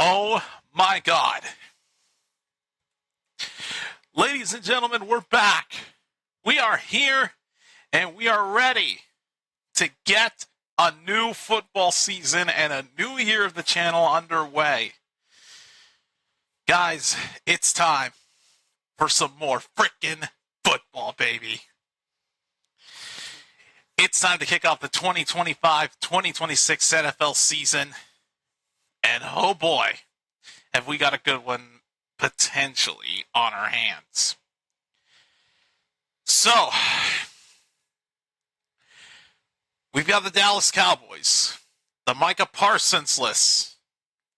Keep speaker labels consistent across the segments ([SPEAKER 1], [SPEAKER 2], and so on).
[SPEAKER 1] Oh my God. Ladies and gentlemen, we're back. We are here and we are ready to get a new football season and a new year of the channel underway. Guys, it's time for some more frickin' football, baby. It's time to kick off the 2025-2026 NFL season. And oh boy, have we got a good one potentially on our hands. So, we've got the Dallas Cowboys, the Micah Parsons-less,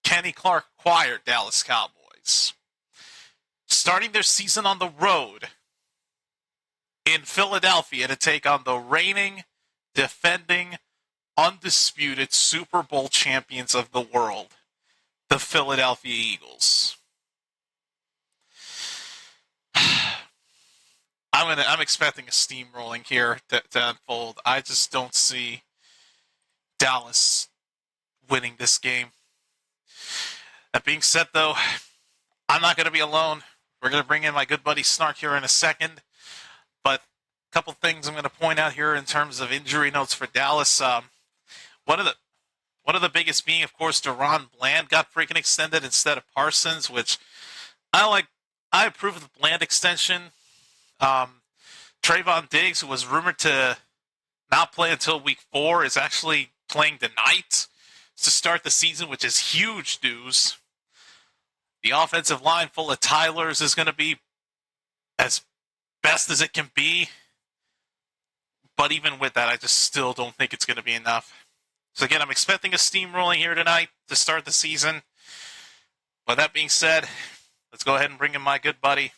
[SPEAKER 1] Kenny Clark-acquired Dallas Cowboys, starting their season on the road in Philadelphia to take on the reigning, defending, undisputed Super Bowl champions of the world, the Philadelphia Eagles. I'm expecting a steamrolling here to unfold. I just don't see Dallas winning this game. That being said, though, I'm not going to be alone. We're going to bring in my good buddy Snark here in a second. But a couple things I'm going to point out here in terms of injury notes for Dallas. One of the biggest being, of course, Deron Bland got freaking extended instead of Parsons, which I like. I approve of the Bland extension. Trayvon Diggs, who was rumored to not play until week 4, is actually playing tonight to start the season, which is huge news. The offensive line full of Tylers is going to be as best as it can be. But even with that, I just still don't think it's going to be enough. So again, I'm expecting a steamrolling here tonight to start the season. But that being said, let's go ahead and bring in my good buddy.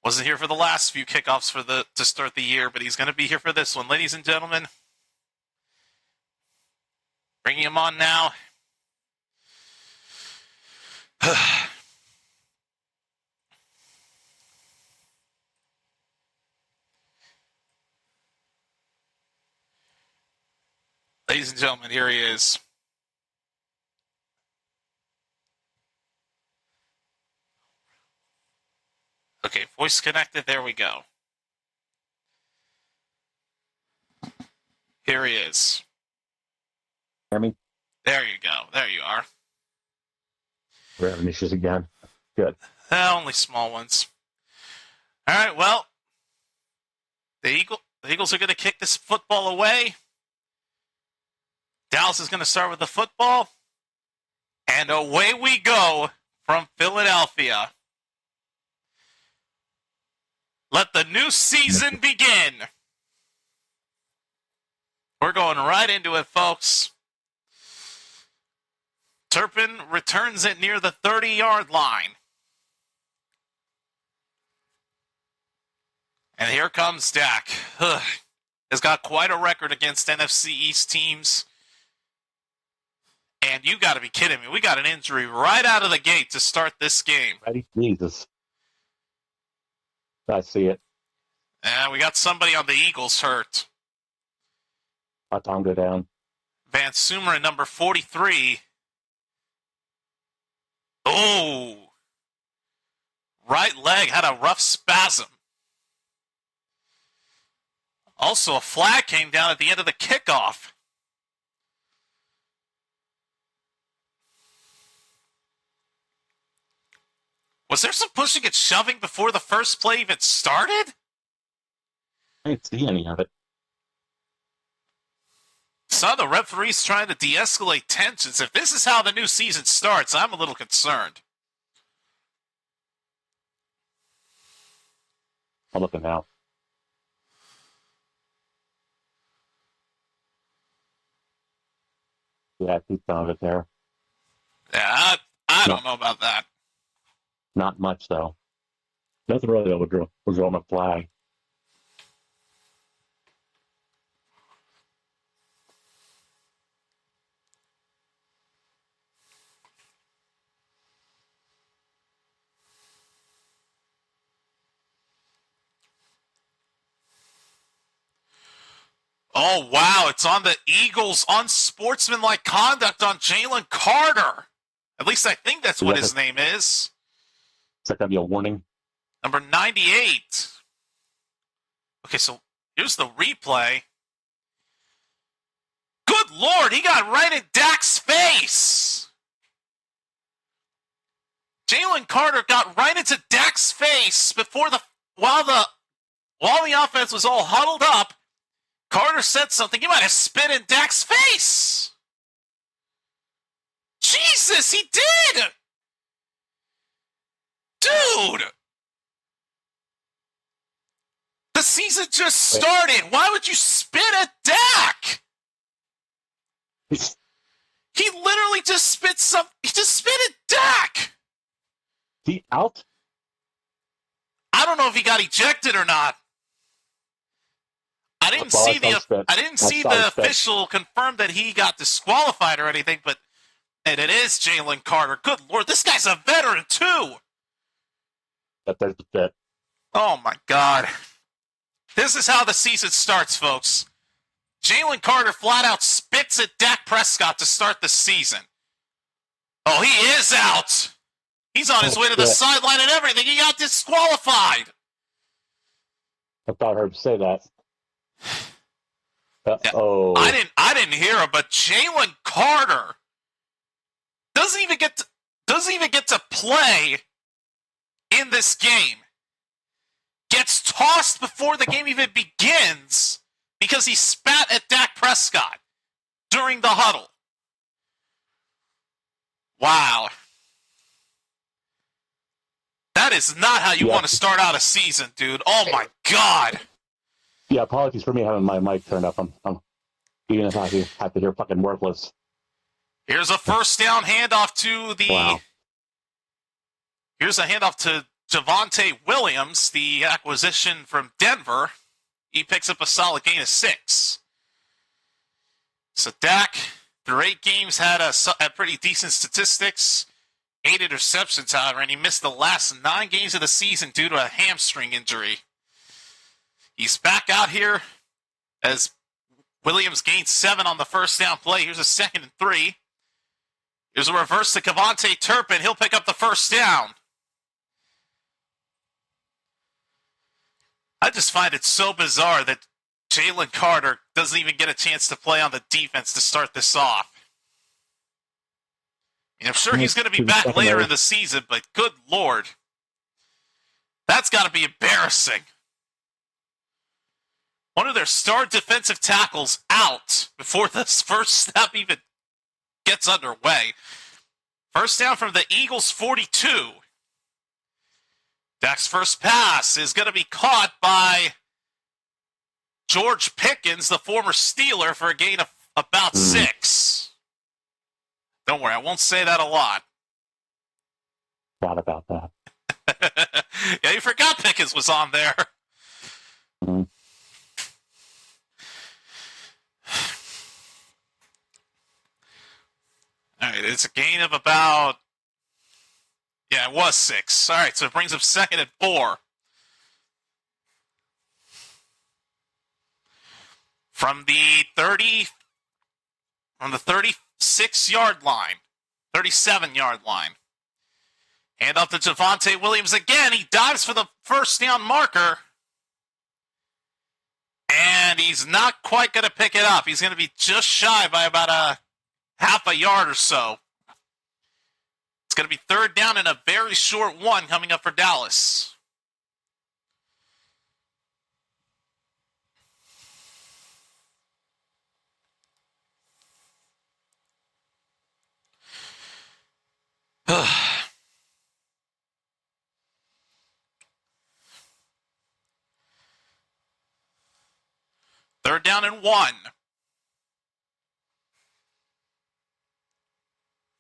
[SPEAKER 1] Wasn't here for the last few kickoffs to start the year, but he's going to be here for this one. Ladies and gentlemen, bringing him on now. Ladies and gentlemen, here he is. Okay, voice connected. There we go. Here he is.
[SPEAKER 2] Hear me?
[SPEAKER 1] There you go. There you are.
[SPEAKER 2] We're having issues again. Good.
[SPEAKER 1] Only small ones. All right, well, the Eagles are going to kick this football away. Dallas is going to start with the football. And away we go from Philadelphia. Let the new season begin. We're going right into it, folks. Turpin returns it near the 30-yard line. And here comes Dak. Has got quite a record against NFC East teams. And you got to be kidding me. We got an injury right out of the gate to start this game.
[SPEAKER 2] Ready? Jesus. I see it.
[SPEAKER 1] And we got somebody on the Eagles hurt.
[SPEAKER 2] Let Tom go down.
[SPEAKER 1] Van Sumer at number 43. Oh. Right leg had a rough spasm. Also, a flag came down at the end of the kickoff. Was there some pushing and shoving before the first play even started?
[SPEAKER 2] I didn't see any of it.
[SPEAKER 1] Saw the referees trying to de-escalate tensions. If this is how the new season starts, I'm a little concerned.
[SPEAKER 2] I'm looking now. Yeah, I see some of it there.
[SPEAKER 1] Yeah, I don't know about that.
[SPEAKER 2] Not much, though. Nothing really was on the flag.
[SPEAKER 1] Oh, wow. It's on the Eagles' unsportsmanlike conduct on Jalen Carter. At least I think that's what his name is.
[SPEAKER 2] Is that going to be a warning?
[SPEAKER 1] Number 98. Okay, so here's the replay. Good Lord, he got right in Dak's face. Jalen Carter got right into Dak's face while the offense was all huddled up. Carter said something. He might have spit in Dak's face. Jesus, he did! Dude! The season just started. Why would you spit at Dak? He literally just spit at Dak.
[SPEAKER 2] He out?
[SPEAKER 1] I don't know if he got ejected or not. I didn't see the official confirm that he got disqualified or anything, and it is Jalen Carter. Good Lord, this guy's a veteran too.
[SPEAKER 2] There's the fit.
[SPEAKER 1] Oh my God. This is how the season starts, folks. Jalen Carter flat out spits at Dak Prescott to start the season. Oh, he is out. He's on his way to the sideline and everything. He got disqualified.
[SPEAKER 2] I thought I heard him say that.
[SPEAKER 1] Oh, I didn't hear him, but Jalen Carter doesn't even get to play in this game. Gets tossed before the game even begins because he spat at Dak Prescott during the huddle. Wow. That is not how you want to start out a season, dude. Oh my God.
[SPEAKER 2] Yeah, apologies for me having my mic turned up. I'm even if I have to hear fucking worthless.
[SPEAKER 1] Here's a first down handoff to the.
[SPEAKER 2] Wow.
[SPEAKER 1] Here's a handoff to Javonte Williams, the acquisition from Denver. He picks up a solid gain of 6. So Dak, through 8 games, had pretty decent statistics. 8 interceptions, however, and he missed the last 9 games of the season due to a hamstring injury. He's back out here as Williams gained 7 on the first down play. Here's a 2nd and 3. Here's a reverse to Kevontae Turpin. He'll pick up the first down. I just find it so bizarre that Jalen Carter doesn't even get a chance to play on the defense to start this off. And I'm sure he's going to be back later in the season, but good Lord. That's got to be embarrassing. One of their star defensive tackles out before this first snap even gets underway. First down from the Eagles 42. Dak's first pass is going to be caught by George Pickens, the former Steeler, for a gain of about 6. Don't worry, I won't say that a lot.
[SPEAKER 2] Thought about that.
[SPEAKER 1] Yeah, you forgot Pickens was on there.
[SPEAKER 2] Mm-hmm.
[SPEAKER 1] All right, it's a gain of about... Yeah, it was 6. All right, so it brings up 2nd and 4. From the 36-yard line, 37-yard line. Hand off to Javonte Williams again. He dives for the first down marker. And he's not quite going to pick it up. He's going to be just shy by about a half a yard or so. It's going to be 3rd down and a very short one coming up for Dallas. Third down and 1.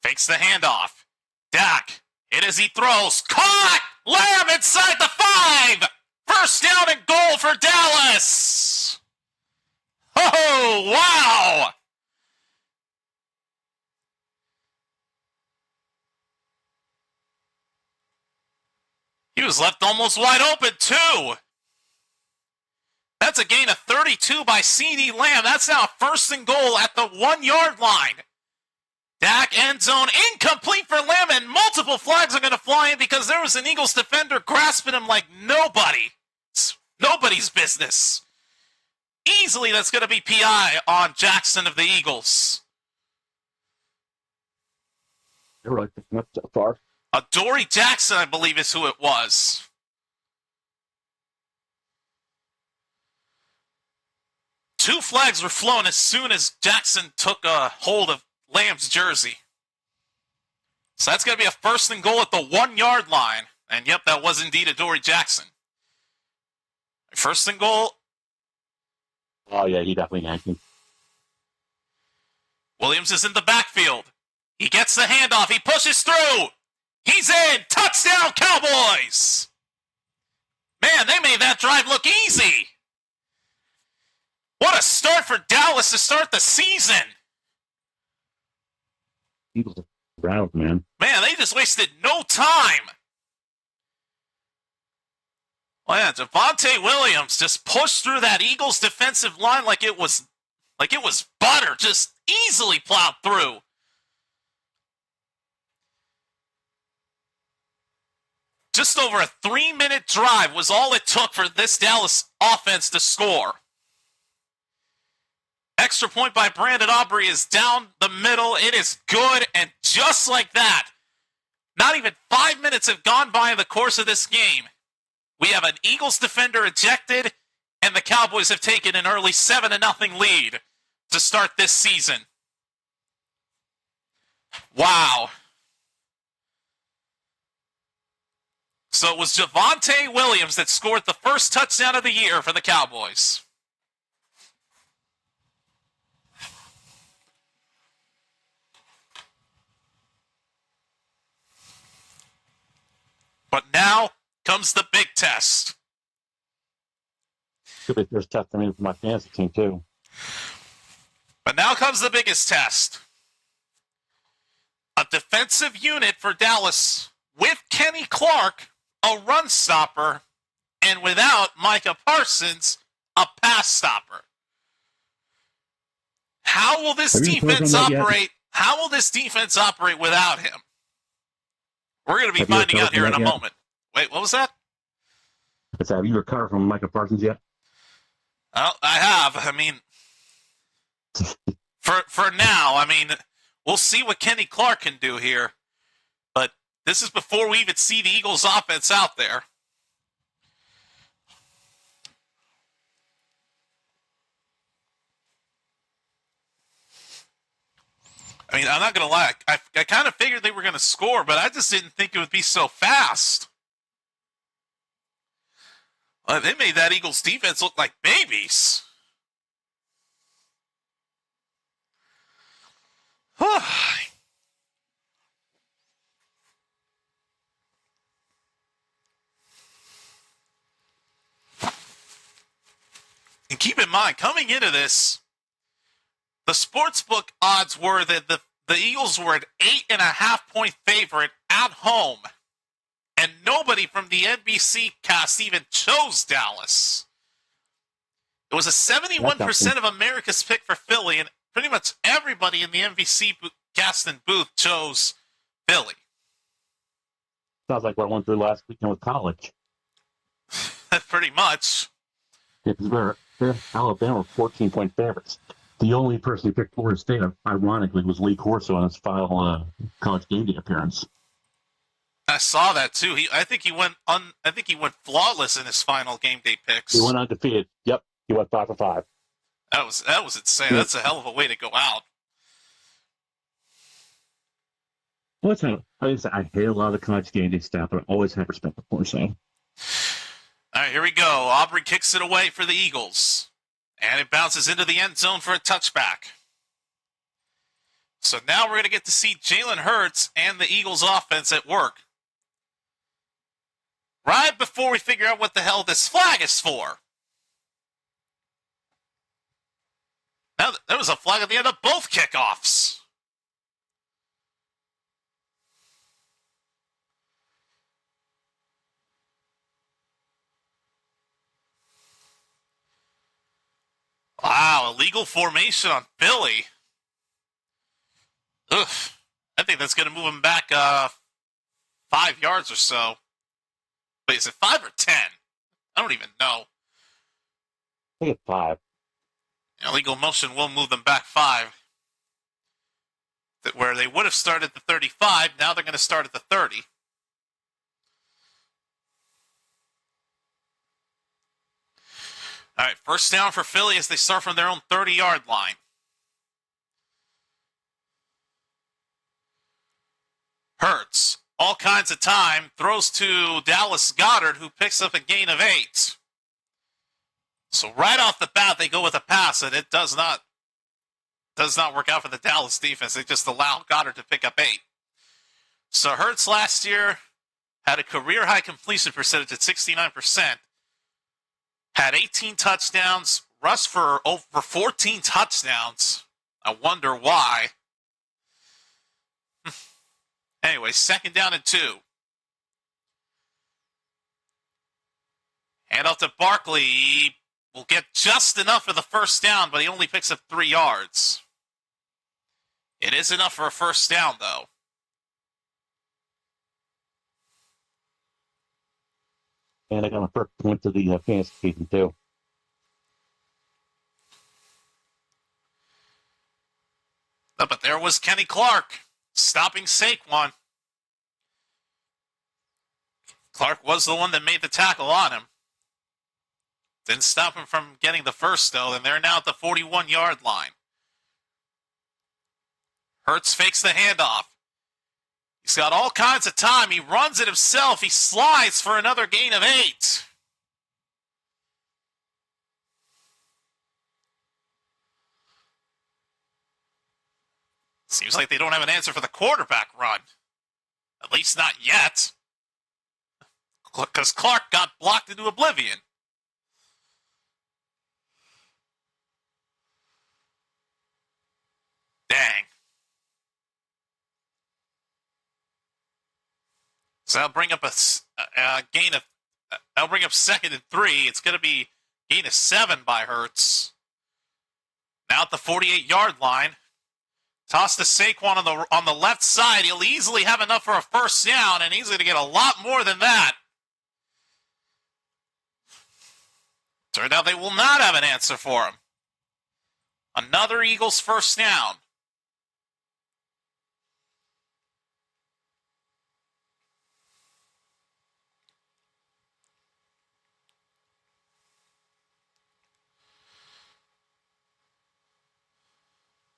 [SPEAKER 1] Fakes the handoff. Dak, hit as he throws. Caught! Lamb inside the 5! First down and goal for Dallas! Oh, wow! He was left almost wide open, too. That's a gain of 32 by CeeDee Lamb. That's now 1st and goal at the 1-yard line. Dak end zone incomplete for Lamb, and multiple flags are going to fly in because there was an Eagles defender grasping him like nobody. It's nobody's business. Easily that's going to be PI on Jackson of the Eagles.
[SPEAKER 2] They're really picking up so far.
[SPEAKER 1] Adoree Jackson, I believe, is who it was. Two flags were flown as soon as Jackson took a hold of Lamb's jersey. So that's going to be a 1st and goal at the 1-yard line. And yep, that was indeed Adoree Jackson. 1st and goal.
[SPEAKER 2] Oh, yeah, he definitely yanked him.
[SPEAKER 1] Williams is in the backfield. He gets the handoff. He pushes through. He's in. Touchdown, Cowboys. Man, they made that drive look easy. What a start for Dallas to start the season.
[SPEAKER 2] Eagles are proud, man.
[SPEAKER 1] Man, they just wasted no time. Well, yeah, Javonte Williams just pushed through that Eagles defensive line like it was butter, just easily plowed through. Just over a 3-minute drive was all it took for this Dallas offense to score. Extra point by Brandon Aubrey is down the middle. It is good, and just like that, not even 5 minutes have gone by in the course of this game. We have an Eagles defender ejected, and the Cowboys have taken an early 7-0 lead to start this season. Wow. So it was Javonte Williams that scored the first touchdown of the year for the Cowboys. But now comes the big test.
[SPEAKER 2] Could be the first test for my fantasy team, too.
[SPEAKER 1] But now comes the biggest test. A defensive unit for Dallas with Kenny Clark, a run stopper, and without Micah Parsons, a pass stopper. How will this defense operate? How will this defense operate without him? We're going to be finding out here in a moment. Wait, what was that?
[SPEAKER 2] Have you recovered from Micah Parsons yet?
[SPEAKER 1] Well, I have. I mean, for now, I mean, we'll see what Kenny Clark can do here. But this is before we even see the Eagles offense out there. I mean, I'm not going to lie. I kind of figured they were going to score, but I just didn't think it would be so fast. Well, they made that Eagles defense look like babies. And keep in mind, coming into this, the sportsbook odds were that the Eagles were an 8.5-point favorite at home. And nobody from the NBC cast even chose Dallas. It was a 71% of America's pick for Philly, and pretty much everybody in the NBC cast and booth chose Philly.
[SPEAKER 2] Sounds like what I went through last weekend with college.
[SPEAKER 1] Pretty much.
[SPEAKER 2] Yeah, because Alabama were 14-point favorites. The only person who picked Florida State, ironically, was Lee Corso in his final college game day appearance.
[SPEAKER 1] I saw that too. I think he went flawless in his final game day picks.
[SPEAKER 2] He went undefeated. Yep, he went 5 for 5.
[SPEAKER 1] That was insane. Yeah. That's a hell of a way to go out.
[SPEAKER 2] Well, I hate a lot of the college game day staff, but I always have respect for Corso.
[SPEAKER 1] All right, here we go. Aubrey kicks it away for the Eagles, and it bounces into the end zone for a touchback. So now we're going to get to see Jalen Hurts and the Eagles offense at work. Right before we figure out what the hell this flag is for. Now, there was a flag at the end of both kickoffs. Eagle formation on Philly. Ugh. I think that's going to move him back 5 yards or so. Wait, is it 5 or 10? I don't even know.
[SPEAKER 2] I think it's 5.
[SPEAKER 1] Illegal motion will move them back 5. Where they would have started at the 35, now they're going to start at the 30. All right, first down for Philly as they start from their own 30-yard line. Hurts, all kinds of time, throws to Dallas Goedert, who picks up a gain of 8. So right off the bat, they go with a pass, and it does not work out for the Dallas defense. They just allow Goddard to pick up 8. So Hurts last year had a career-high completion percentage at 69%, had 18 touchdowns, rushed for over 14 touchdowns. I wonder why. Anyway, second down and 2. Hand off to Barkley. He will get just enough for the first down, but he only picks up 3 yards. It is enough for a first down, though.
[SPEAKER 2] And I got my first point to the fantasy season, too.
[SPEAKER 1] But there was Kenny Clark stopping Saquon. Clark was the one that made the tackle on him. Didn't stop him from getting the first, though, and they're now at the 41-yard line. Hurts fakes the handoff. He's got all kinds of time. He runs it himself. He slides for another gain of 8. Seems like they don't have an answer for the quarterback run. At least not yet. Because Clark got blocked into oblivion. Dang. So that'll bring up a gain of. That'll bring up second and 3. It's going to be gain of 7 by Hurts. Now at the 48-yard line. Toss to Saquon on the left side. He'll easily have enough for a first down, and he's going to get a lot more than that. Turned out they will not have an answer for him. Another Eagles first down.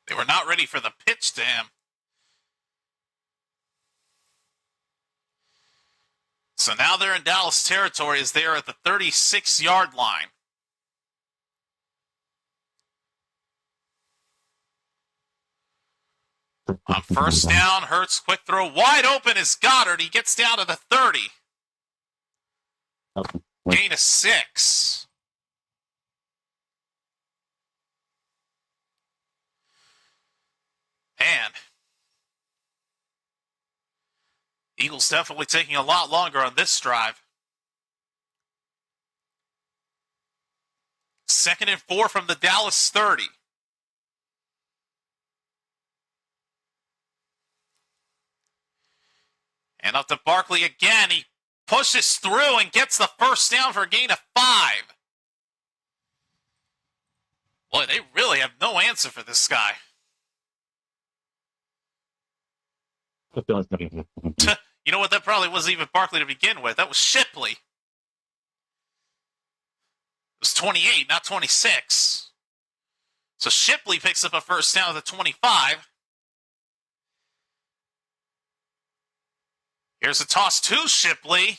[SPEAKER 1] They were not ready for the pitch to him. So now they're in Dallas territory as they are at the 36-yard line. On first down, Hurts quick throw wide open is Goddard. He gets down to the 30. Gain of 6. Man. Eagles definitely taking a lot longer on this drive. 2nd and 4 from the Dallas 30. And up to Barkley again. He pushes through and gets the first down for a gain of 5. Boy, they really have no answer for this guy. You know what? That probably wasn't even Barkley to begin with. That was Shipley. It was 28, not 26. So Shipley picks up a first down at the 25. Here's a toss to Shipley.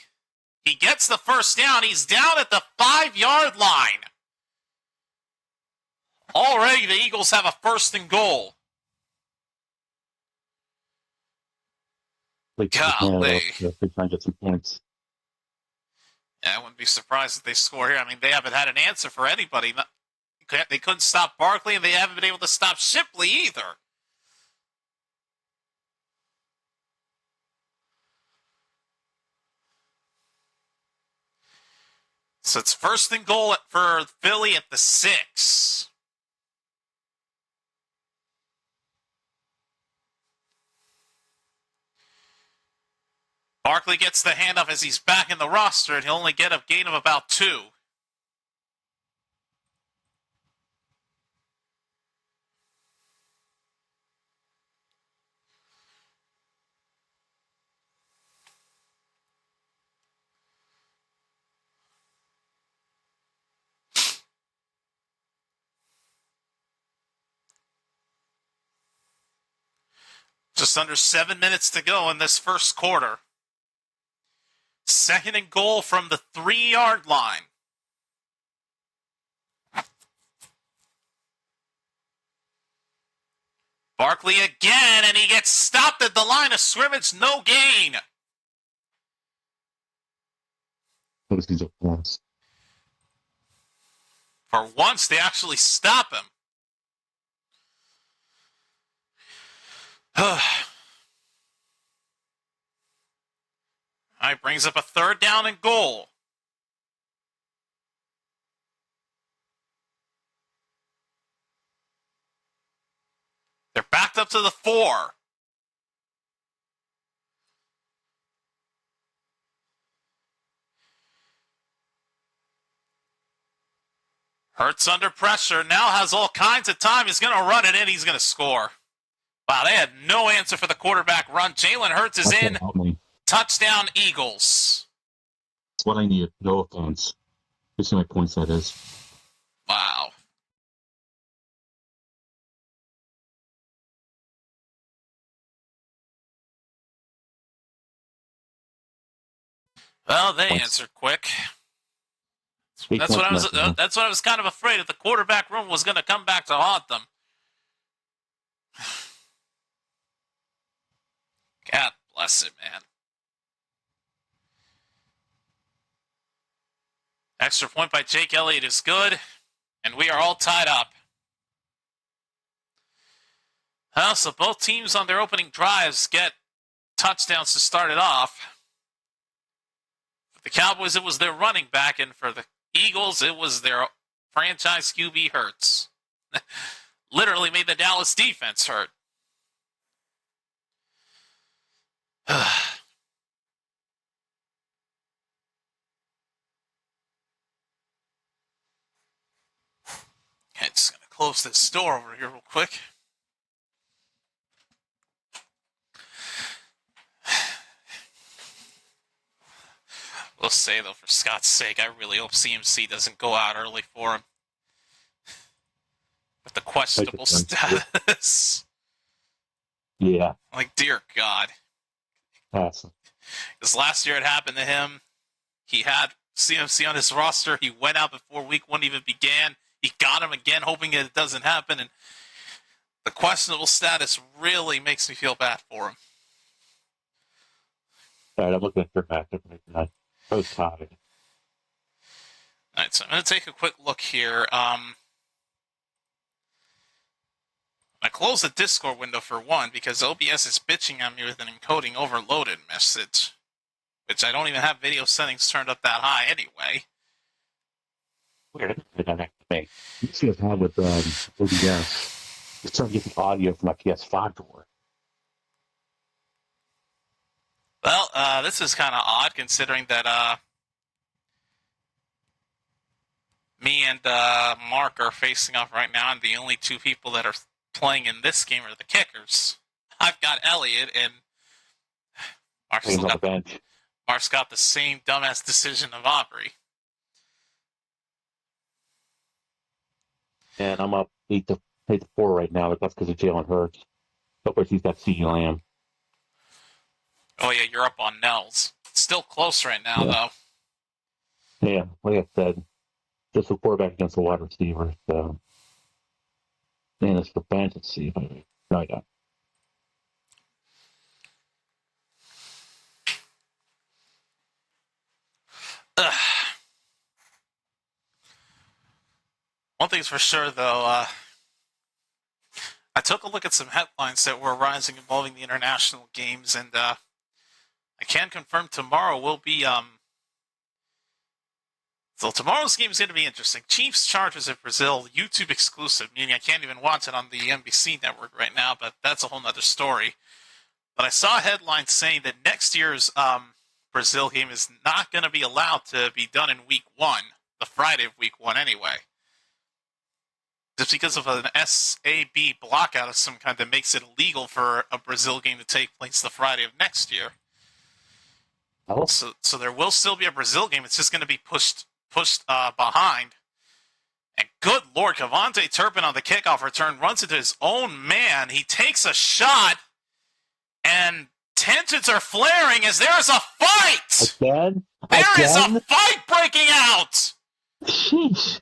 [SPEAKER 1] He gets the first down. He's down at the 5-yard line. Already the Eagles have a 1st and goal. Golly.
[SPEAKER 2] They're trying to get some points.
[SPEAKER 1] Yeah, I wouldn't be surprised if they score here. I mean, they haven't had an answer for anybody. They couldn't stop Barkley, and they haven't been able to stop Shipley either. So it's 1st and goal for Philly at the 6. Barkley gets the handoff as he's back in the roster, and he'll only get a gain of about 2. Just under 7 minutes to go in this first quarter. 2nd and goal from the 3-yard line. Barkley again, and he gets stopped at the line of scrimmage. No gain. For once, they actually stop him. All right, brings up a 3rd down and goal. They're backed up to the 4. Hurts under pressure, now has all kinds of time. He's going to run it in, he's going to score. Wow, they had no answer for the quarterback run. Jalen Hurts is in. Touchdown, Eagles.
[SPEAKER 2] That's what I need. No offense. Just how many points that is.
[SPEAKER 1] Wow. Well, they answered quick. That's what I was kind of afraid of. The quarterback room was going to come back to haunt them. God bless it, man. Extra point by Jake Elliott is good, and we are all tied up. So both teams on their opening drives get touchdowns to start it off. For the Cowboys, it was their running back, and for the Eagles, it was their franchise QB Hurts. Literally made the Dallas defense hurt. Okay, just going to close this door over here real quick. We'll say, though, for Scott's sake, I really hope CMC doesn't go out early for him. With the questionable status.
[SPEAKER 2] Yeah.
[SPEAKER 1] Like, dear God.
[SPEAKER 2] Awesome.
[SPEAKER 1] Because last year it happened to him. He had CMC on his roster. He went out before week 1 even began. He got him again, hoping it doesn't happen. And the questionable status really makes me feel bad for him.
[SPEAKER 2] All right, I'm looking at your matchup right now. I was tired.
[SPEAKER 1] All right, so I'm going to take a quick look here. I closed the Discord window for one because OBS is bitching at me with an encoding overloaded message, which I don't even have video settings turned up that high anyway.
[SPEAKER 2] Weird. You see what's happened with OBS. It's trying to get the audio from my PS5 to work.
[SPEAKER 1] Well, this is kind of odd considering that me and Mark are facing off right now, and the only 2 people that are playing in this game are the kickers. I've got Elliott, and Mark's got the same dumbass decision of Aubrey.
[SPEAKER 2] And I'm up 8-4 right now, but that's because of Jalen Hurts. Of course, he's got CeeDee Lamb.
[SPEAKER 1] Oh, yeah, you're up on Nels. It's still close right now, though.
[SPEAKER 2] Yeah, like I said, just a quarterback against a wide receiver. So, man, it's the bench. Let's see if I can try that.
[SPEAKER 1] One thing's for sure, though, I took a look at some headlines that were rising involving the international games, and I can confirm tomorrow will be so tomorrow's game is going to be interesting. Chiefs Chargers at Brazil, YouTube exclusive, meaning I can't even watch it on the NBC network right now, but that's a whole nother story. But I saw a headline saying that next year's Brazil game is not going to be allowed to be done in week 1, the Friday of week 1 anyway. Just because of an SAB blockout of some kind that makes it illegal for a Brazil game to take place the Friday of next year.
[SPEAKER 2] Oh.
[SPEAKER 1] So there will still be a Brazil game. It's just going to be pushed behind. And good Lord, Cavante Turpin on the kickoff return runs into his own man. He takes a shot, and tensions are flaring as there is a fight!
[SPEAKER 2] Again?
[SPEAKER 1] There is a fight breaking out!
[SPEAKER 2] Sheesh.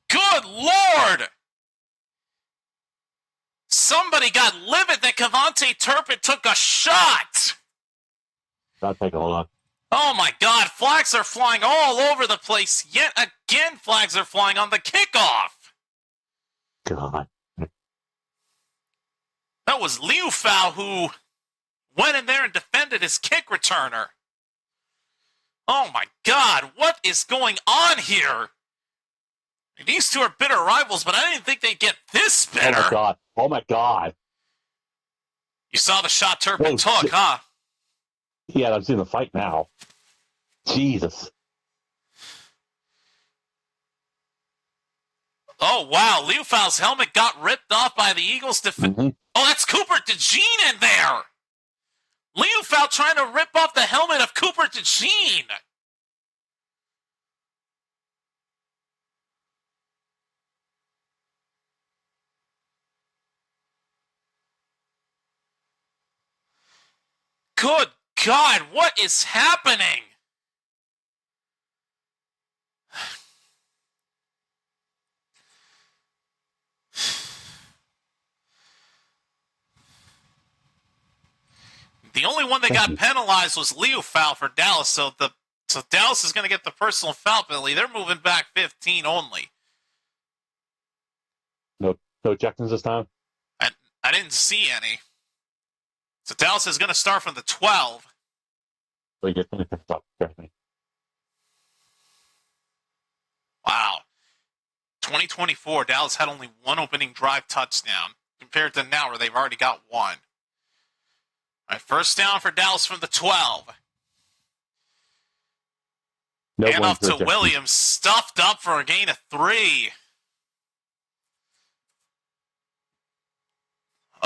[SPEAKER 1] Good Lord! Somebody got livid that Cavante Turpin took a shot!
[SPEAKER 2] I'll take a look.
[SPEAKER 1] Oh my God, flags are flying all over the place. Yet again, flags are flying on the kickoff.
[SPEAKER 2] God.
[SPEAKER 1] That was Liufau who went in there and defended his kick returner. Oh my God, what is going on here? These two are bitter rivals, but I didn't think they'd get this bitter.
[SPEAKER 2] Oh my God. Oh my God.
[SPEAKER 1] You saw the shot Turpin took, huh?
[SPEAKER 2] Yeah, I'm seeing the fight now. Jesus.
[SPEAKER 1] Oh, wow. Liufau's helmet got ripped off by the Eagles. Oh, that's Cooper DeJean in there. Liufau trying to rip off the helmet of Cooper DeJean. Good God, what is happening? The only one that got penalized was Liufau for Dallas, so Dallas is going to get the personal foul penalty. They're moving back 15 only.
[SPEAKER 2] No ejections this time?
[SPEAKER 1] I didn't see any. So Dallas is going to start from the 12.
[SPEAKER 2] So you get picked up.
[SPEAKER 1] Wow. 2024, Dallas had only one opening drive touchdown compared to now where they've already got one. All right, first down for Dallas from the 12. Hand off to Williams, stuffed up for a gain of 3.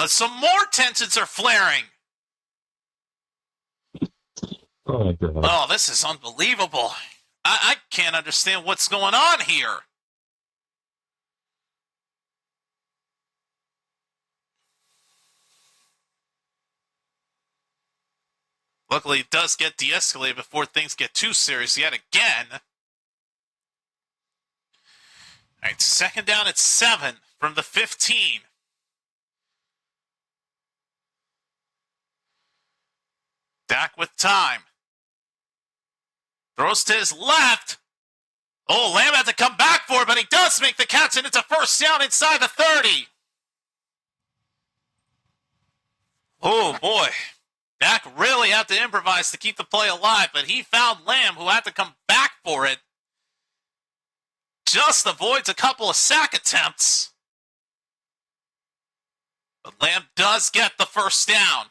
[SPEAKER 1] Some more tensions are flaring.
[SPEAKER 2] Oh my God.
[SPEAKER 1] Oh, this is unbelievable. I can't understand what's going on here. Luckily, it does get de-escalated before things get too serious yet again. All right, second down at 7 from the 15. Dak with time. Throws to his left. Oh, Lamb had to come back for it, but he does make the catch, and it's a first down inside the 30. Oh, boy. Dak really had to improvise to keep the play alive, but he found Lamb, who had to come back for it. Just avoids a couple of sack attempts. But Lamb does get the first down.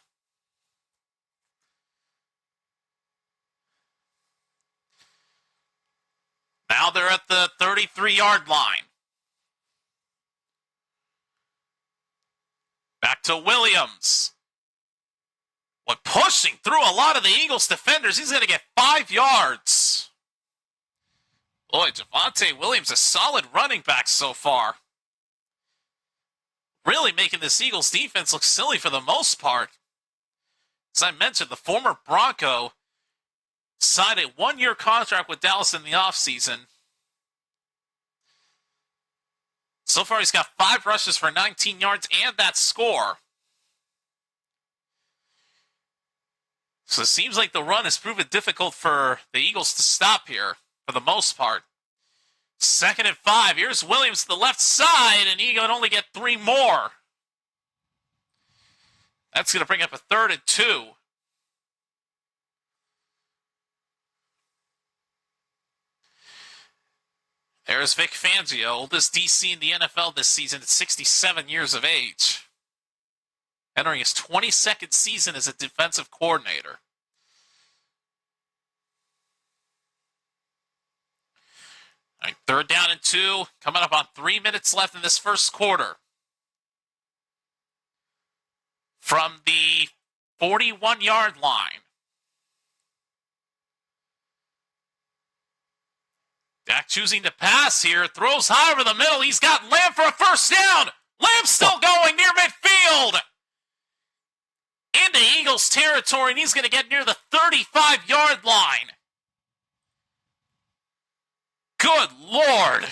[SPEAKER 1] Now they're at the 33-yard line. Back to Williams. But pushing through a lot of the Eagles defenders, he's going to get 5 yards. Boy, Javonte Williams, a solid running back so far. Really making this Eagles defense look silly for the most part. As I mentioned, the former Bronco signed a 1-year contract with Dallas in the offseason. So far, he's got 5 rushes for 19 yards and that score. So it seems like the run has proven difficult for the Eagles to stop here, for the most part. Second and 5. Here's Williams to the left side, and he can only get 3 more. That's going to bring up a 3rd and 2. There's Vic Fangio, oldest DC in the NFL this season at 67 years of age. Entering his 22nd season as a defensive coordinator. All right, 3rd down and 2, coming up on 3 minutes left in this first quarter. From the 41-yard line. Dak choosing to pass here, throws high over the middle. He's got Lamb for a first down. Lamb still going near midfield. Into Eagles territory, and he's going to get near the 35-yard line. Good Lord.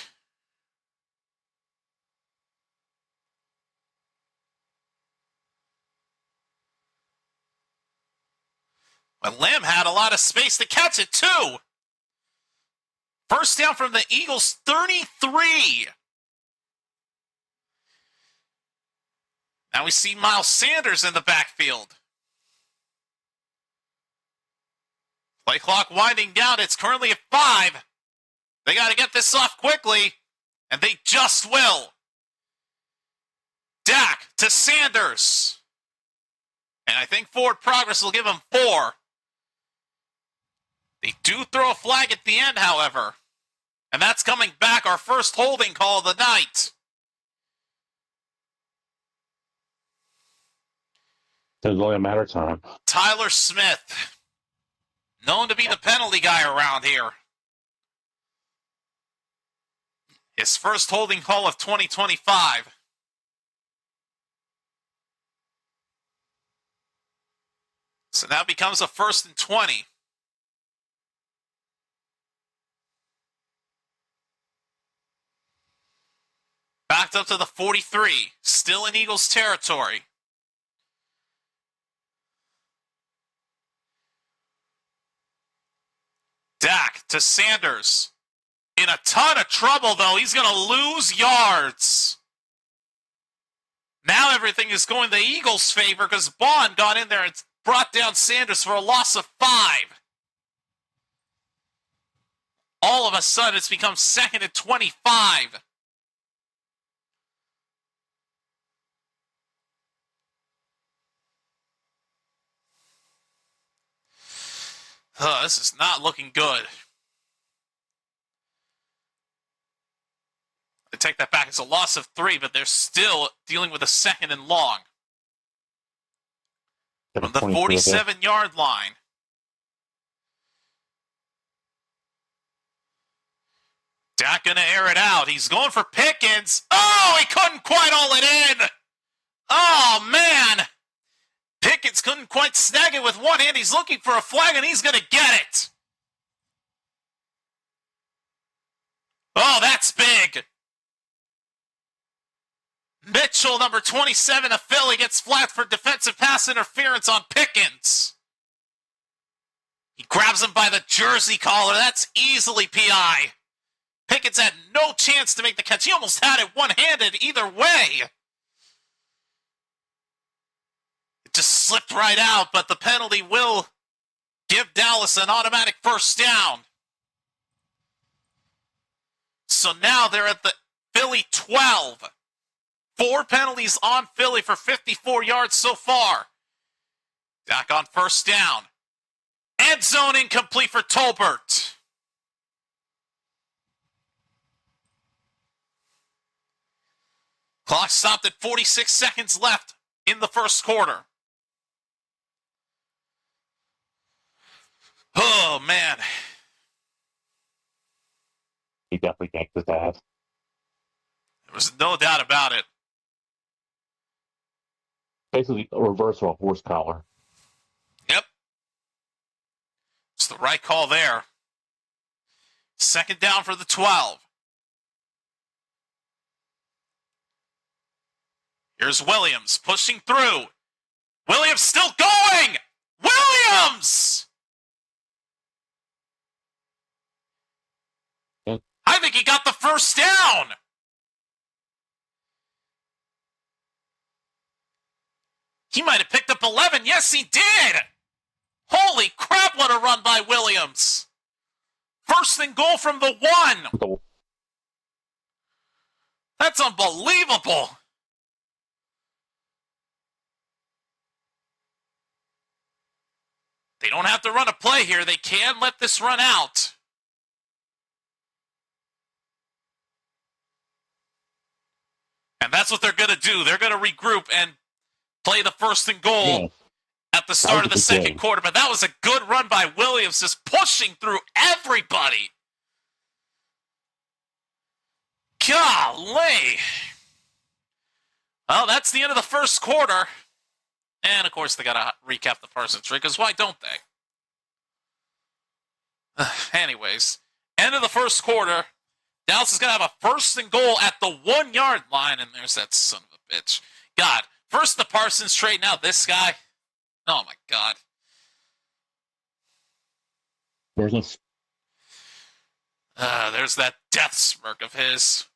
[SPEAKER 1] But Lamb had a lot of space to catch it, too. First down from the Eagles' 33. Now we see Miles Sanders in the backfield. Play clock winding down. It's currently at 5. They got to get this off quickly, and they just will. Dak to Sanders. And I think forward progress will give him 4. They do throw a flag at the end, however. And that's coming back, our first holding call of the night.
[SPEAKER 2] It's only a matter of time.
[SPEAKER 1] Tyler Smith, known to be the penalty guy around here. His first holding call of 2025. So now becomes a 1st and 20. Backed up to the 43, still in Eagles territory. Dak to Sanders. In a ton of trouble, though. He's going to lose yards. Now everything is going the Eagles' favor because Bond got in there and brought down Sanders for a loss of 5. All of a sudden, it's become 2nd and 25. This is not looking good. I take that back. It's a loss of 3, but they're still dealing with a 2nd and long. From the 47-yard line. Dak going to air it out. He's going for Pickens. Oh, he couldn't quite haul it in. Oh, man. Pickens couldn't quite snag it with one hand. He's looking for a flag, and he's going to get it. Oh, that's big. Mitchell, number 27 of Philly, gets flagged for defensive pass interference on Pickens. He grabs him by the jersey collar. That's easily PI. Pickens had no chance to make the catch. He almost had it one-handed either way. It just slipped right out, but the penalty will give Dallas an automatic first down. So now they're at the Philly 12. 4 penalties on Philly for 54 yards so far. Dak on first down. End zone incomplete for Tolbert. Clock stopped at 46 seconds left in the first quarter. Oh, man.
[SPEAKER 2] He definitely yanked his ass.
[SPEAKER 1] There was no doubt about it.
[SPEAKER 2] Basically a reversal of horse collar.
[SPEAKER 1] Yep. It's the right call there. 2nd down for the 12. Here's Williams pushing through. Williams still going! Williams! I think he got the first down. He might have picked up 11. Yes, he did. Holy crap, what a run by Williams. 1st and goal from the 1. That's unbelievable. They don't have to run a play here. They can let this run out. And that's what they're going to do. They're going to regroup and play the first and goal
[SPEAKER 2] Yeah,
[SPEAKER 1] at the
[SPEAKER 2] that was
[SPEAKER 1] start
[SPEAKER 2] a
[SPEAKER 1] of the
[SPEAKER 2] good
[SPEAKER 1] second
[SPEAKER 2] play.
[SPEAKER 1] quarter. But that was a good run by Williams, just pushing through everybody. Golly. Well, that's the end of the first quarter. And, of course, they got to recap the person trick, because why don't they? Anyways, end of the first quarter. Dallas is going to have a first and goal at the 1 yard line, and there's that son of a bitch. God, first the Parsons trade, now this guy. Oh, my God.
[SPEAKER 2] There's
[SPEAKER 1] There's that death smirk of his.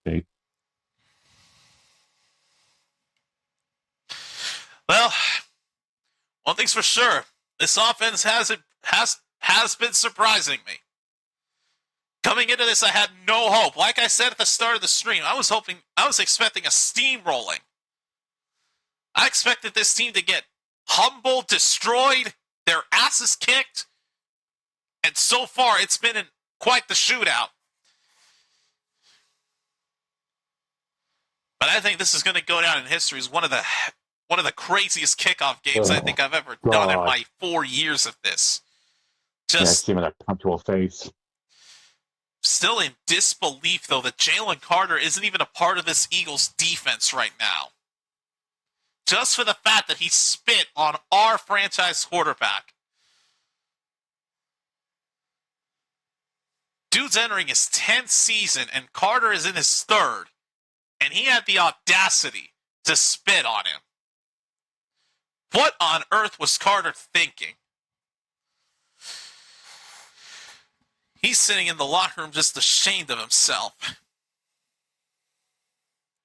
[SPEAKER 2] okay.
[SPEAKER 1] Well, one thing's for sure. This offense has been surprising me. Coming into this, I had no hope. Like I said at the start of the stream, I was expecting a steamrolling. I expected this team to get humbled, destroyed, their asses kicked, and so far it's been quite the shootout. But I think this is going to go down in history as one of the craziest kickoff games I think I've ever done in
[SPEAKER 2] God.
[SPEAKER 1] my 4 years of this.
[SPEAKER 2] Yeah,
[SPEAKER 1] Just
[SPEAKER 2] give me that punctual face.
[SPEAKER 1] still in disbelief, though, that Jalen Carter isn't even a part of this Eagles defense right now. Just for the fact that he spit on our franchise quarterback. Dude's entering his 10th season, and Carter is in his 3rd, and he had the audacity to spit on him. What on earth was Carter thinking? He's sitting in the locker room just ashamed of himself.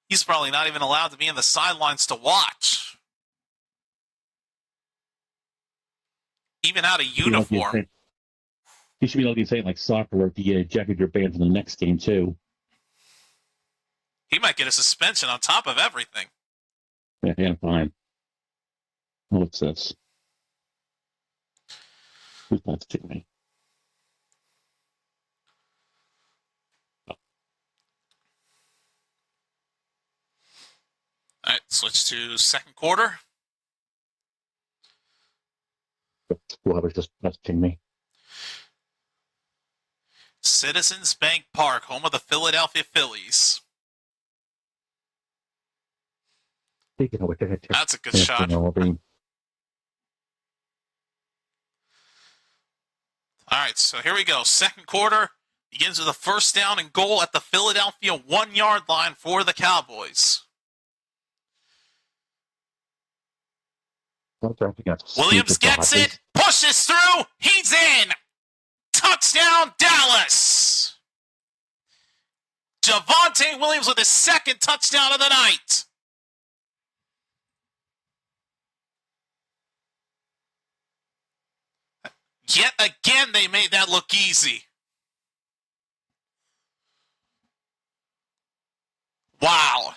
[SPEAKER 1] He's probably not even allowed to be in the sidelines to watch. Even out of uniform.
[SPEAKER 2] You should be able to say like soccer where if you get ejected, you're banned for the next game too.
[SPEAKER 1] He might get a suspension on top of everything.
[SPEAKER 2] Yeah, fine. What's this? Who's that to me?
[SPEAKER 1] All right, switch to second quarter.
[SPEAKER 2] Whoever's just messaging me.
[SPEAKER 1] Citizens Bank Park, home of the Philadelphia Phillies. That's a good shot. All right, so here we go. Second quarter begins with a first down and goal at the Philadelphia 1 yard line for the Cowboys. Williams gets it, pushes through, he's in. Touchdown, Dallas. Javonte Williams with his second touchdown of the night. Yet again, they made that look easy. Wow.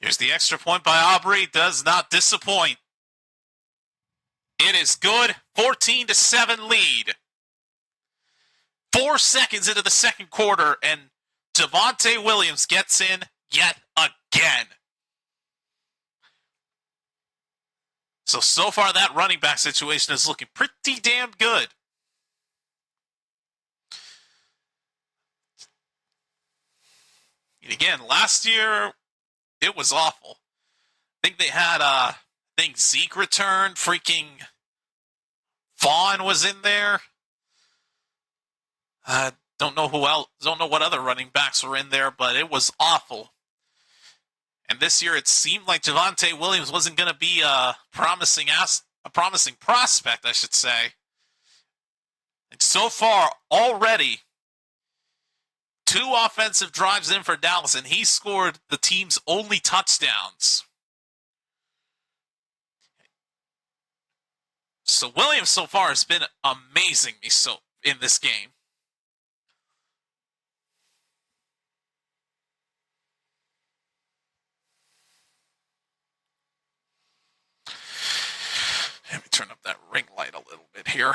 [SPEAKER 1] Here's the extra point by Aubrey. Does not disappoint. It is good. 14-7 lead. 4 seconds into the second quarter, and Javonte Williams gets in yet again. So far that running back situation is looking pretty damn good. And again, last year, it was awful. I think they had, Zeke returned. Freaking Vaughn was in there. Don't know who else. Don't know what other running backs were in there, but it was awful. And this year, it seemed like Javonte Williams wasn't going to be a promising prospect, I should say. And so far, already, 2 offensive drives in for Dallas, and he scored the team's only touchdowns. So Williams so far has been amazing me in this game. moment here.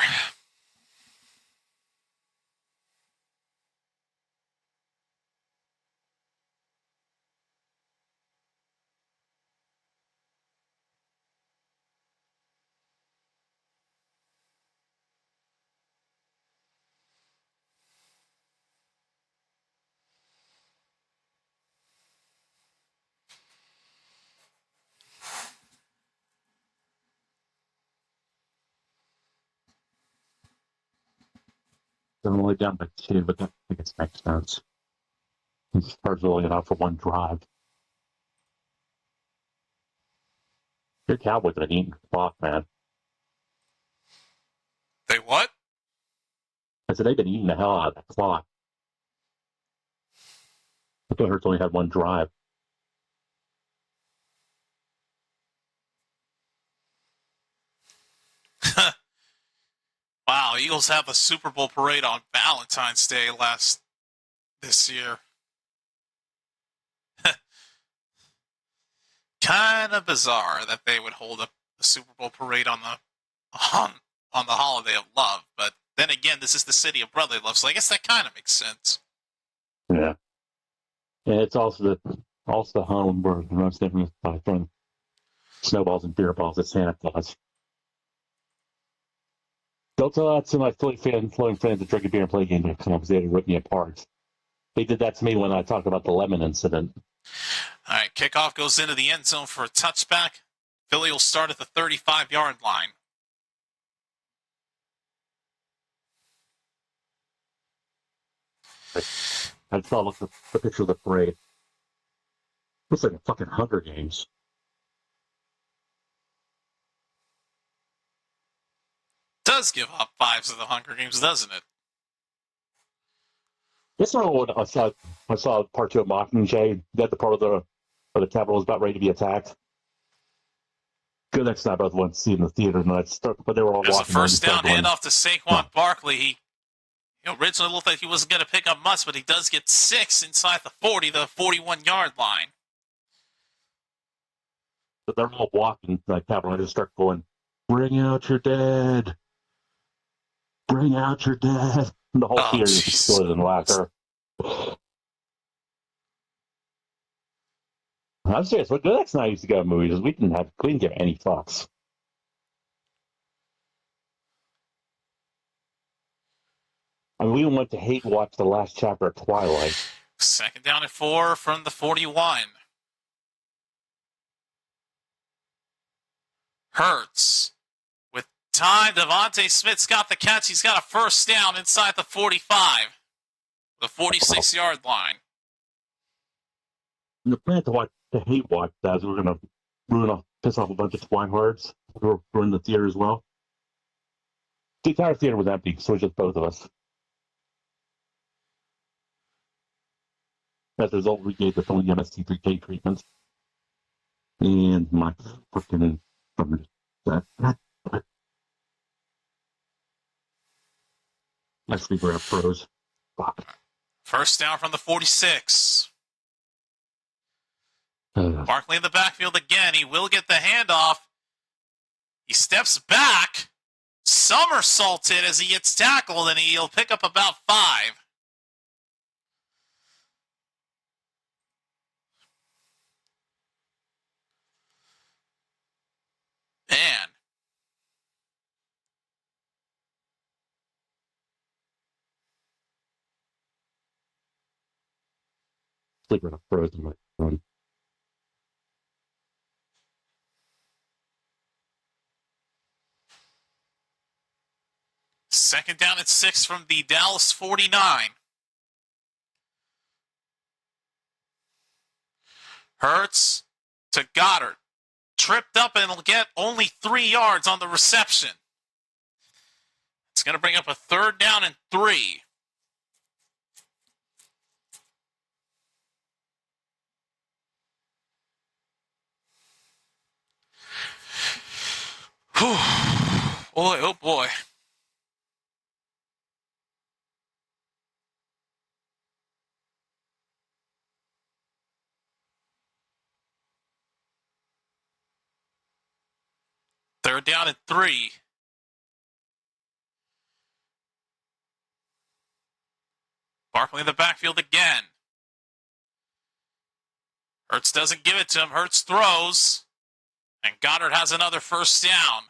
[SPEAKER 2] They're only down by 2, but that I think it makes sense. Spurs only enough for one drive. Your Cowboys are eating the clock, man.
[SPEAKER 1] They what?
[SPEAKER 2] I said they've been eating the hell out of that clock. I thought Hurts only had one drive.
[SPEAKER 1] Wow, Eagles have a Super Bowl parade on Valentine's Day this year. Kind of bizarre that they would hold a Super Bowl parade on the holiday of love, but then again, this is the city of brotherly love, so I guess that kind of makes sense.
[SPEAKER 2] Yeah. And it's also the home where most everyone is throwing snowballs and beer balls at Santa Claus. Don't tell that to my Philly fans that drink a beer and play a game because they rip me apart. They did that to me when I talked about the lemon incident.
[SPEAKER 1] All right, kickoff goes into the end zone for a touchback. Philly will start at the 35-yard line.
[SPEAKER 2] I saw the picture of the parade. Looks like a fucking Hunger Games.
[SPEAKER 1] Does give up vibes of the Hunger Games, doesn't it?
[SPEAKER 2] That's not what I saw. I saw part 2 of Mockingjay. That the part of the Capitol was about ready to be attacked. Good, that's not both went to see in the theater, but they were all
[SPEAKER 1] There's a
[SPEAKER 2] walking around
[SPEAKER 1] first down handoff to Saquon Barkley. He originally looked like he wasn't going to pick up much, but he does get 6 inside the 41-yard line.
[SPEAKER 2] But they're all walking like Capitol. I just start going, "Bring out your dead! Bring out your dead!" And the whole theater just exploded in laughter. I'm serious. What the next night I used to go to movies, we didn't give any fucks. I mean, we went to hate watch the last chapter of Twilight.
[SPEAKER 1] Second down and 4 from the 41. Hurts. With time, Devontae Smith's got the catch. He's got a first down inside the 45. The 46-yard line.
[SPEAKER 2] And the plan to hate watch that is we're going to piss off a bunch of twihards who were in the theater as well. The entire theater was empty, so it was just both of us. As a result, we gave the phone MST3K treatment. And my freaking my sleeper app froze. Fuck.
[SPEAKER 1] First down from the 46. Barkley in the backfield again. He will get the handoff. He steps back, somersaulted as he gets tackled, and he'll pick up about 5. Man.
[SPEAKER 2] Sleeper app froze in my phone.
[SPEAKER 1] Second down at 6 from the Dallas 49. Hurts to Goddard. Tripped up and will get only 3 yards on the reception. It's going to bring up a third down and 3. Whew. Boy, oh boy. Third down and 3. Barkley in the backfield again. Hurts doesn't give it to him. Hurts throws. And Goddard has another first down.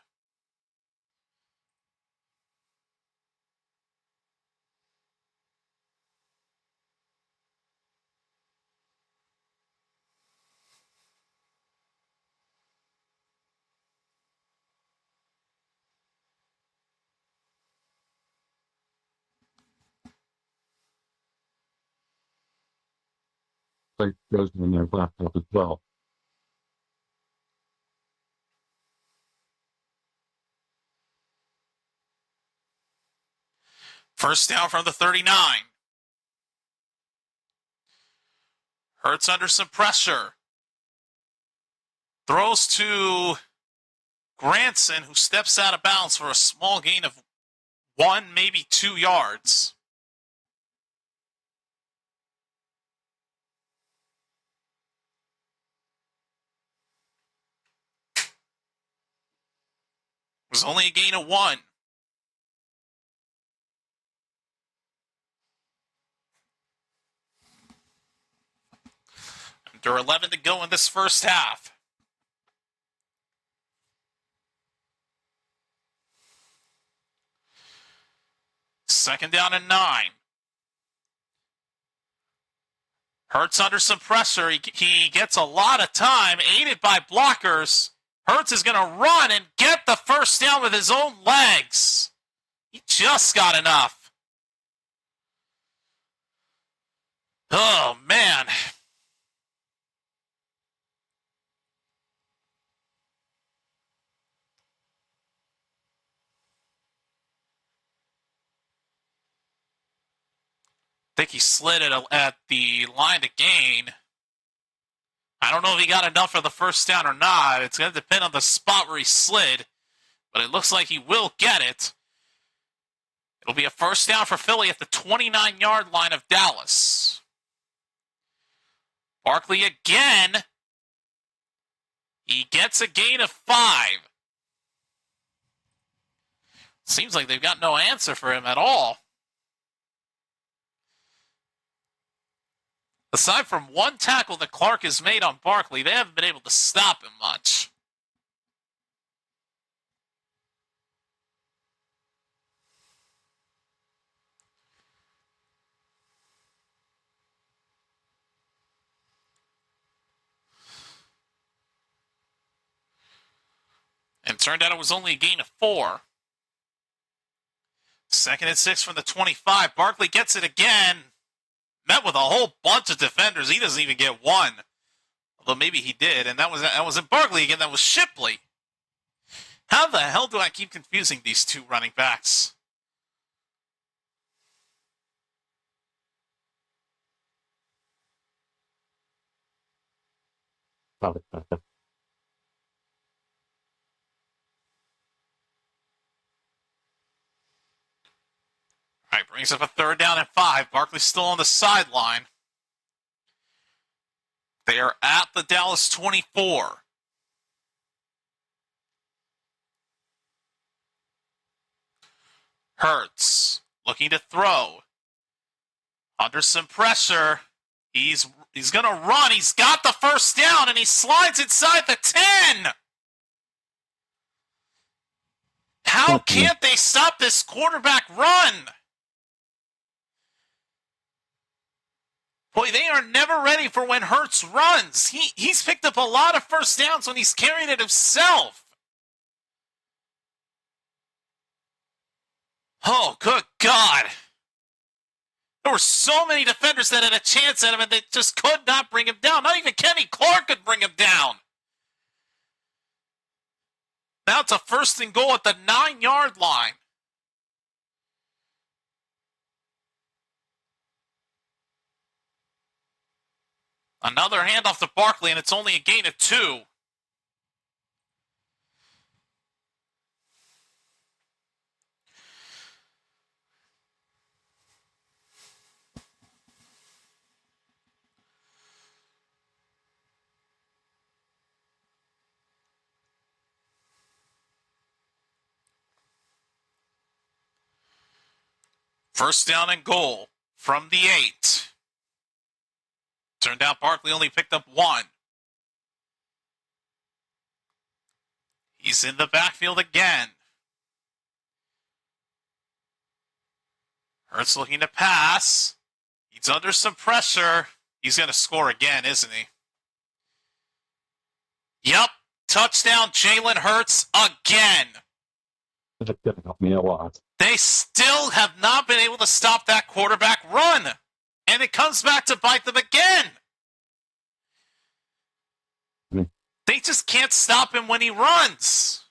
[SPEAKER 2] Like goes in their laptop as well.
[SPEAKER 1] First down from the 39. Hurts under some pressure. Throws to Granson, who steps out of bounds for a small gain of 1, maybe 2 yards. It was only a gain of 1. Under 11 to go in this first half. Second down and 9. Hurts under some pressure. He gets a lot of time, aided by blockers. Hurts is going to run and get the first down with his own legs. He just got enough. Oh, man. I think he slid it at the line to gain. I don't know if he got enough for the first down or not. It's going to depend on the spot where he slid, but it looks like he will get it. It'll be a first down for Philly at the 29-yard line of Dallas. Barkley again. He gets a gain of 5. Seems like they've got no answer for him at all. Aside from one tackle that Clark has made on Barkley, they haven't been able to stop him much. And it turned out it was only a gain of 4. Second and 6 from the 25. Barkley gets it again. Met with a whole bunch of defenders. He doesn't even get one. Although maybe he did. And that wasn't Barkley again. That was Shipley. How the hell do I keep confusing these two running backs?
[SPEAKER 2] Probably.
[SPEAKER 1] All right, brings up a third down and 5. Barkley's still on the sideline. They are at the Dallas 24. Hurts looking to throw. Under some pressure. He's going to run. He's got the first down, and he slides inside the 10. How can't they stop this quarterback run? Boy, they are never ready for when Hurts runs. He's picked up a lot of first downs when he's carried it himself. Oh, good God. There were so many defenders that had a chance at him, and they just could not bring him down. Not even Kenny Clark could bring him down. Now it's a first and goal at the 9-yard line. Another handoff to Barkley, and it's only a gain of 2. First down and goal from the 8. Turned out Barkley only picked up 1. He's in the backfield again. Hurts looking to pass. He's under some pressure. He's going to score again, isn't he? Yep. Touchdown, Jalen Hurts again.
[SPEAKER 2] That's going to help me a lot.
[SPEAKER 1] They still have not been able to stop that quarterback run. And it comes back to bite them again. They just can't stop him when he runs.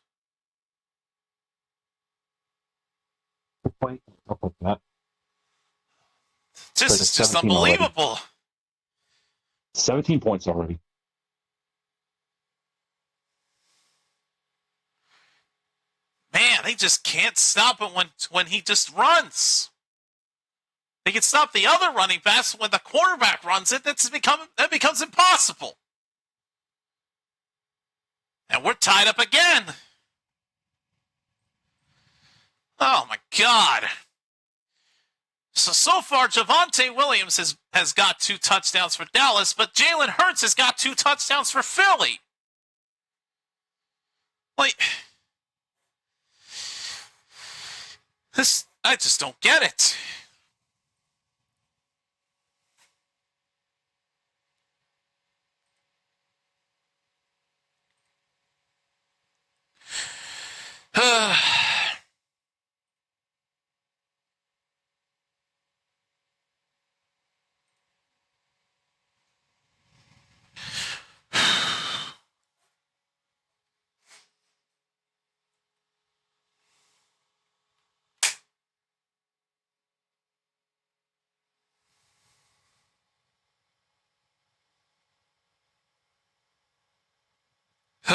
[SPEAKER 1] It's just unbelievable.
[SPEAKER 2] Already. 17 points already.
[SPEAKER 1] Man, they just can't stop him when he just runs. They can stop the other running backs when the quarterback runs it. That becomes impossible. And we're tied up again. Oh, my God. So far, Javonte Williams has got 2 touchdowns for Dallas, but Jalen Hurts has got 2 touchdowns for Philly. Like, this, I just don't get it.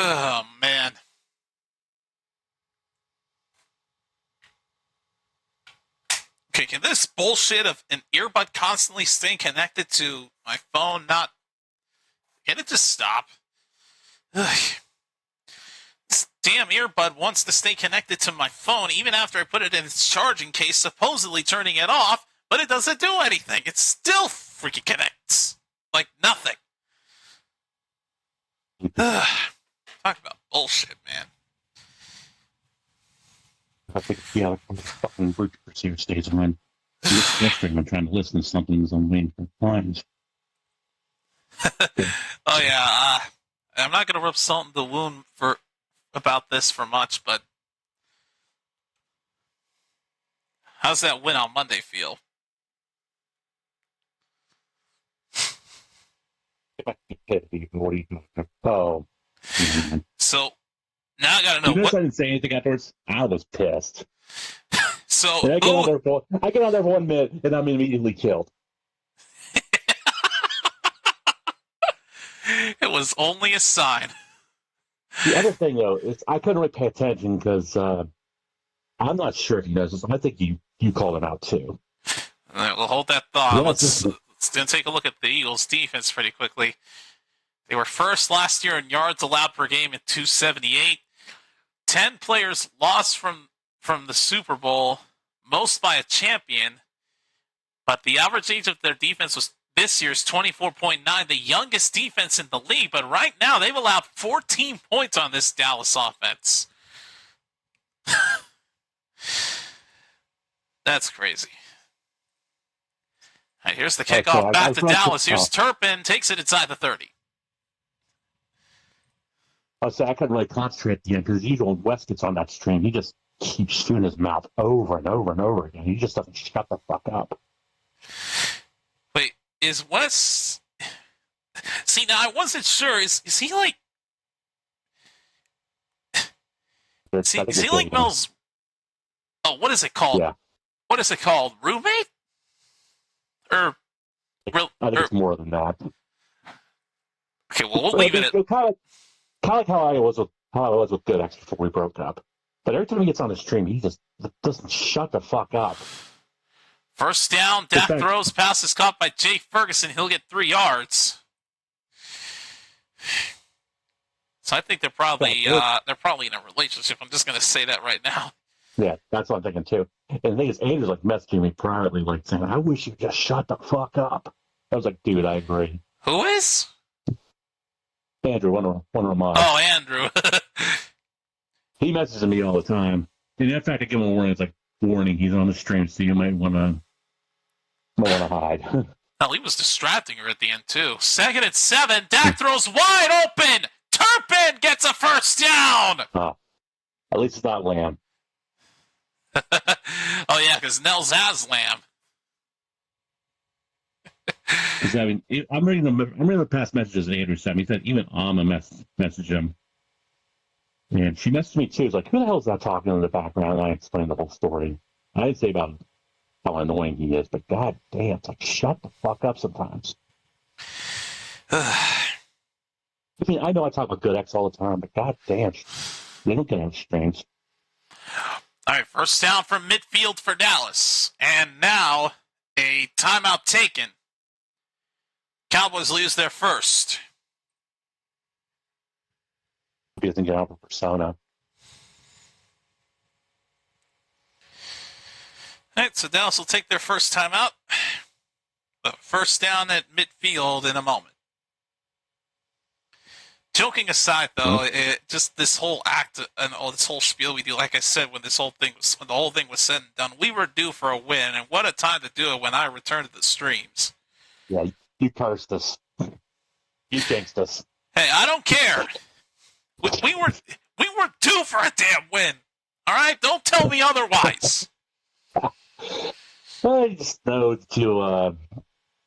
[SPEAKER 1] Oh, man. Okay, can this bullshit of an earbud constantly staying connected to my phone not... Can it just stop? Ugh. This damn earbud wants to stay connected to my phone even after I put it in its charging case, supposedly turning it off, but it doesn't do anything. It still freaking connects. Like nothing. Ugh. Talk about bullshit, man.
[SPEAKER 2] I think, yeah, like the fucking root receiver stays on. It's frustrating when trying to listen to something that's on waiting for times.
[SPEAKER 1] Oh, yeah. I'm not going to rub salt in the wound about this for much, but how's that win on Monday feel?
[SPEAKER 2] What are you doing? Oh. Man.
[SPEAKER 1] So, now I gotta know.
[SPEAKER 2] You notice I didn't say anything afterwards? I was pissed.
[SPEAKER 1] So,
[SPEAKER 2] I get on there for 1 minute, and I'm immediately killed.
[SPEAKER 1] It was only a sign.
[SPEAKER 2] The other thing, though, is I couldn't really pay attention because I'm not sure if he knows this. I think you called him out, too.
[SPEAKER 1] All right, we'll hold that thought.
[SPEAKER 2] Yes,
[SPEAKER 1] Let's then take a look at the Eagles' defense pretty quickly. They were first last year in yards allowed per game at 278. 10 players lost from the Super Bowl, most by a champion. But the average age of their defense was this year's 24.9, the youngest defense in the league. But right now, they've allowed 14 points on this Dallas offense. That's crazy. All right, here's the kickoff back to Dallas. Here's Turpin, takes it inside the 30.
[SPEAKER 2] I couldn't really concentrate at the end because usually when West gets on that stream, he just keeps shooting his mouth over and over and over again. He just doesn't shut the fuck up.
[SPEAKER 1] Wait, is West... See, now I wasn't sure. Is he like... Is he like Mel's... Oh, what is it called?
[SPEAKER 2] Yeah.
[SPEAKER 1] What is it called? Roommate?
[SPEAKER 2] I think it's more than that.
[SPEAKER 1] Okay, well, we'll leave it at...
[SPEAKER 2] Kind of like how I was with Good X before we broke up. But every time he gets on the stream, he just doesn't shut the fuck up.
[SPEAKER 1] First down, Dak throws, pass is caught by Jay Ferguson. He'll get 3 yards. So I think they're probably in a relationship. I'm just going to say that right now.
[SPEAKER 2] Yeah, that's what I'm thinking too. And the thing is, Andrew's like messaging me privately, like saying, "I wish you just shut the fuck up." I was like, "Dude, I agree."
[SPEAKER 1] Who is?
[SPEAKER 2] Andrew, one of the mods,
[SPEAKER 1] Oh, Andrew.
[SPEAKER 2] he messages me all the time. And in fact, I give him a warning. It's like, warning, he's on the stream, so you might want to hide.
[SPEAKER 1] Hell, he was distracting her at the end, too. 2nd and 7. Dak throws wide open. Turpin gets a first down.
[SPEAKER 2] At least it's not Lamb.
[SPEAKER 1] Oh, yeah, because Nels has Lamb.
[SPEAKER 2] I mean, I'm reading the past messages that Andrew sent me. He said even Alma messaged him. And she messaged me too. It's like, who the hell is that talking in the background? And I explained the whole story. I didn't say about how annoying he is, but god damn, it's like, shut the fuck up sometimes. I mean, I know I talk about good X all the time, but god damn, they don't get out of streams.
[SPEAKER 1] All right, first down from midfield for Dallas. And now a timeout taken. Cowboys lose their first.
[SPEAKER 2] He doesn't get out of persona.
[SPEAKER 1] All right, so Dallas will take their first timeout. First down at midfield in a moment. Joking aside, though, just this whole act and all this whole spiel we do, like I said, when the whole thing was said and done, we were due for a win, and what a time to do it when I returned to the streams.
[SPEAKER 2] Yeah, you cursed us. You jinxed us.
[SPEAKER 1] Hey, I don't care. We were due for a damn win. All right, don't tell me otherwise.
[SPEAKER 2] I just know to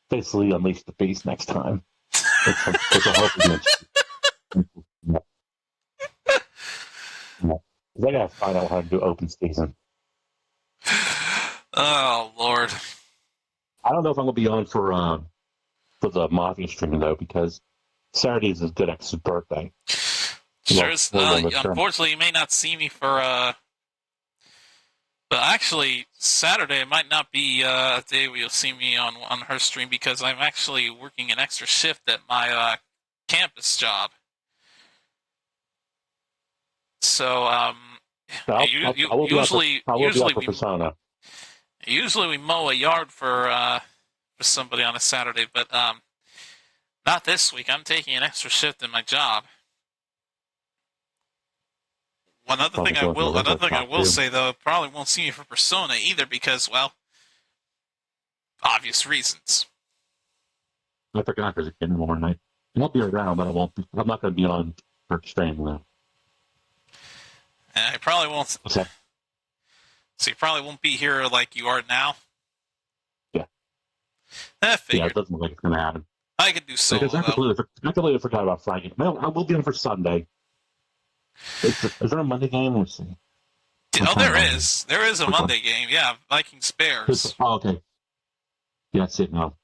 [SPEAKER 2] basically unleash the beast next time. It's a hope. I gotta find out how to do open season.
[SPEAKER 1] Oh Lord!
[SPEAKER 2] I don't know if I'm gonna be on for the Mafia streaming though, because Saturday is Good X's birthday.
[SPEAKER 1] Sure. Unfortunately, you may not see me for. But actually, Saturday might not be a day where you'll see me on her stream because I'm actually working an extra shift at my campus job. So usually we mow a yard for somebody on a Saturday, but not this week. I'm taking an extra shift in my job. Another thing I will say though, probably won't see me for Persona either because, well, obvious reasons.
[SPEAKER 2] I forgot there's a kid tomorrow night. I'll be around, but I won't be. I'm not going to be on for stream now.
[SPEAKER 1] And I probably won't.
[SPEAKER 2] Okay.
[SPEAKER 1] So you probably won't be here like you are now.
[SPEAKER 2] Yeah.
[SPEAKER 1] Yeah,
[SPEAKER 2] it doesn't look like it's going to happen.
[SPEAKER 1] I could do solo.
[SPEAKER 2] I completely forgot about Friday. Well, I will be on for Sunday. Is there a Monday game? Let's see.
[SPEAKER 1] There is. There is a Monday game. Yeah, Vikings Bears.
[SPEAKER 2] Oh, okay. Yeah, that's it now.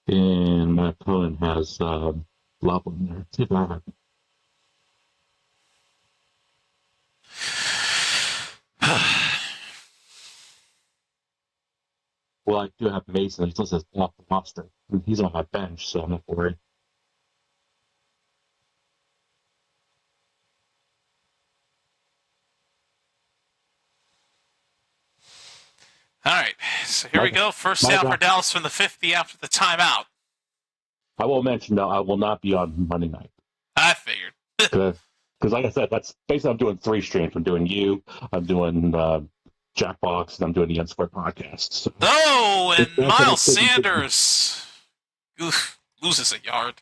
[SPEAKER 2] And my opponent has Loveland there. See if that happens. Well, I do have Mason. He still says off the roster. He's on my bench, so I'm not worried.
[SPEAKER 1] All right, so here we go. First down for Dallas from the 50 after the timeout.
[SPEAKER 2] I will mention, though, I will not be on Monday night.
[SPEAKER 1] I figured.
[SPEAKER 2] Because, like I said, that's basically I'm doing 3 streams. I'm doing you, I'm doing Jackbox, and I'm doing the Unsquared podcast. So.
[SPEAKER 1] Oh, and Miles Sanders loses a yard.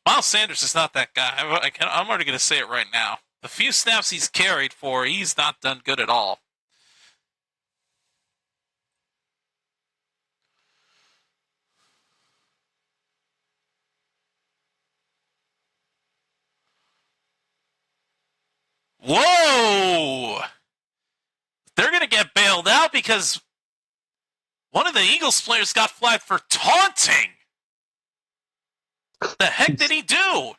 [SPEAKER 1] Miles Sanders is not that guy. I'm already going to say it right now. The few snaps he's carried for, he's not done good at all. Whoa! They're going to get bailed out because one of the Eagles players got flagged for taunting. The heck did he do?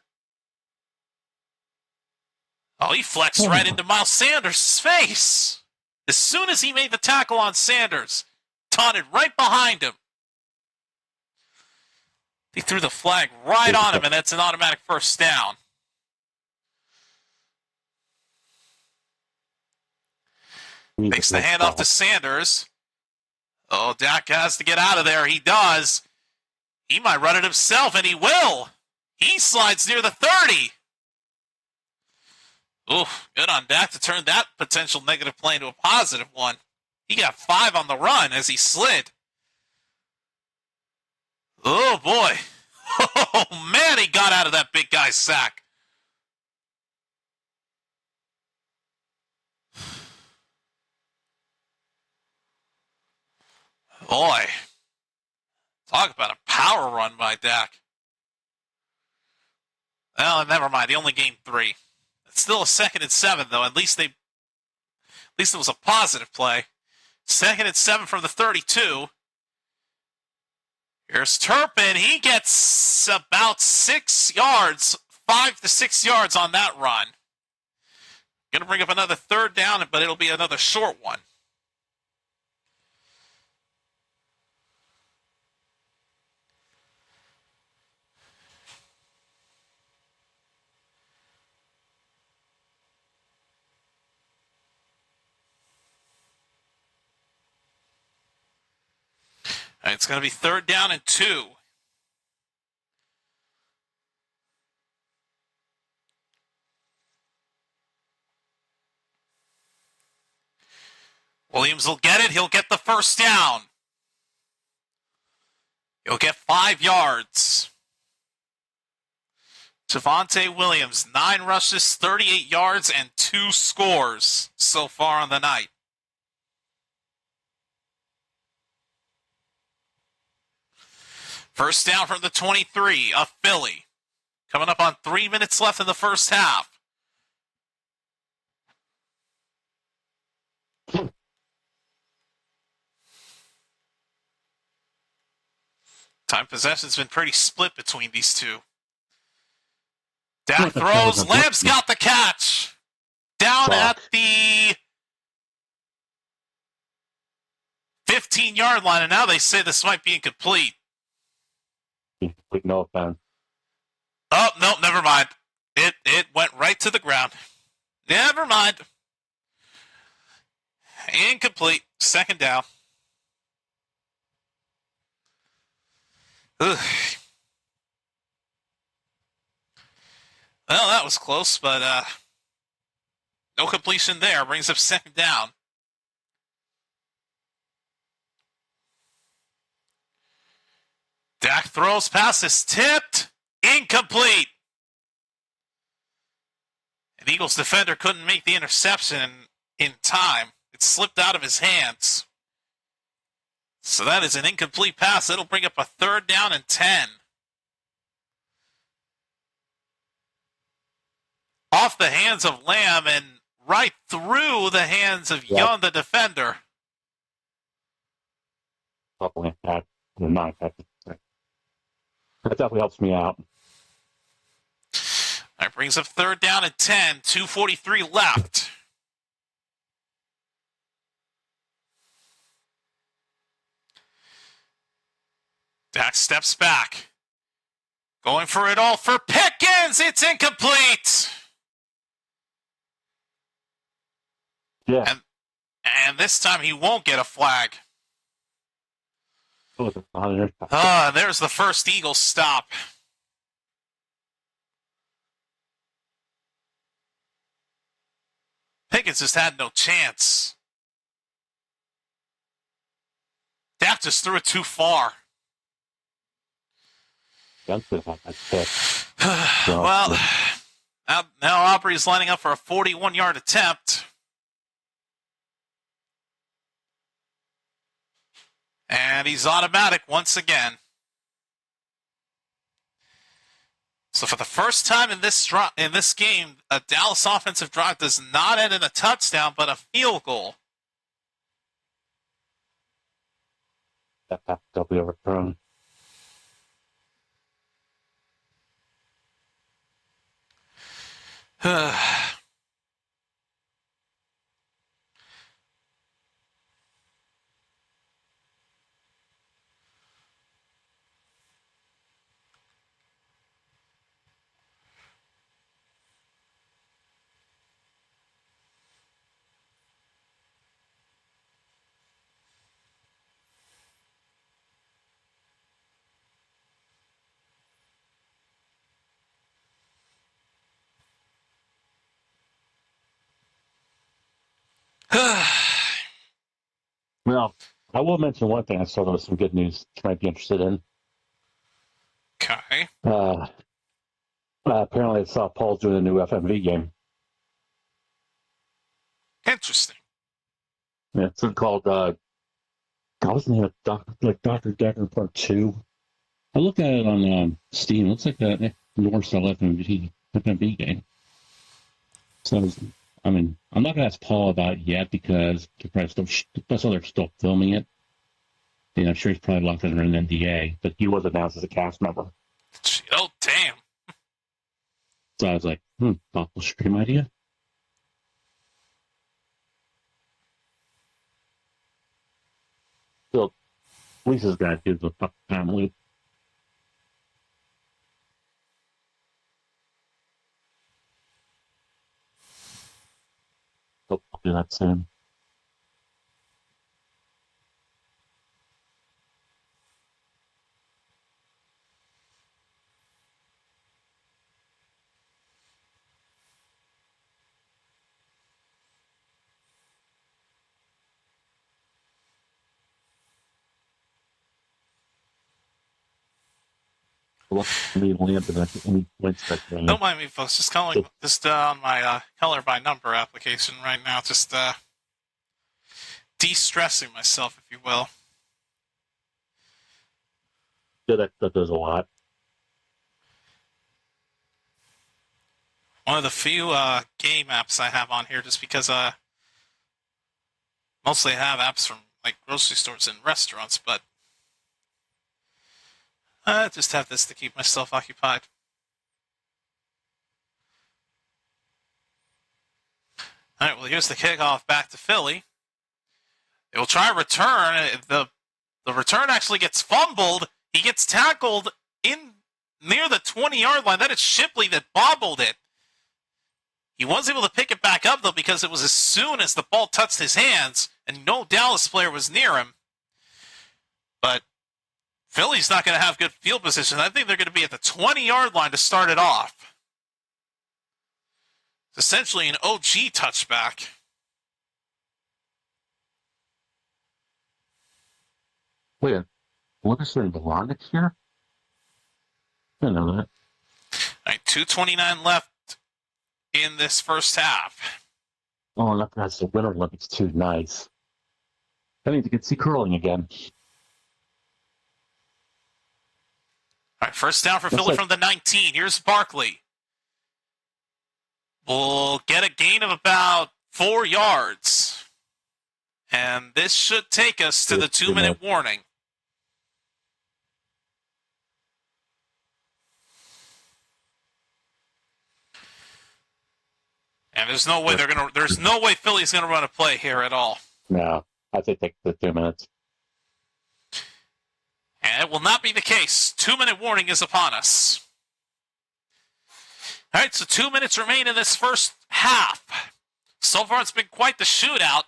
[SPEAKER 1] Oh, he flexed right into Miles Sanders' face. As soon as he made the tackle on Sanders, taunted right behind him. He threw the flag right on him, and that's an automatic first down. Makes the handoff to Sanders. Oh, Dak has to get out of there. He does. He might run it himself, and he will. He slides near the 30. Oof, good on Dak to turn that potential negative play into a positive one. He got 5 on the run as he slid. Oh, boy. Oh, man, he got out of that big guy's sack. Boy. Talk about a power run by Dak. Well, never mind. He only gained 3. It's still a 2nd and 7, though. At least it was a positive play. 2nd and 7 from the 32. Here's Turpin. He gets about 6 yards, 5 to 6 yards on that run. Going to bring up another 3rd down, but it'll be another short one. Right, it's going to be 3rd down and 2. Williams will get it. He'll get the 1st down. He'll get 5 yards. Javonte Williams, 9 rushes, 38 yards, and 2 scores so far on the night. First down from the 23 of Philly. Coming up on 3 minutes left in the first half. Time possession's been pretty split between these two. Dak throws. Lamb's got the catch. Down at the 15-yard line, and now they say this might be incomplete.
[SPEAKER 2] No offense.
[SPEAKER 1] Oh, no, never mind. It went right to the ground. Never mind. Incomplete. 2nd down. Ugh. Well, that was close, but no completion there. Brings up 2nd down. Dak throws, pass is tipped. Incomplete. An Eagles defender couldn't make the interception in time. It slipped out of his hands. So that is an incomplete pass. It'll bring up a 3rd down and 10. Off the hands of Lamb and right through the hands of Young, the defender.
[SPEAKER 2] That definitely helps me out.
[SPEAKER 1] That brings up 3rd down and 10. 2:43 left. Dak steps back. Going for it all for Pickens. It's incomplete.
[SPEAKER 2] Yeah.
[SPEAKER 1] And this time he won't get a flag.
[SPEAKER 2] And
[SPEAKER 1] There's the first Eagles stop. Pickens just had no chance. Dak just threw it too far. Well, now Aubrey's lining up for a 41-yard attempt. And he's automatic once again. So for the first time in this game, a Dallas offensive drive does not end in a touchdown, but a field goal.
[SPEAKER 2] That pass will be overthrown. Well, I will mention one thing I saw that was some good news you might be interested in.
[SPEAKER 1] Okay.
[SPEAKER 2] Apparently, I saw Paul's doing a new FMV game.
[SPEAKER 1] Interesting.
[SPEAKER 2] Yeah, it's called, God, what's the name of Dr. Decker Part 2? I looked at it on Steam. It looks like a North Star FMV game. So, I mean, I'm not going to ask Paul about it yet because they're probably still, they're still filming it. Yeah, I'm sure he's probably locked under an NDA, but he was announced as a cast member.
[SPEAKER 1] Oh, damn.
[SPEAKER 2] So I was like, thoughtful stream idea. Still, Lisa's got to do the fucking time loop. So I'll do that soon. Well, we landed at any points that game.
[SPEAKER 1] Don't mind me, folks. Just calling just on my color by number application right now. Just de-stressing myself, if you will.
[SPEAKER 2] Yeah, that does a lot.
[SPEAKER 1] One of the few game apps I have on here, just because mostly I have apps from like grocery stores and restaurants, but I just have this to keep myself occupied. All right, well, here's the kickoff back to Philly. They will try a return. The return actually gets fumbled. He gets tackled in near the 20-yard line. That is Shipley that bobbled it. He was able to pick it back up, though, because it was as soon as the ball touched his hands, and no Dallas player was near him. But Philly's not going to have good field position. I think they're going to be at the 20-yard line to start it off. It's essentially an OG touchback.
[SPEAKER 2] Wait, Lucas and Blahnik here? I didn't know that.
[SPEAKER 1] All right, 2:29 left in this first half.
[SPEAKER 2] Oh, and that's the Winter Olympics too. Nice. I need to get see curling again.
[SPEAKER 1] All right, first down for Philly from the 19. Here's Barkley. We'll get a gain of about 4 yards. And this should take us to the 2-minute warning. And there's no way Philly's gonna run a play here at all.
[SPEAKER 2] No, I think take the 2 minutes.
[SPEAKER 1] And it will not be the case. 2-minute warning is upon us. All right, so 2 minutes remain in this first half. So far, it's been quite the shootout.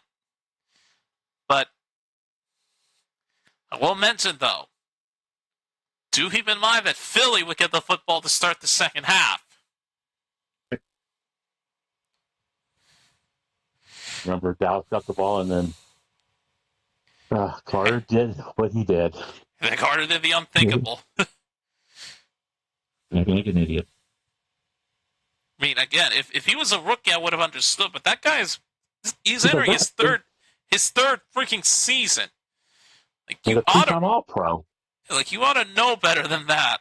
[SPEAKER 1] But I will mention, though, do keep in mind that Philly would get the football to start the second half.
[SPEAKER 2] Remember, Dallas got the ball, and then Carter did what he did.
[SPEAKER 1] And Carter did the unthinkable.
[SPEAKER 2] Like an idiot.
[SPEAKER 1] I mean, again, if he was a rookie, I would have understood. But that guy he's entering his third freaking season. Like you ought to
[SPEAKER 2] All-Pro.
[SPEAKER 1] Like you ought to know better than that.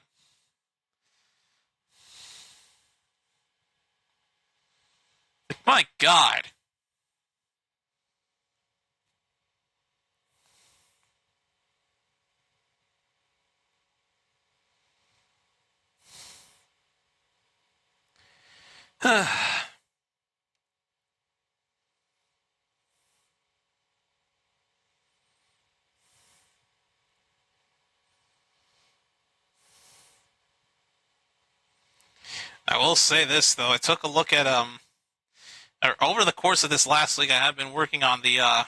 [SPEAKER 1] Like, my God. I will say this, though. I took a look at over the course of this last week, I have been working on the on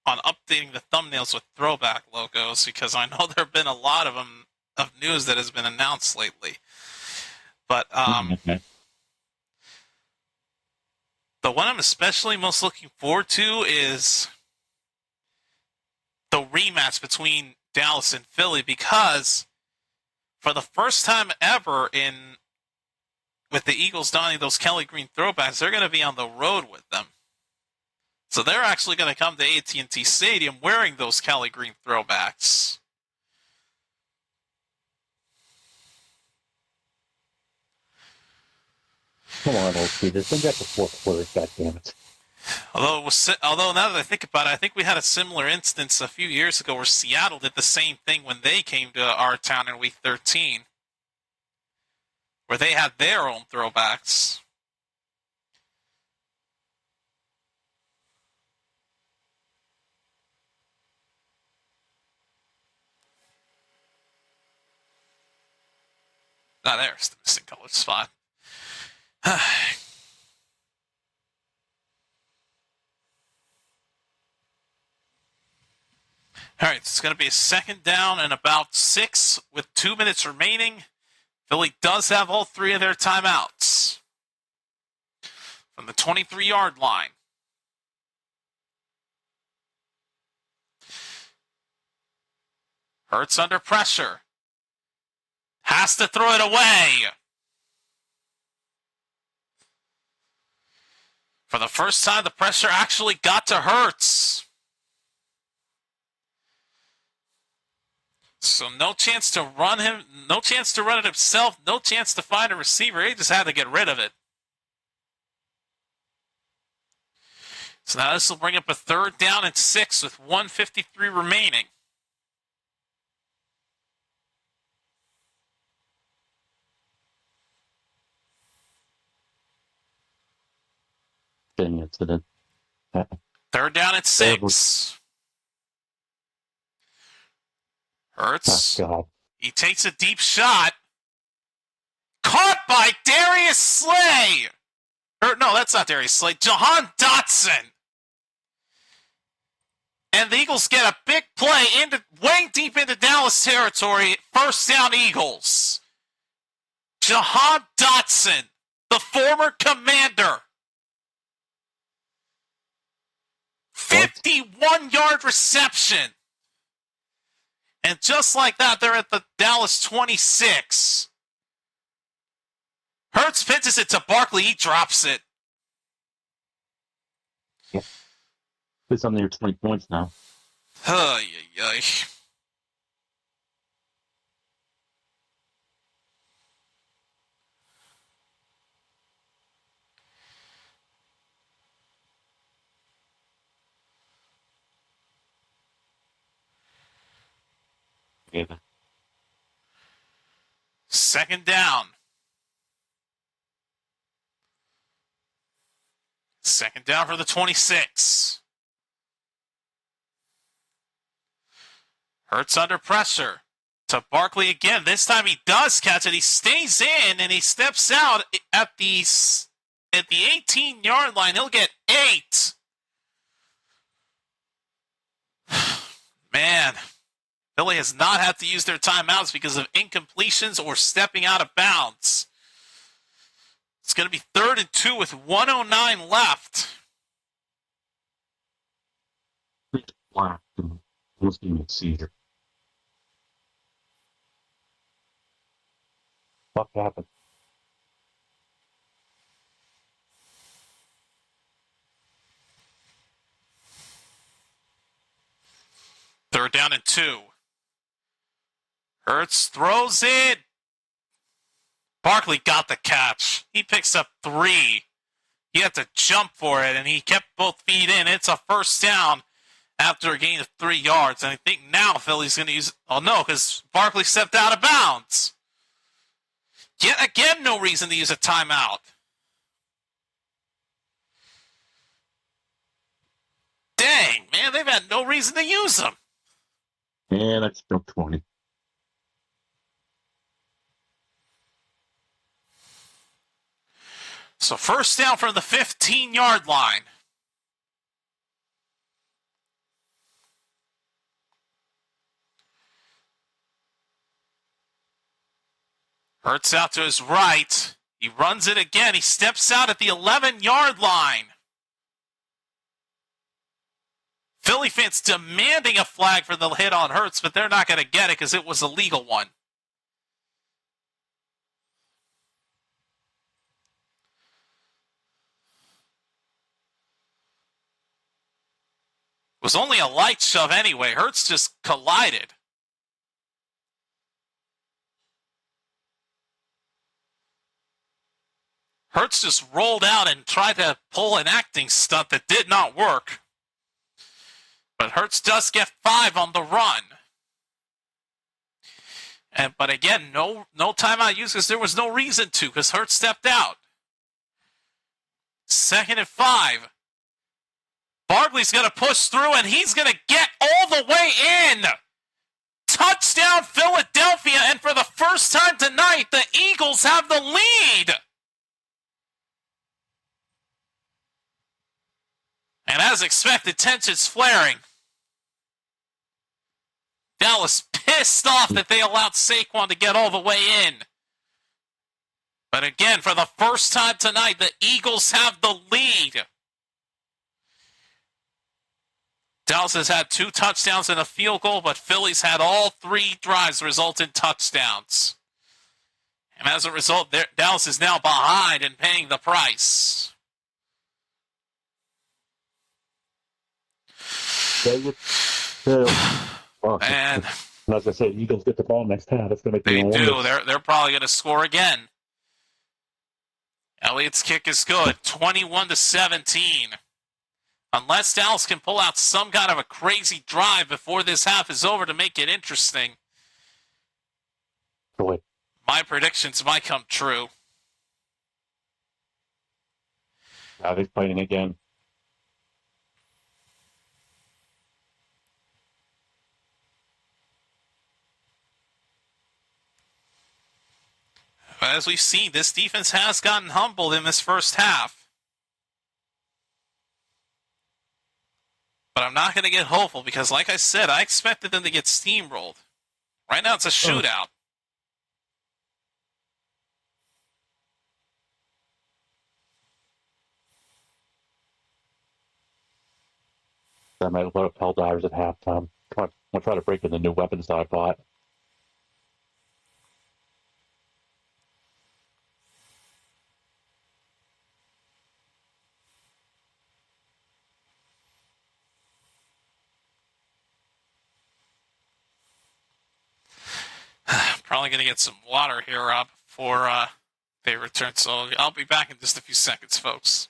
[SPEAKER 1] updating the thumbnails with throwback logos, because I know there have been a lot of them of news that has been announced lately. But The one I'm especially most looking forward to is the rematch between Dallas and Philly, because for the first time ever with the Eagles donning those Kelly Green throwbacks, they're going to be on the road with them. So they're actually going to come to AT&T Stadium wearing those Kelly Green throwbacks.
[SPEAKER 2] Come on, old Peters. Bring back the fourth quarter, goddammit.
[SPEAKER 1] Although now that I think about it, I think we had a similar instance a few years ago where Seattle did the same thing when they came to our town in Week 13, where they had their own throwbacks. Ah, there's the missing color spot. All right, it's going to be a second down and about 6 with 2 minutes remaining. Philly does have all 3 of their timeouts from the 23-yard line. Hurts under pressure. Has to throw it away. For the first time, the pressure actually got to Hurts. So no chance to run him, no chance to run it himself, no chance to find a receiver. He just had to get rid of it. So now this will bring up a third down and 6 with 1:53 remaining.
[SPEAKER 2] Getting into the
[SPEAKER 1] Third down and 6. Hurts.
[SPEAKER 2] Oh, God.
[SPEAKER 1] He takes a deep shot. Caught by Darius Slay. No, that's not Darius Slay. Jahan Dotson. And the Eagles get a big play way deep into Dallas territory. First down, Eagles. Jahan Dotson, the former Commander. 51-yard reception. And just like that, they're at the Dallas 26. Hurts pitches it to Barkley. He drops it.
[SPEAKER 2] Yeah. It's under your 20 points now.
[SPEAKER 1] Ay, ay, ay.
[SPEAKER 2] Yeah.
[SPEAKER 1] Second down. Second down for the 26. Hurts under pressure. To Barkley again. This time he does catch it. He stays in and he steps out at the 18-yard line. He'll get 8. Man, Philly has not had to use their timeouts because of incompletions or stepping out of bounds. It's going to be 3rd and 2 with 1:09 left.
[SPEAKER 2] Black. What's being seizure? What happened?
[SPEAKER 1] Third down and 2. Hurts throws it. Barkley got the catch. He picks up 3. He had to jump for it, and he kept both feet in. It's a first down after a gain of 3 yards. And I think now Philly's going to use... Oh, no, because Barkley stepped out of bounds. Yet again, no reason to use a timeout. Dang, man, they've had no reason to use them.
[SPEAKER 2] And that's still 20.
[SPEAKER 1] So first down from the 15-yard line. Hurts out to his right. He runs it again. He steps out at the 11-yard line. Philly fans demanding a flag for the hit on Hurts, but they're not going to get it because it was a legal one. It was only a light shove anyway. Hurts just collided. Hurts just rolled out and tried to pull an acting stunt that did not work. But Hurts does get 5 on the run. But again, no timeout used because there was no reason to because Hurts stepped out. 2nd and 5. Barkley's going to push through, and he's going to get all the way in. Touchdown, Philadelphia, and for the first time tonight, the Eagles have the lead. And as expected, tensions flaring. Dallas pissed off that they allowed Saquon to get all the way in. But again, for the first time tonight, the Eagles have the lead. Dallas has had 2 touchdowns and a field goal, but Philly's had all 3 drives result in touchdowns. And as a result, Dallas is now behind and paying the price.
[SPEAKER 2] And as I said, Eagles get the ball next half. It's going to
[SPEAKER 1] They do. They're probably going to score again. Elliott's kick is good. 21-17. Unless Dallas can pull out some kind of a crazy drive before this half is over to make it interesting, my predictions might come true.
[SPEAKER 2] Now they're fighting again.
[SPEAKER 1] But as we've seen, this defense has gotten humbled in this first half. But I'm not going to get hopeful because, like I said, I expected them to get steamrolled. Right now it's a shootout.
[SPEAKER 2] I might load up Hell Divers at halftime. I'll try to break in the new weapons that I bought.
[SPEAKER 1] Probably going to get some water here, Rob, before they return. So I'll be back in just a few seconds, folks.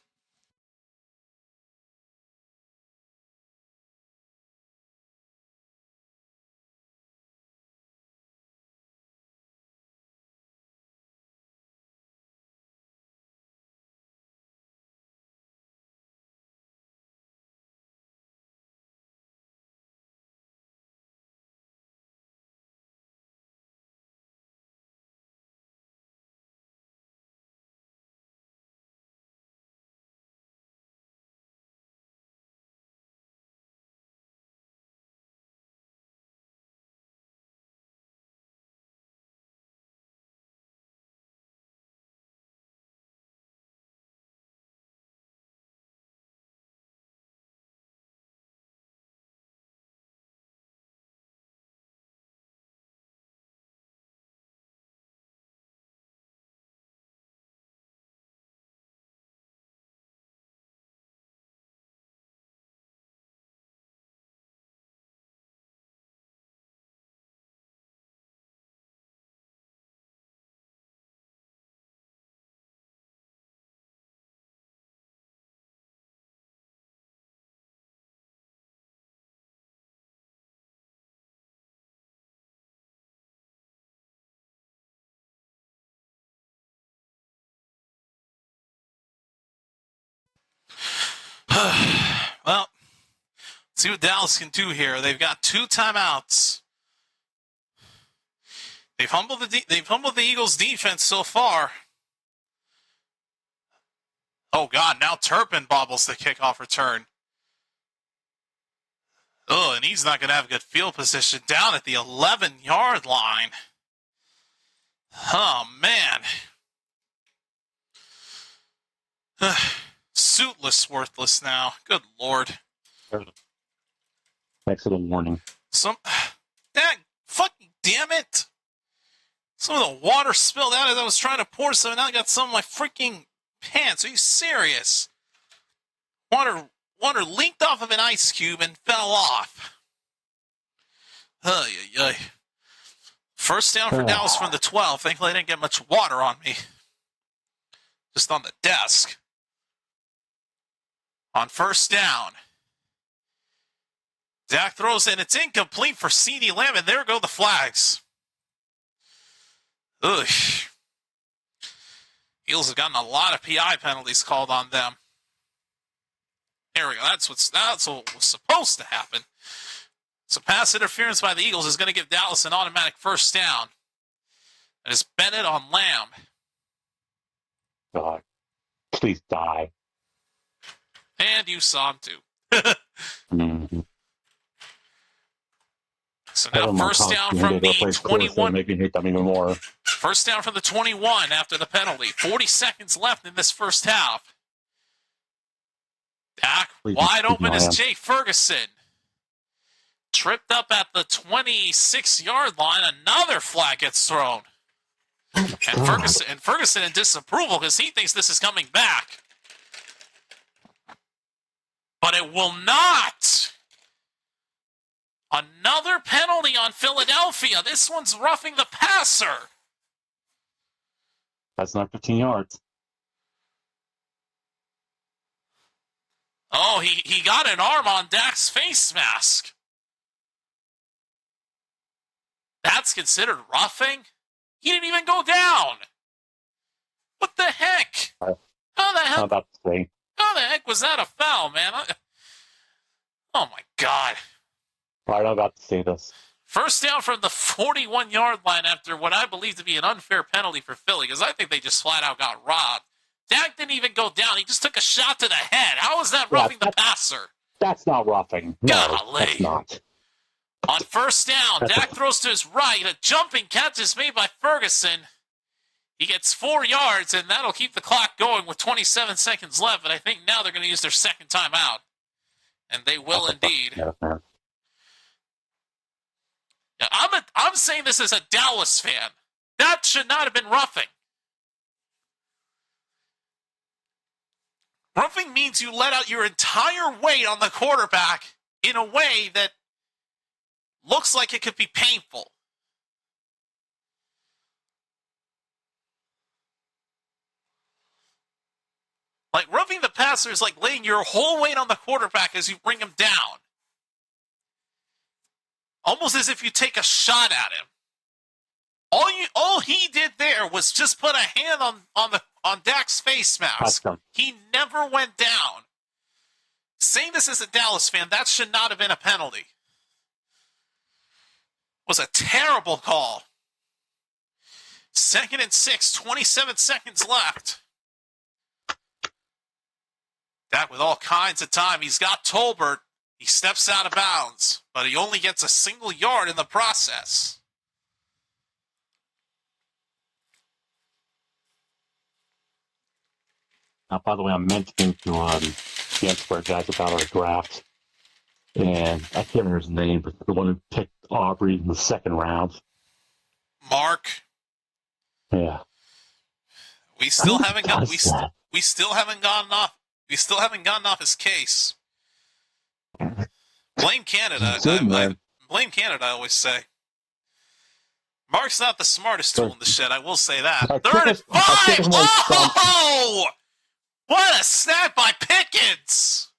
[SPEAKER 1] Well, see what Dallas can do here. They've got 2 timeouts. They've humbled the Eagles' defense so far. Oh, God, now Turpin bobbles the kickoff return. Oh, and he's not going to have a good field position down at the 11-yard line. Oh, man. Suitless, worthless now. Good Lord.
[SPEAKER 2] Thanks for the warning.
[SPEAKER 1] That fucking damn it! Some of the water spilled out as I was trying to pour some, and now I got some of my freaking pants. Are you serious? Water leaked off of an ice cube and fell off. Ay. First down for Dallas from the 12. Thankfully, I didn't get much water on me. Just on the desk. On first down. Dak throws in. It's incomplete for CeeDee Lamb, and there go the flags. Ugh. Eagles have gotten a lot of PI penalties called on them. There we go. That's what was supposed to happen. So pass interference by the Eagles is going to give Dallas an automatic first down. And it's Bennett on Lamb.
[SPEAKER 2] God, please die.
[SPEAKER 1] And you saw him too.
[SPEAKER 2] Mm-hmm.
[SPEAKER 1] So now first down from the 21.
[SPEAKER 2] Make me hate them even more.
[SPEAKER 1] First down from the 21 after the penalty. 40 seconds left in this first half. Dak wide open is Jay Ferguson. Tripped up at the 26-yard line. Another flag gets thrown. And Ferguson in disapproval because he thinks this is coming back. But it will not. Another penalty on Philadelphia. This one's roughing the passer.
[SPEAKER 2] That's not 15 yards.
[SPEAKER 1] Oh, he got an arm on Dak's face mask. That's considered roughing? He didn't even go down. What the heck? How the heck was that a foul, man? Oh, my God.
[SPEAKER 2] I'm about to say this.
[SPEAKER 1] First down from the 41-yard line after what I believe to be an unfair penalty for Philly, because I think they just flat out got robbed. Dak didn't even go down. He just took a shot to the head. How is that roughing the passer?
[SPEAKER 2] That's not roughing. No,
[SPEAKER 1] Golly.
[SPEAKER 2] that's not.
[SPEAKER 1] On first down, Dak throws to his right. A jumping catch is made by Ferguson. He gets 4 yards, and that'll keep the clock going with 27 seconds left. But I think now they're going to use their second timeout. And they will indeed. I'm saying this as a Dallas fan. That should not have been roughing. Roughing means you let out your entire weight on the quarterback in a way that looks like it could be painful. Like roughing the passer is like laying your whole weight on the quarterback as you bring him down. Almost as if you take a shot at him. All he did there was just put a hand on Dak's face mask. He never went down. Saying this as a Dallas fan, that should not have been a penalty. It was a terrible call. 2nd and 6, 27 seconds left. Dak with all kinds of time. He's got Tolbert. He steps out of bounds, but he only gets a single yard in the process.
[SPEAKER 2] Now, by the way, I'm mentioning to the expert guys about our draft, and I can't remember his name, but the one who picked Aubrey in the second round.
[SPEAKER 1] Mark.
[SPEAKER 2] Yeah.
[SPEAKER 1] We still haven't gotten off. We still haven't gotten off his case. Blame Canada. Blame Canada, I always say. Mark's not the smartest tool in the shed, I will say that. 3rd and 5! Oh! What a snap by Pickens!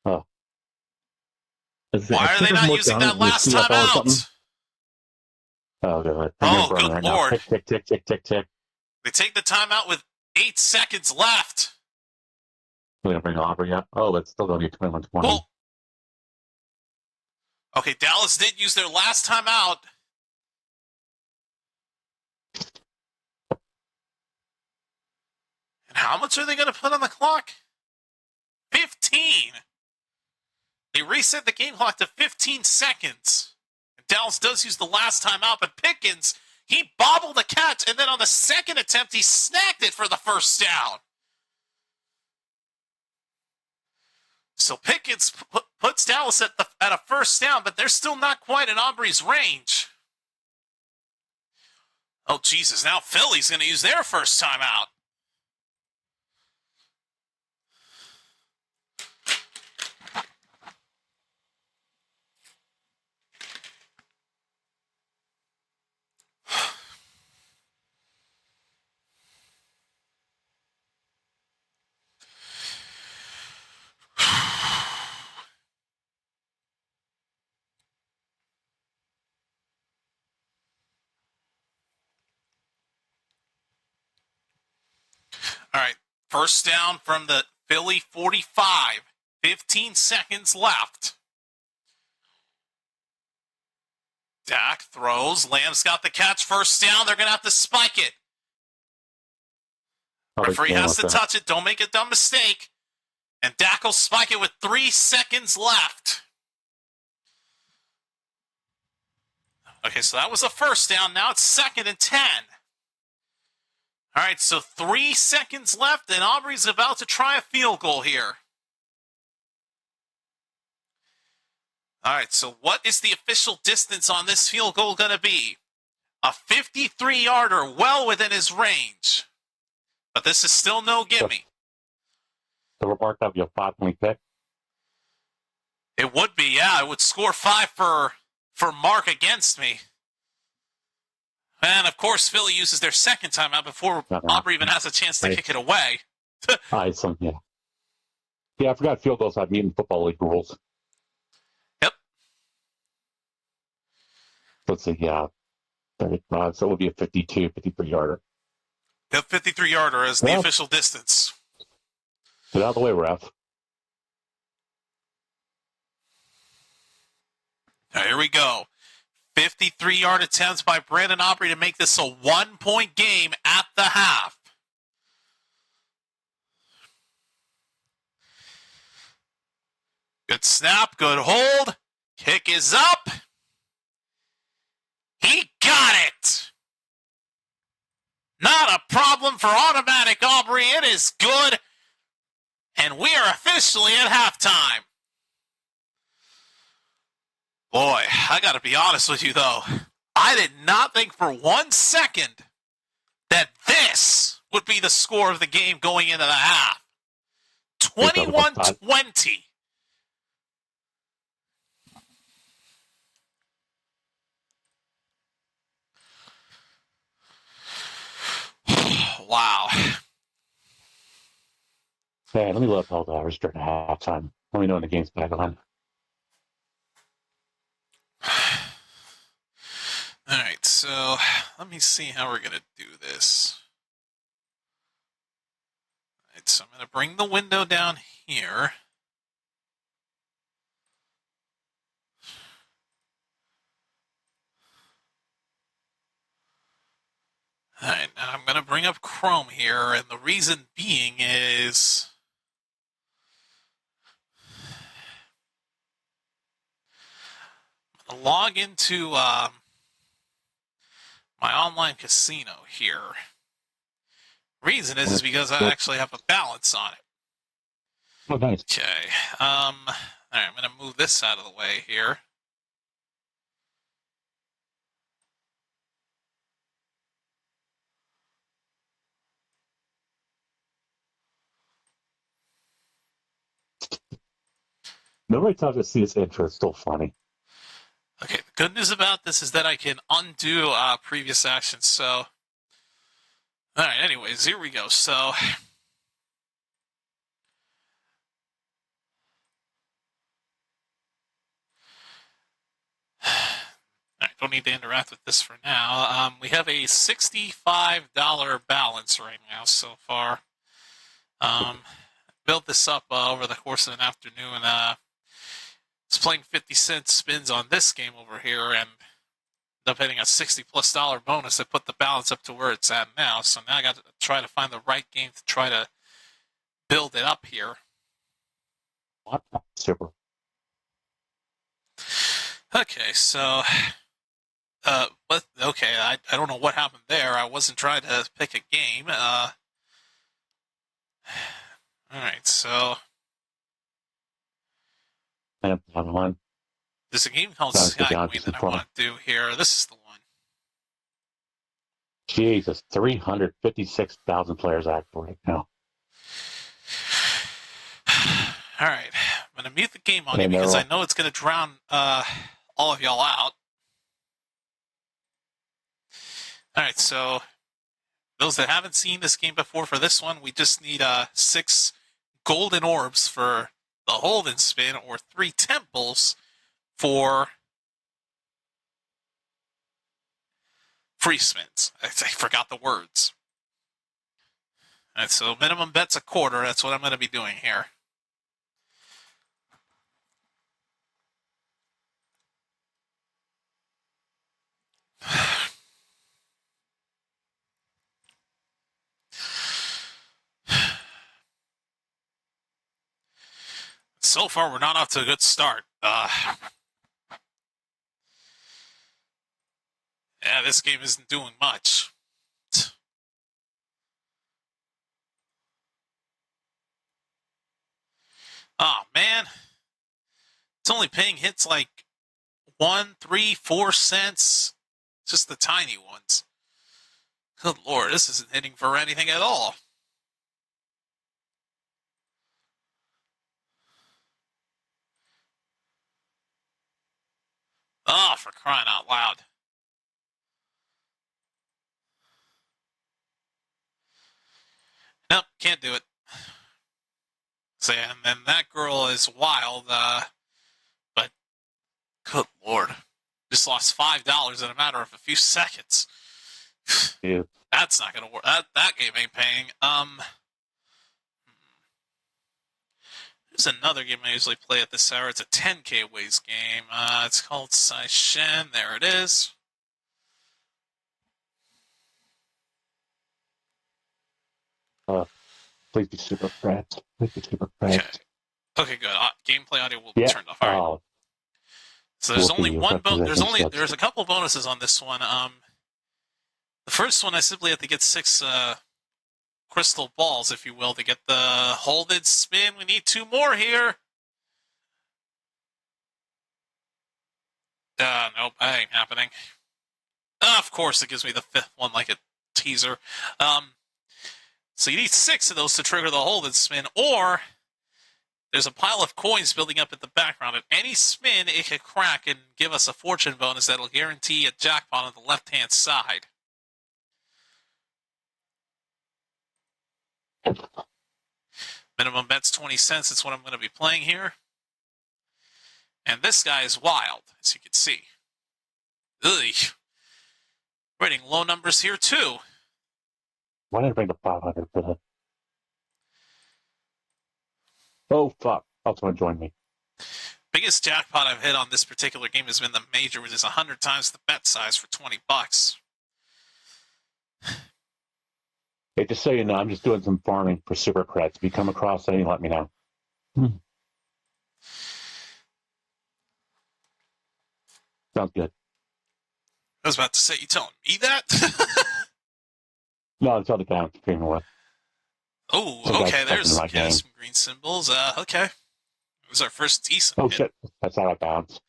[SPEAKER 2] Oh.
[SPEAKER 1] Why are they not using that last time out?
[SPEAKER 2] Oh, good.
[SPEAKER 1] Oh, good Lord.
[SPEAKER 2] Tick.
[SPEAKER 1] They take the timeout with 8 seconds left.
[SPEAKER 2] We're going to bring Aubrey up. Oh, it's still going to be 21-20.
[SPEAKER 1] Well, okay, Dallas did use their last timeout. And how much are they going to put on the clock? 15. They reset the game clock to 15 seconds. And Dallas does use the last timeout, but Pickens, he bobbled the catch, and then on the second attempt, he snagged it for the first down. So Pickens puts Dallas at a first down, but they're still not quite in Aubrey's range. Oh, Jesus. Now Philly's going to use their first timeout. All right, first down from the Philly 45. 15 seconds left. Dak throws. Lamb's got the catch. First down. They're going to have to spike it. Referee has to touch it. Don't make a dumb mistake. And Dak will spike it with 3 seconds left. Okay, so that was the first down. Now it's 2nd and 10. All right, so 3 seconds left, and Aubrey's about to try a field goal here. All right, so what is the official distance on this field goal going to be? A 53-yarder, well within his range. But this is still no gimme.
[SPEAKER 2] So Mark, that would be a 5-point pick?
[SPEAKER 1] It would be, yeah. It would score 5 for Mark against me. And, of course, Philly uses their second timeout before Aubrey even has a chance to kick it away.
[SPEAKER 2] Yeah. Yeah, I forgot field goals have even football league rules.
[SPEAKER 1] Yep.
[SPEAKER 2] Let's see, yeah. 35, so it would be a 52, 53-yarder.
[SPEAKER 1] The 53-yarder is the official distance.
[SPEAKER 2] Get out of the way, ref.
[SPEAKER 1] Now, here we go. 53-yard attempts by Brandon Aubrey to make this a 1-point game at the half. Good snap, good hold. Kick is up. He got it. Not a problem for automatic Aubrey. It is good. And we are officially at halftime. Boy, I got to be honest with you, though. I did not think for 1 second that this would be the score of the game going into the half. 21-20. Wow.
[SPEAKER 2] Man, let me look all the hours during halftime. Let me know when the game's back on.
[SPEAKER 1] All right, so let me see how we're going to do this. All right, so I'm going to bring the window down here. All right, now I'm going to bring up Chrome here, and the reason being is I'm going to log into my online casino here. Reason is because I actually have a balance on it.
[SPEAKER 2] Oh, nice.
[SPEAKER 1] Okay. All right, I'm going to move this out of the way here.
[SPEAKER 2] Nobody tells us see this intro. It's still funny.
[SPEAKER 1] Okay, the good news about this is that I can undo previous actions. So, all right, anyways, here we go. So, I don't need to interact with this for now. We have a $65 balance right now so far. Built this up over the course of an afternoon. Was playing 50-cent spins on this game over here and ended up hitting a $60+ bonus that put the balance up to where it's at now. So now I got to try to find the right game to try to build it up here.
[SPEAKER 2] Super.
[SPEAKER 1] Okay, so I don't know what happened there. I wasn't trying to pick a game. All right, so
[SPEAKER 2] And one.
[SPEAKER 1] There's a game called
[SPEAKER 2] Sounds good,
[SPEAKER 1] Sky
[SPEAKER 2] John.
[SPEAKER 1] Queen that I want to do here. This is the one.
[SPEAKER 2] Jesus, 356,000 players active right now.
[SPEAKER 1] All right. I'm going to mute the game on you
[SPEAKER 2] And
[SPEAKER 1] because I know it's going to drown all of y'all out. All right, so those that haven't seen this game before, for this one, we just need 6 golden orbs for the hold and spin, or 3 temples for free spins. I forgot the words. All right, so minimum bet's a quarter. That's what I'm going to be doing here. So far, we're not off to a good start. Yeah, this game isn't doing much. Oh, man. It's only paying hits like 1, 3, 4 cents. Just the tiny ones. Good Lord, this isn't hitting for anything at all. Oh, for crying out loud. Nope, can't do it. So, and then that girl is wild, but good Lord. Just lost $5 in a matter of a few seconds.
[SPEAKER 2] yeah.
[SPEAKER 1] That's not going to work. That game ain't paying. There's another game I usually play at this hour. It's a 10K ways game. It's called Sai Shen. There it is.
[SPEAKER 2] Please be super correct. Please be super correct.
[SPEAKER 1] Okay, good. Gameplay audio will be turned off. All right.
[SPEAKER 2] Oh,
[SPEAKER 1] So there's only one bonus.
[SPEAKER 2] position,
[SPEAKER 1] There's a couple bonuses on this one. The first one, I simply have to get 6 crystal balls, if you will, to get the holded spin. We need 2 more here. Nope, that ain't happening. Of course, it gives me the 5th one like a teaser. So you need 6 of those to trigger the holded spin, or there's a pile of coins building up in the background. At any spin, it can crack and give us a fortune bonus that'll guarantee a jackpot on the left-hand side. Minimum bet's 20 cents. That's what I'm going to be playing here. And this guy is wild, as you can see. Ugh. Rating low numbers here, too.
[SPEAKER 2] Why did I bring the 500 for that? Oh, fuck. Also want to join me.
[SPEAKER 1] Biggest jackpot I've hit on this particular game has been the major, which is 100 times the bet size for $20.
[SPEAKER 2] Hey, just so you know, I'm just doing some farming for super credits. If you come across anything, let me know. Sounds good.
[SPEAKER 1] I was about to say, you telling me that?
[SPEAKER 2] No, it's all the down streaming with.
[SPEAKER 1] Oh, okay, there's some green symbols. Okay. It was our first decent hit.
[SPEAKER 2] Shit. That's out of bounds.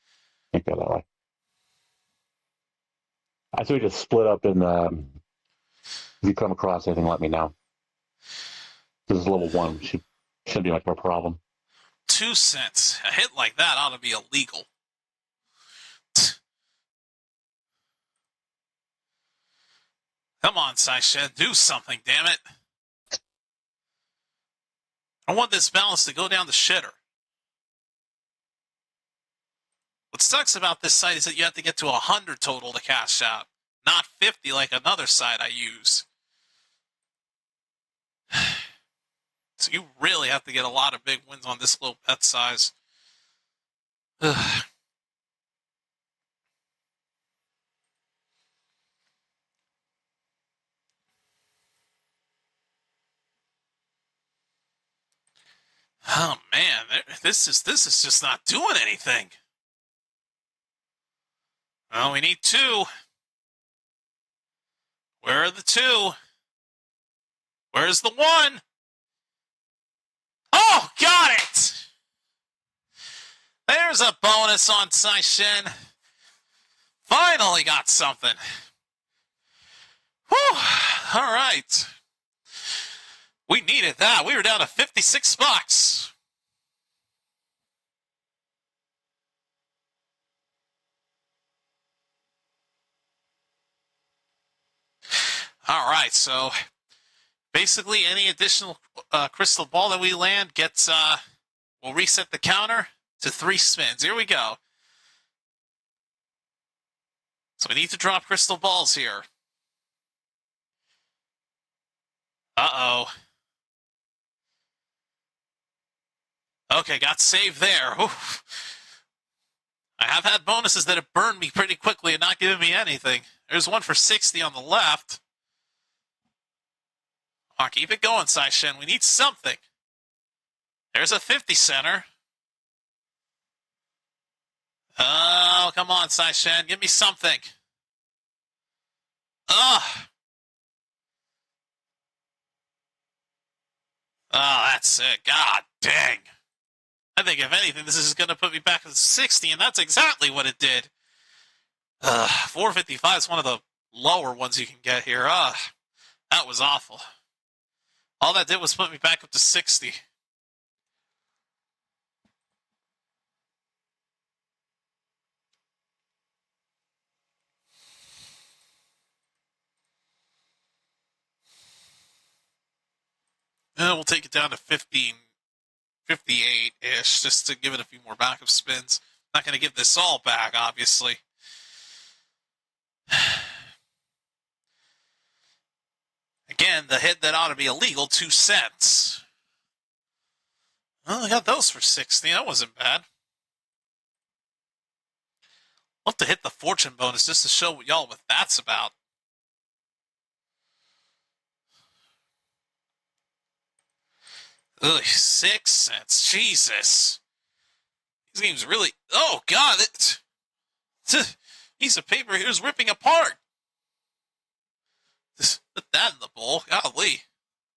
[SPEAKER 2] Can't go that way. I think we just split up in if you come across anything, let me know. This is level 1. Shouldn't be much of a problem.
[SPEAKER 1] 2 cents. A hit like that ought to be illegal. Come on, Saishen, do something, damn it. I want this balance to go down the shitter. What sucks about this site is that you have to get to 100 total to cash out, not 50 like another site I use. So you really have to get a lot of big wins on this low bet size. Ugh. Oh man, this is just not doing anything. Well, we need 2. Where are the 2? Where's the 1? Oh, got it! There There's a bonus on Saishin. Finally got something. Whew. All right. We needed that. We were down to $56. All right, so basically any additional crystal ball that we land gets, we'll reset the counter to 3 spins. Here we go. So we need to drop crystal balls here. Uh-oh. Okay, got saved there. Oof. I have had bonuses that have burned me pretty quickly and not given me anything. There's one for 60 on the left. Oh, keep it going, Saishin. We need something. There's a 50 center. Oh, come on, Saishin. Give me something. Ugh. Oh, that's it. God dang. I think, if anything, this is going to put me back to 60, and that's exactly what it did. 455 is one of the lower ones you can get here. That was awful. All that did was put me back up to 60. And we'll take it down to 15, 58-ish, just to give it a few more backup spins. Not going to give this all back, obviously. Again, the hit that ought to be illegal, 2 cents. Well, I got those for 60. That wasn't bad. Love to hit the fortune bonus just to show y'all what that's about. Ugh, 6 cents. Jesus. These games really... Oh, God. Piece of paper here's ripping apart. Just put that in the bowl. Golly.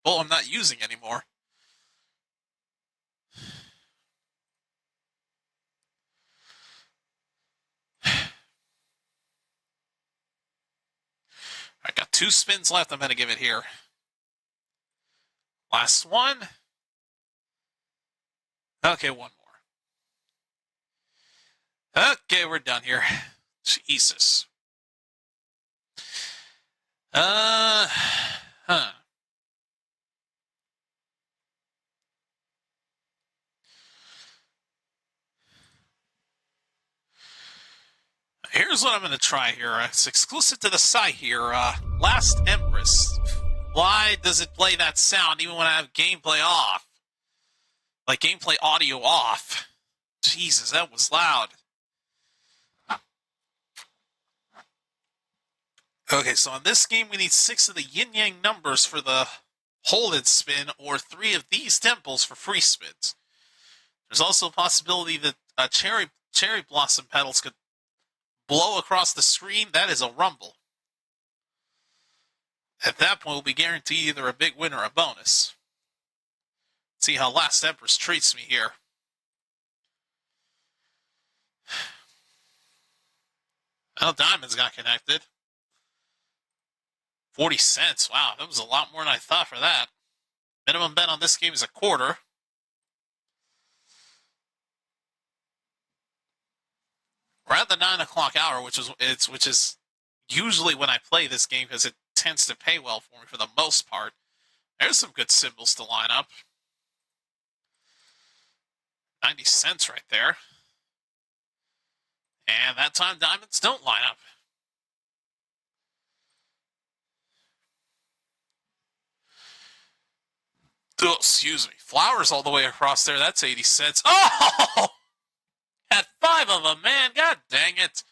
[SPEAKER 1] Bowl I'm not using anymore. I got 2 spins left. I'm going to give it here. Last one. Okay, one more. Okay, we're done here. Jesus. Here's what I'm going to try here. It's exclusive to the site here. Last Empress. Why does it play that sound even when I have gameplay off? Like gameplay audio off. Jesus, that was loud. Okay, so in this game we need 6 of the yin-yang numbers for the hold-and spin, or 3 of these temples for free spins. There's also a possibility that cherry blossom petals could blow across the screen. That is a rumble. At that point, we'll be guaranteed either a big win or a bonus. Let's see how Last Empress treats me here. Well, diamonds got connected. 40 cents. Wow, that was a lot more than I thought for that. Minimum bet on this game is a quarter. We're at the 9 o'clock hour, which is usually when I play this game because it tends to pay well for me for the most part. There's some good symbols to line up. 90 cents right there. And that time diamonds don't line up. Oh, excuse me. Flowers all the way across there. That's 80 cents. Oh! Had 5 of them, man. God dang it.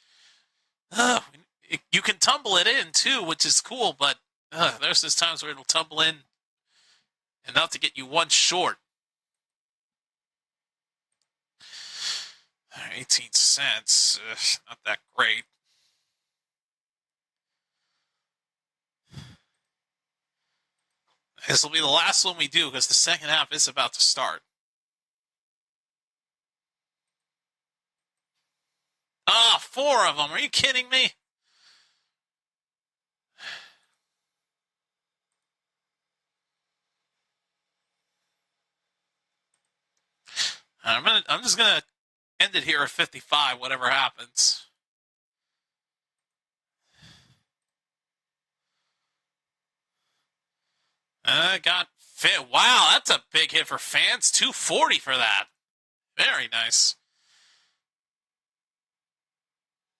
[SPEAKER 1] You can tumble it in, too, which is cool, but there's just times where it'll tumble in enough to get you 1 short. 18 cents. Not that great. This will be the last one we do because the second half is about to start. Ah, 4 of them. Are you kidding me? I'm just gonna end it here at 55. Whatever happens. Got fit. Wow, that's a big hit for fans. 240 for that. Very nice.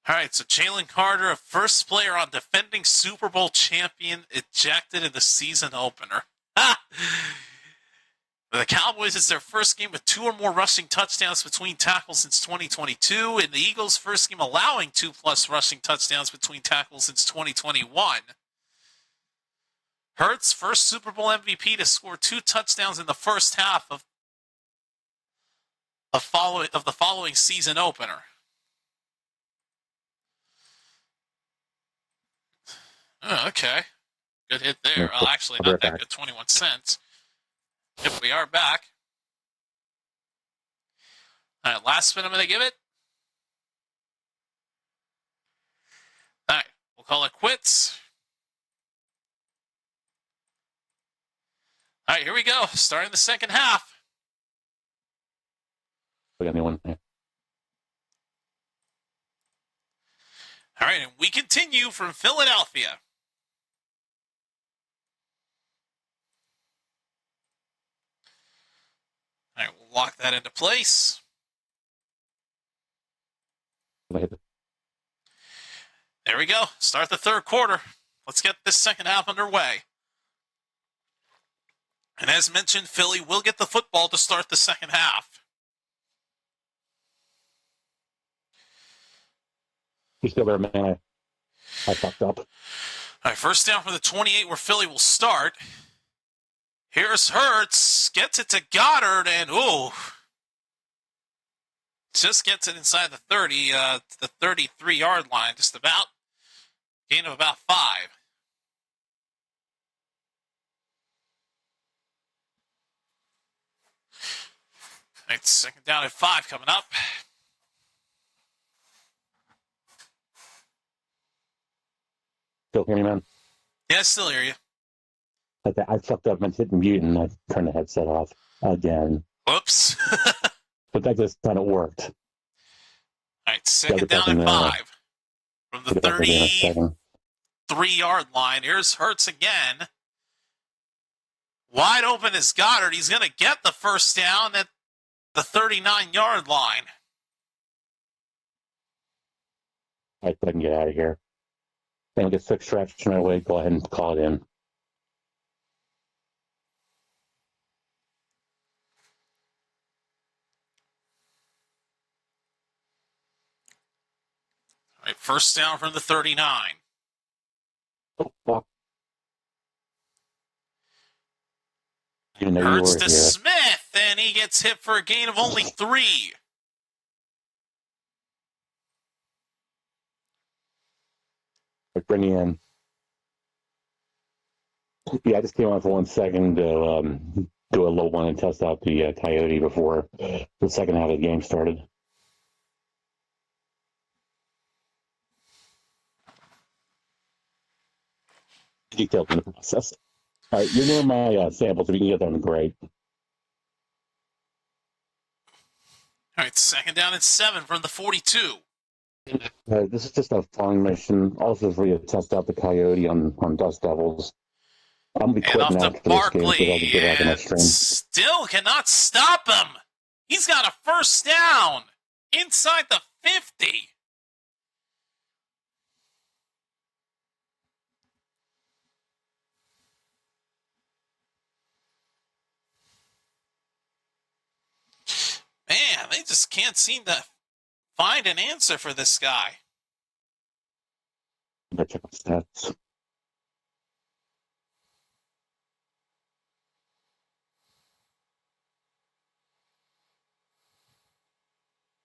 [SPEAKER 1] All right, so Jalen Carter, a first player on defending Super Bowl champion, ejected in the season opener. The Cowboys, it's their first game with 2 or more rushing touchdowns between tackles since 2022, and the Eagles' first game allowing 2+ rushing touchdowns between tackles since 2021. Hurts, first Super Bowl MVP to score 2 touchdowns in the first half of the following season opener. Oh, okay. Good hit there. Well, actually, not that good. 21 cents. Yep, we are back. All right, last spin I'm going to give it. All right, we'll call it quits. All right, here we go. Starting the second half.
[SPEAKER 2] We got anyone?
[SPEAKER 1] All right, and we continue from Philadelphia. All right, we'll lock that into place. There we go. Start the third quarter. Let's get this second half underway. And as mentioned, Philly will get the football to start the second half.
[SPEAKER 2] You still there, man? I fucked up.
[SPEAKER 1] All right, first down from the 28 where Philly will start. Here's Hurts. Gets it to Goddard, and just gets it inside the 30, the 33-yard line, just about. Gain of about 5. All right, second down at 5 coming up.
[SPEAKER 2] Still hear me, man?
[SPEAKER 1] Yeah, I still hear you.
[SPEAKER 2] I fucked up and hit mute, and I turned the headset off again.
[SPEAKER 1] Whoops.
[SPEAKER 2] But that just kind of worked.
[SPEAKER 1] All right, second down at 5. From the 33-yard line, here's Hurts again. Wide open is Goddard. He's going to get the first down at the 39-yard line.
[SPEAKER 2] I can get out of here. Then get 6 traction my way. Go ahead and call it in.
[SPEAKER 1] All right, first down from the 39.
[SPEAKER 2] Oh, fuck.
[SPEAKER 1] Hurts to Smith, and he gets hit for a gain of only 3.
[SPEAKER 2] Bring you in. Yeah, I just came on for 1 second to do a low one and test out the Coyote before the second half of the game started. Detailed in the process. All right, you're near my samples. If you can get them, great.
[SPEAKER 1] All right, second down and 7 from the 42.
[SPEAKER 2] This is just a flying mission. Also for you to test out the Coyote on Dust Devils. I'm going to be quitting after this game because I can get back on my stream.
[SPEAKER 1] Still cannot stop him. He's got a first down inside the 50. Man, they just can't seem to find an answer for this guy.
[SPEAKER 2] I check my stats.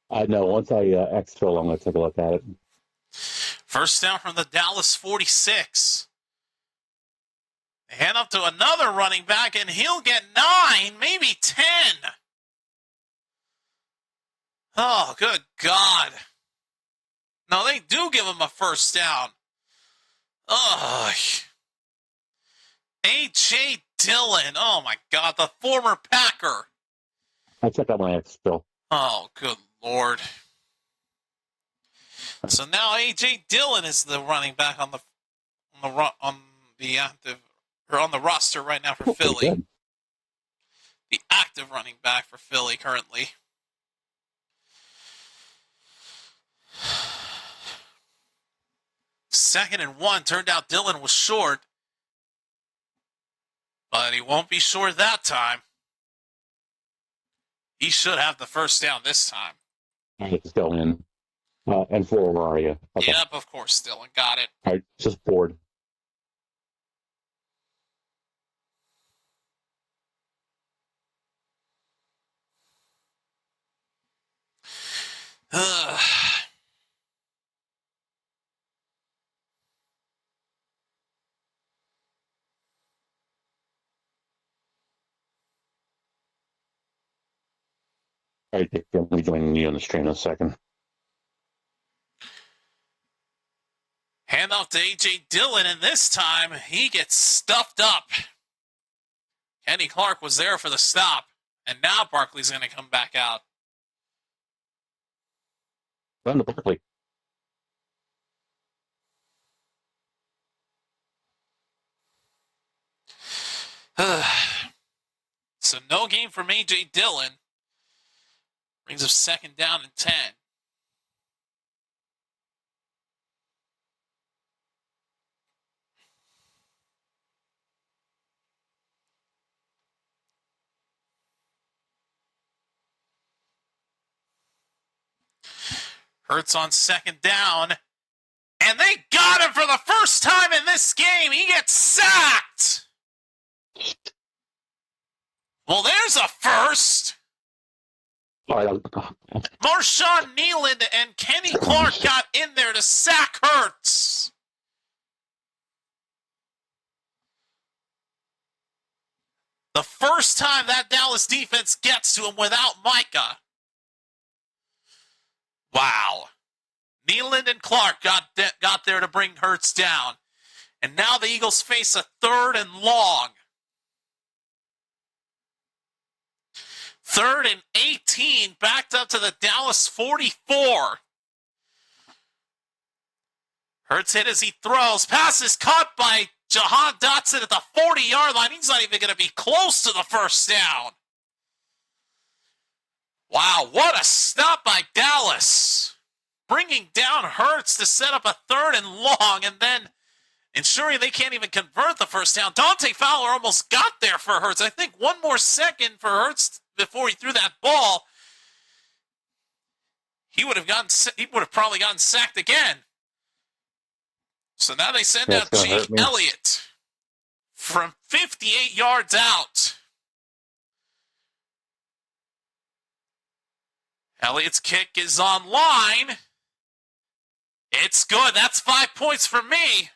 [SPEAKER 2] I know. Once I exfil, I'm going to take a look at it.
[SPEAKER 1] First down from the Dallas 46. They hand up to another running back, and he'll get 9, maybe 10. Oh, good God. No, they do give him a first down. Ugh. A.J. Dillon. Oh, my God. The former Packer.
[SPEAKER 2] I check out my ex still.
[SPEAKER 1] Oh, good Lord. So now A.J. Dillon is the running back on the active or on the roster right now for Philly.
[SPEAKER 2] Good.
[SPEAKER 1] The active running back for Philly currently. Second and 1. Turned out Dillon was short. But he won't be short that time. He should have the first down this time.
[SPEAKER 2] It's still in. And for where are you? Okay.
[SPEAKER 1] Yep, of course, Dillon. Got it.
[SPEAKER 2] All right, just bored.
[SPEAKER 1] Ugh.
[SPEAKER 2] All right, Dick, I'm joining you on the stream in a second.
[SPEAKER 1] Handoff to A.J. Dillon, and this time he gets stuffed up. Kenny Clark was there for the stop, and now Barkley's going to come back out.
[SPEAKER 2] Run to Barkley.
[SPEAKER 1] So no game from A.J. Dillon. Brings us second down and 10. Hurts on second down. And they got him for the first time in this game. He gets sacked. Well, there's a first. Marshawn Nealand and Kenny Clark got in there to sack Hurts. The first time that Dallas defense gets to him without Micah. Wow. Nealand and Clark got there to bring Hurts down. And now the Eagles face a 3rd and long. 3rd and 18, backed up to the Dallas 44. Hurts hit as he throws. Pass is caught by Jahan Dotson at the 40-yard line. He's not even going to be close to the first down. Wow, what a stop by Dallas. Bringing down Hurts to set up a 3rd and long, and then ensuring they can't even convert the first down. Dante Fowler almost got there for Hurts. I think one more second for Hurts before he threw that ball. He would have probably gotten sacked again. So now they send out Jake Elliott from 58 yards out. Elliott's kick is online. It's good. That's 5 points for me.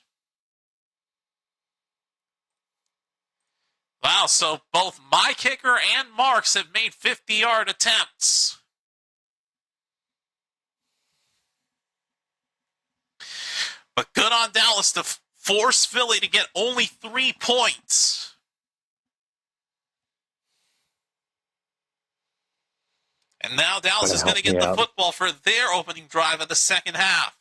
[SPEAKER 1] Wow, so both my kicker and Mark's have made 50-yard attempts. But good on Dallas to force Philly to get only 3 points. And now Dallas is going to get the football for their opening drive of the second half.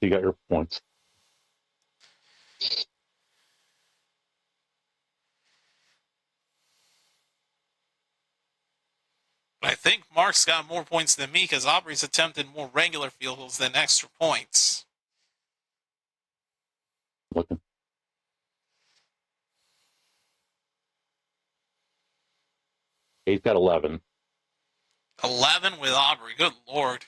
[SPEAKER 2] You got your points.
[SPEAKER 1] I think Mark's got more points than me because Aubrey's attempted more regular field goals than extra points.
[SPEAKER 2] Looking. He's got 11.
[SPEAKER 1] 11 with Aubrey. Good Lord.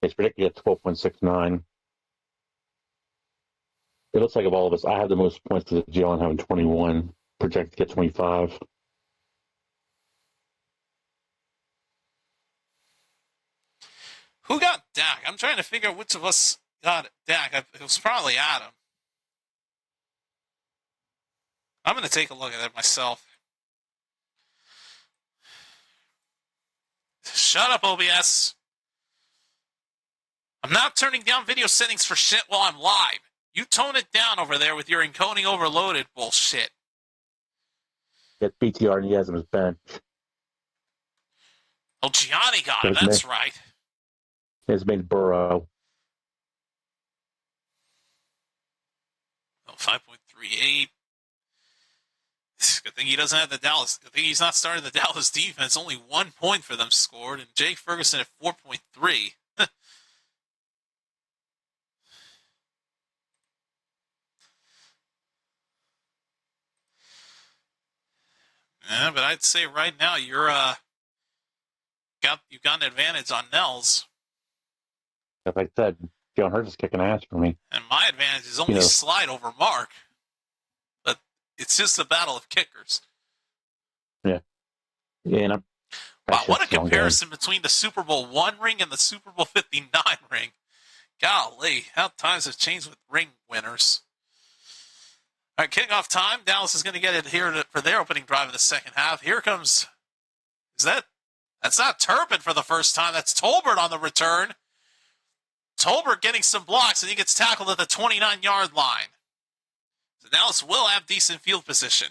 [SPEAKER 2] It's predicted at 12.69. It looks like of all of us, I have the most points because of Jalen having 21. projected to get 25.
[SPEAKER 1] Who got Dak? I'm trying to figure out which of us got Dak. It was probably Adam. I'm going to take a look at it myself. Shut up, OBS. I'm not turning down video settings for shit while I'm live. You tone it down over there with your encoding overloaded bullshit.
[SPEAKER 2] Get BTR and he has him his bench.
[SPEAKER 1] Oh, Gianni got him. That's right.
[SPEAKER 2] His name's Burrow.
[SPEAKER 1] Oh, 5.38. Good thing he doesn't have the Dallas. Good thing he's not starting the Dallas defense. Only 1 point for them scored, and Jake Ferguson at 4.3. Yeah, but I'd say right now you've got an advantage on Nels.
[SPEAKER 2] Like I said, Jalen Hurts is kicking ass for me.
[SPEAKER 1] And my advantage is only slide over Mark. But it's just a battle of kickers.
[SPEAKER 2] Yeah. And
[SPEAKER 1] wow, what a comparison between the Super Bowl 1 ring and the Super Bowl 59 ring. Golly, how times have changed with ring winners. All right, kickoff time. Dallas is going to get it here for their opening drive in the second half. Here comes, that's not Turpin for the first time. That's Tolbert on the return. Tolbert getting some blocks, and he gets tackled at the 29-yard line. So Dallas will have decent field position.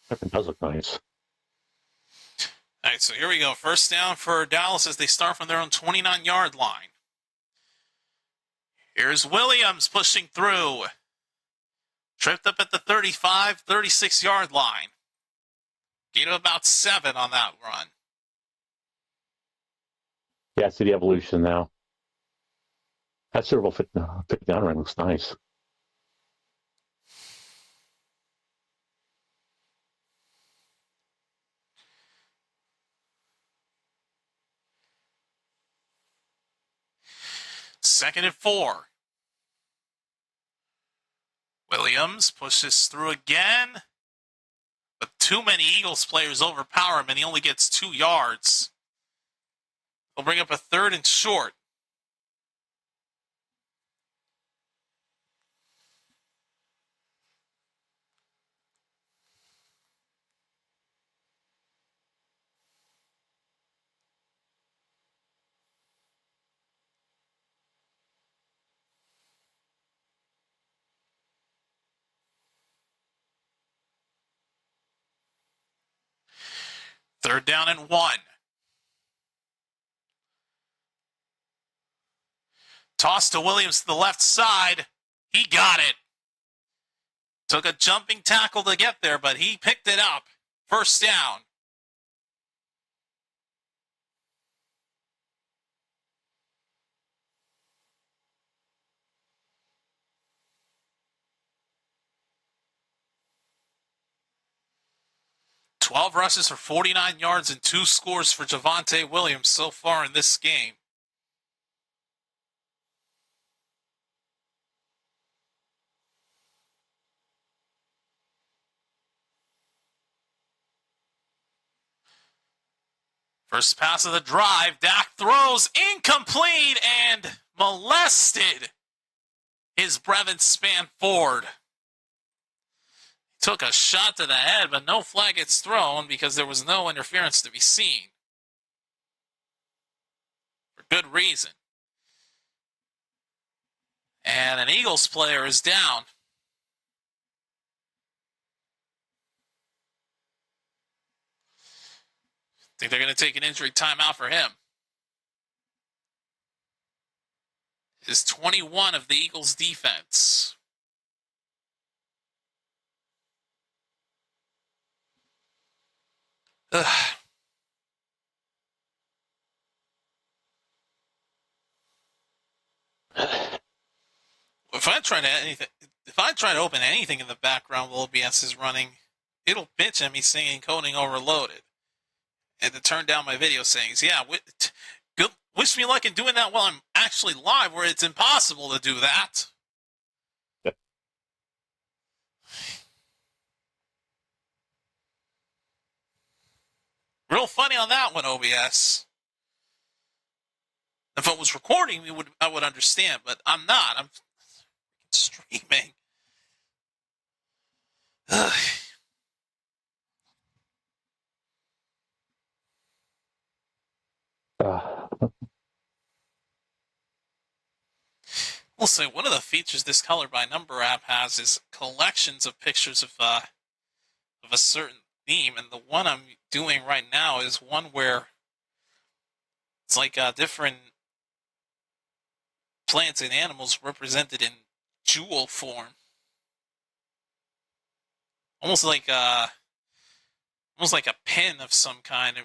[SPEAKER 2] It does look nice.
[SPEAKER 1] All right, so here we go. First down for Dallas as they start from their own 29-yard line. Here's Williams pushing through. Tripped up at the 35, 36-yard line. Gain of about 7 on that run.
[SPEAKER 2] Yeah, I see the evolution now. That Super Bowl 59 run looks nice.
[SPEAKER 1] Second and 4. Williams pushes through again. But too many Eagles players overpower him, and he only gets 2 yards. They'll bring up a 3rd and short. Third down and 1. Toss to Williams to the left side. He got it. Took a jumping tackle to get there, but he picked it up. First down. Twelve rushes for 49 yards and 2 scores for Javonte Williams so far in this game. First pass of the drive. Dak throws incomplete and molested is Brevin Spanford. Took a shot to the head, but no flag gets thrown because there was no interference to be seen. For good reason. And an Eagles player is down. Think they're going to take an injury timeout for him. Is 21 of the Eagles defense. Ugh. if I try to open anything in the background while OBS is running, it'll bitch at me saying coding overloaded. And to turn down my video settings. Yeah, wish me luck in doing that while I'm actually live, where it's impossible to do that.
[SPEAKER 2] Yep.
[SPEAKER 1] Real funny on that one, OBS. If I was recording, I would understand, but I'm not. I'm streaming. Ugh. We'll say one of the features this Color by Number app has is collections of pictures of a certain theme, and the one I'm doing right now is one where it's like different plants and animals represented in jewel form, almost like a pin of some kind.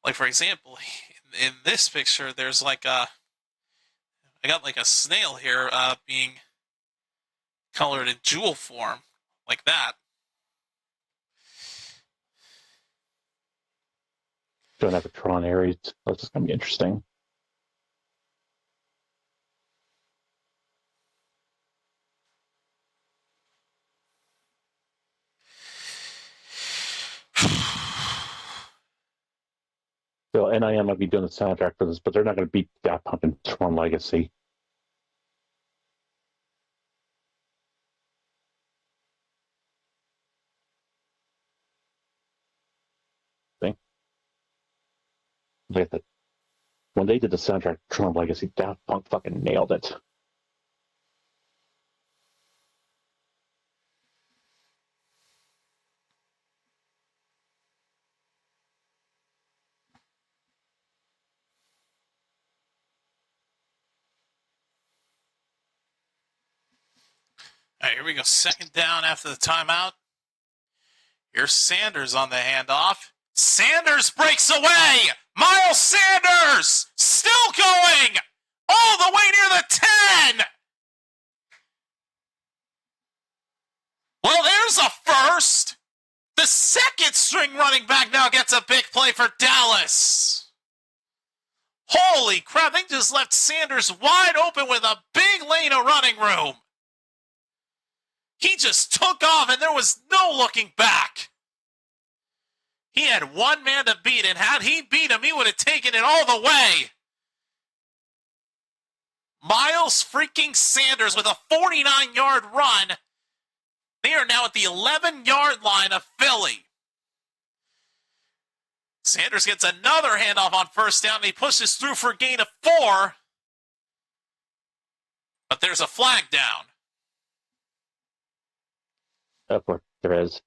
[SPEAKER 1] Like for example, in this picture, there's like I got like a snail here being colored in jewel form, like that.
[SPEAKER 2] Don't have a Tron Ares. That's just going to be interesting. So NIM might be doing the soundtrack for this, but they're not going to beat Daft Punk and Tron Legacy. Thing. Like that. When they did the soundtrack for Tron Legacy, Daft Punk fucking nailed it.
[SPEAKER 1] All right, here we go. Second down after the timeout. Here's Sanders on the handoff. Sanders breaks away. Miles Sanders still going all the way near the 10. Well, there's a first. The second string running back now gets a big play for Dallas. Holy crap, they just left Sanders wide open with a big lane of running room. He just took off and there was no looking back. He had one man to beat, and had he beat him, he would have taken it all the way. Miles freaking Sanders with a 49-yard run. They are now at the 11-yard line of Philly. Sanders gets another handoff on first down, and he pushes through for a gain of 4. But there's a flag down.
[SPEAKER 2] Of course, there is.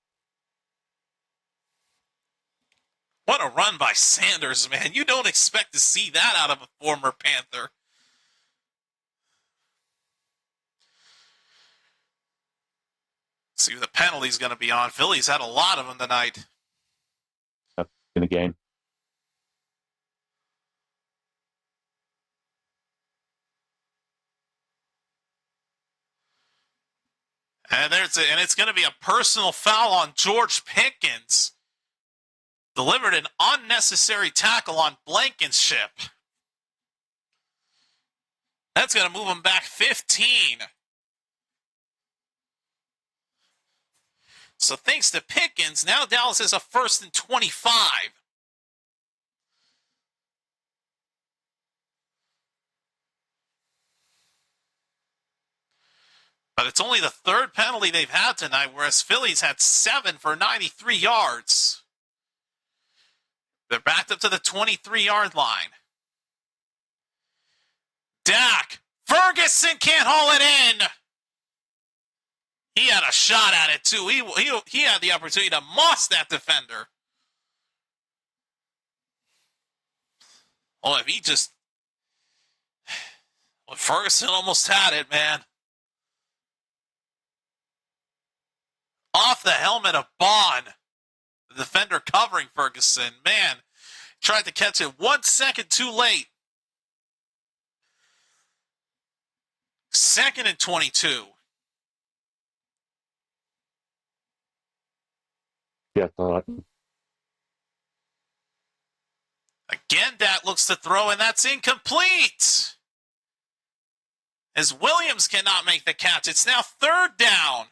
[SPEAKER 1] What a run by Sanders, man. You don't expect to see that out of a former Panther. See who the penalty's going to be on. Philly's had a lot of them tonight.
[SPEAKER 2] In the game.
[SPEAKER 1] And it's going to be a personal foul on George Pickens. Delivered an unnecessary tackle on Blankenship. That's going to move him back 15. So thanks to Pickens, now Dallas is a 1st and 25. But it's only the third penalty they've had tonight, whereas Philly's had 7 for 93 yards. They're backed up to the 23-yard line. Dak. Ferguson can't haul it in. He had a shot at it, too. He had the opportunity to moss that defender. Oh, if he just... Well, Ferguson almost had it, man. Off the helmet of Bond. The defender covering Ferguson. Man, tried to catch it 1 second too late. 2nd and 22.
[SPEAKER 2] Yeah, thought.
[SPEAKER 1] Again, Dak looks to throw, and that's incomplete. As Williams cannot make the catch, it's now 3rd down.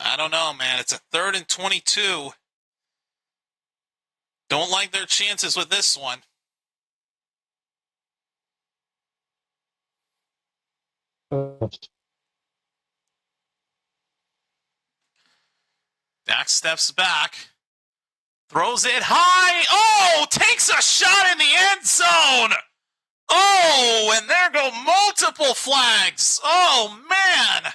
[SPEAKER 1] I don't know, man. It's a 3rd and 22. Don't like their chances with this one. Dak steps back. Throws it high. Oh, takes a shot in the end zone. Oh, and there go multiple flags. Oh, man.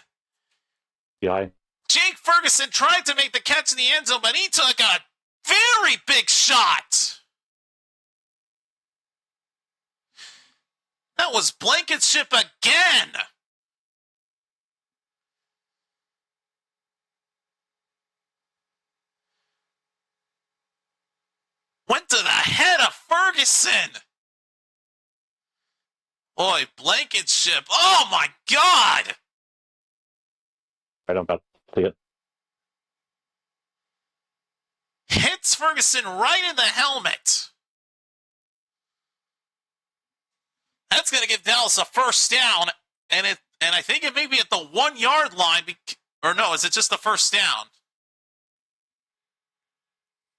[SPEAKER 2] Yeah.
[SPEAKER 1] Jake Ferguson tried to make the catch in the end zone, but he took a very big shot. That was Blankenship again. Went to the head of Ferguson. Boy, Blankenship. Oh, my God.
[SPEAKER 2] I don't about to see it.
[SPEAKER 1] Hits Ferguson right in the helmet. That's going to give Dallas a first down, and I think it may be at the 1 yard line. Or no, is it just the first down?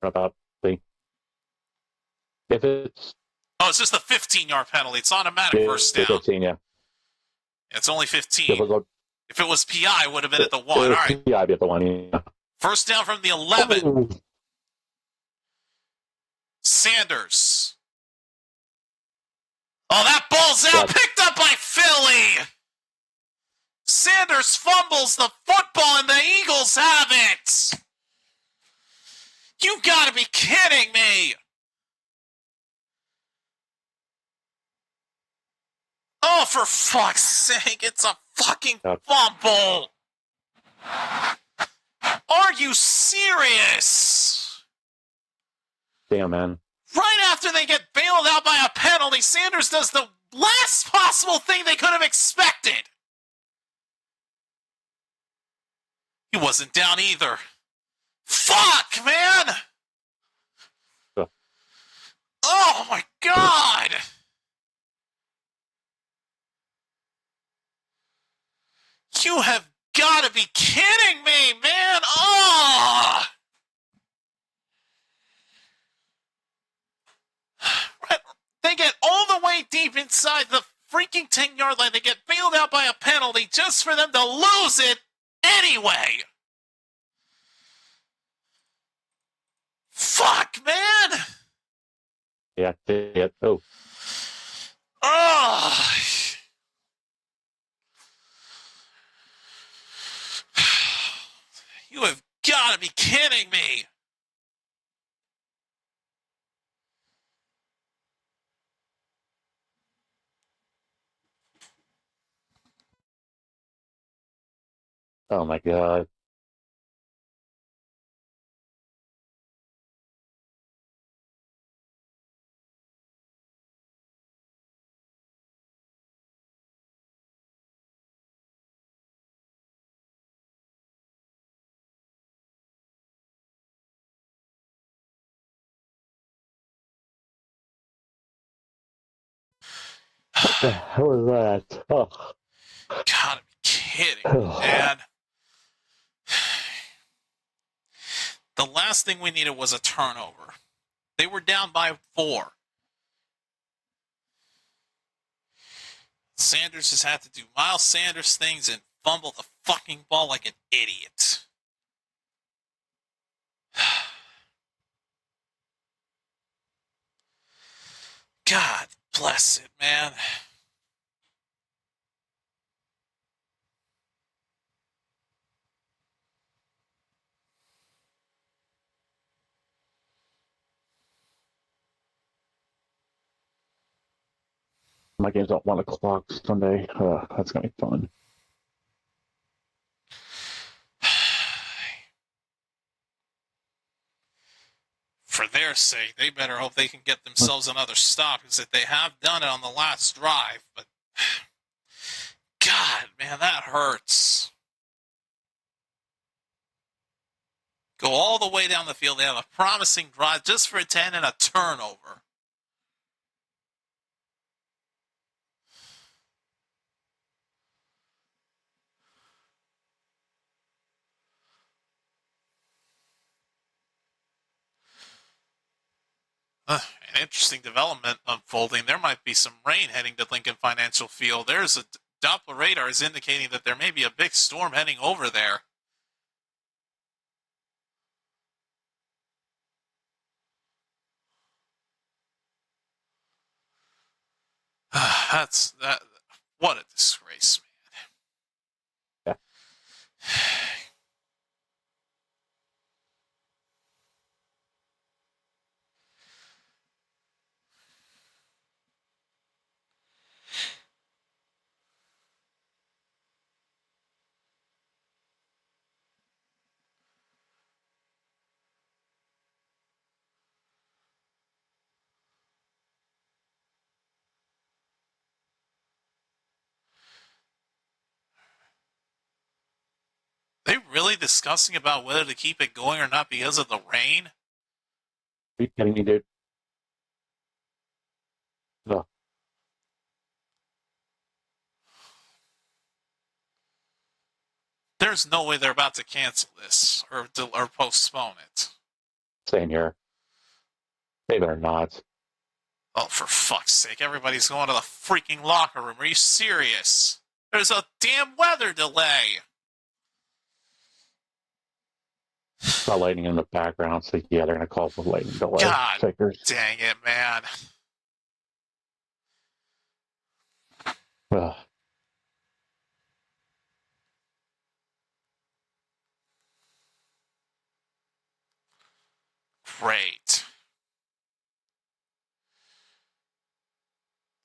[SPEAKER 2] About the if it's
[SPEAKER 1] It's just the 15-yard penalty. It's automatic first down.
[SPEAKER 2] 15, yeah.
[SPEAKER 1] It's only 15. If it was PI, it would have been at the 1. All right.
[SPEAKER 2] PI be at the 1, yeah.
[SPEAKER 1] First down from the 11.
[SPEAKER 2] Oh.
[SPEAKER 1] Sanders. Oh, that ball's out. Picked up by Philly. Sanders fumbles the football, and the Eagles have it. You gotta be kidding me. Oh, for fuck's sake, it's a fucking fumble. Are you serious?
[SPEAKER 2] Damn, man.
[SPEAKER 1] Right after they get bailed out by a penalty, Sanders does the last possible thing they could have expected. He wasn't down either. Fuck, man! Oh, my God! You have got to be kidding me, man! Oh! They get all the way deep inside the freaking 10-yard line. They get bailed out by a penalty just for them to lose it anyway. Fuck, man!
[SPEAKER 2] Yeah, oh.
[SPEAKER 1] Oh! You have got to be kidding me!
[SPEAKER 2] Oh, my God. What the hell is that? Oh.
[SPEAKER 1] Gotta be kidding me, man. The last thing we needed was a turnover. They were down by 4. Sanders has had to do Miles Sanders things and fumble the fucking ball like an idiot. God bless it, man.
[SPEAKER 2] My game's at 1 o'clock Sunday. That's gonna be fun.
[SPEAKER 1] For their sake, they better hope they can get themselves another stop, because if they have done it on the last drive, but God, man, that hurts. Go all the way down the field. They have a promising drive just for a 10 and a turnover. An interesting development unfolding. There might be some rain heading to Lincoln Financial Field. There's a Doppler radar is indicating that there may be a big storm heading over there. That's that. What a disgrace,
[SPEAKER 2] Yeah.
[SPEAKER 1] man. They really discussing about whether to keep it going or not because of the rain?
[SPEAKER 2] Are you kidding me, dude? No.
[SPEAKER 1] There's no way they're about to cancel this or postpone it.
[SPEAKER 2] Same here. They better not.
[SPEAKER 1] Oh, for fuck's sake, everybody's going to the freaking locker room. Are you serious? There's a damn weather delay.
[SPEAKER 2] Got lightning in the background, so yeah, they're gonna call for lightning delay.
[SPEAKER 1] God
[SPEAKER 2] Fakers.
[SPEAKER 1] dang it, man.
[SPEAKER 2] Ugh.
[SPEAKER 1] Great.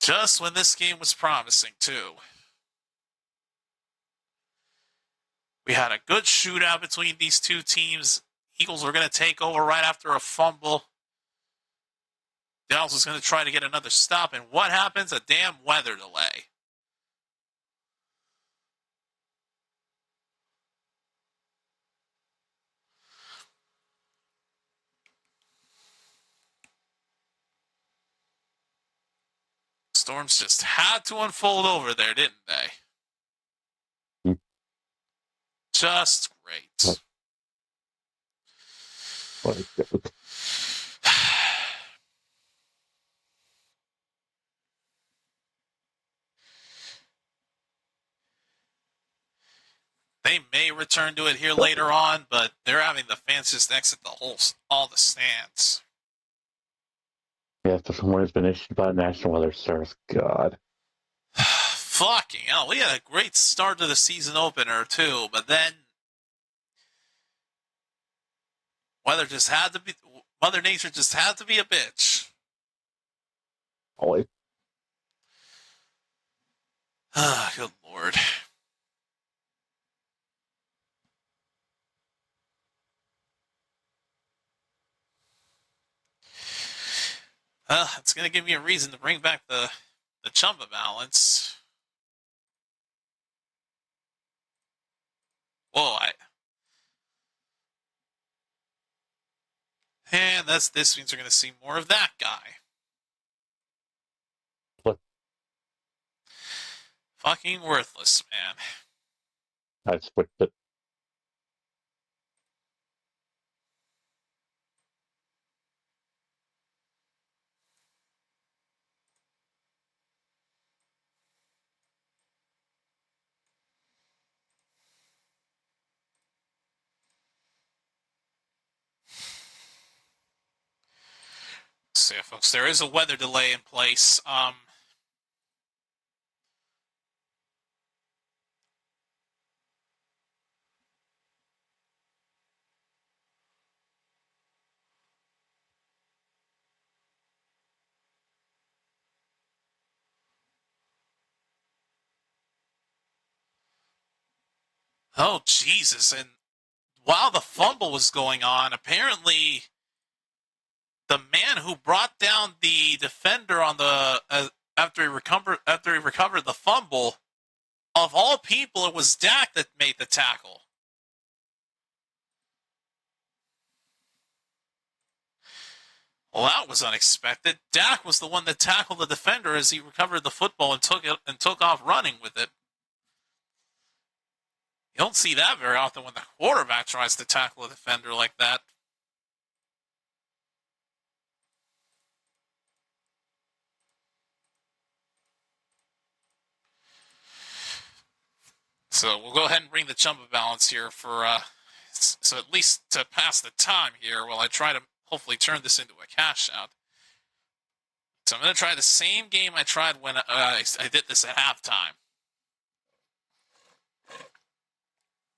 [SPEAKER 1] Just when this game was promising, too. We had a good shootout between these two teams. Eagles were going to take over right after a fumble. Dallas was going to try to get another stop, and what happens? A damn weather delay. Storms just had to unfold over there, didn't they?
[SPEAKER 2] Mm.
[SPEAKER 1] Just great.
[SPEAKER 2] What a joke.
[SPEAKER 1] They may return to it here later on, but they're having the fans just exit all the stands.
[SPEAKER 2] Yeah, the warning's been issued by the National Weather Service. God.
[SPEAKER 1] Fucking hell, we had a great start to the season opener too, but then Mother Nature just had to be a bitch.
[SPEAKER 2] Always.
[SPEAKER 1] Good Lord. It's going to give me a reason to bring back the Chumba balance. Whoa, and this means we're going to see more of that guy.
[SPEAKER 2] What?
[SPEAKER 1] Fucking worthless, man.
[SPEAKER 2] I switched it.
[SPEAKER 1] So, yeah, folks, there is a weather delay in place. Oh, Jesus. And while the fumble was going on, apparently the man who brought down the defender on the after he recovered the fumble, of all people, it was Dak that made the tackle. Well, that was unexpected. Dak was the one that tackled the defender as he recovered the football and took off running with it. You don't see that very often when the quarterback tries to tackle a defender like that. So we'll go ahead and bring the jumbo balance here for so at least to pass the time here while I try to hopefully turn this into a cash out. So I'm going to try the same game I tried when I did this at halftime.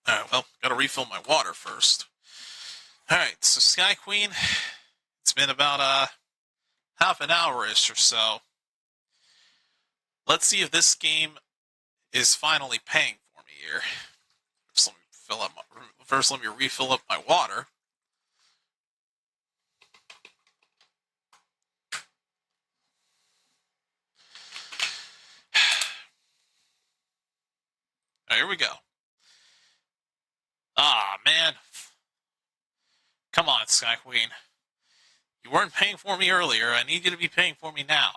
[SPEAKER 1] All right, well, got to refill my water first. All right, so Sky Queen, it's been about half an hour-ish or so. Let's see if this game is finally paying for me here. First, let me refill up my water. Right, here we go. Ah, man. Come on, Sky Queen. You weren't paying for me earlier. I need you to be paying for me now.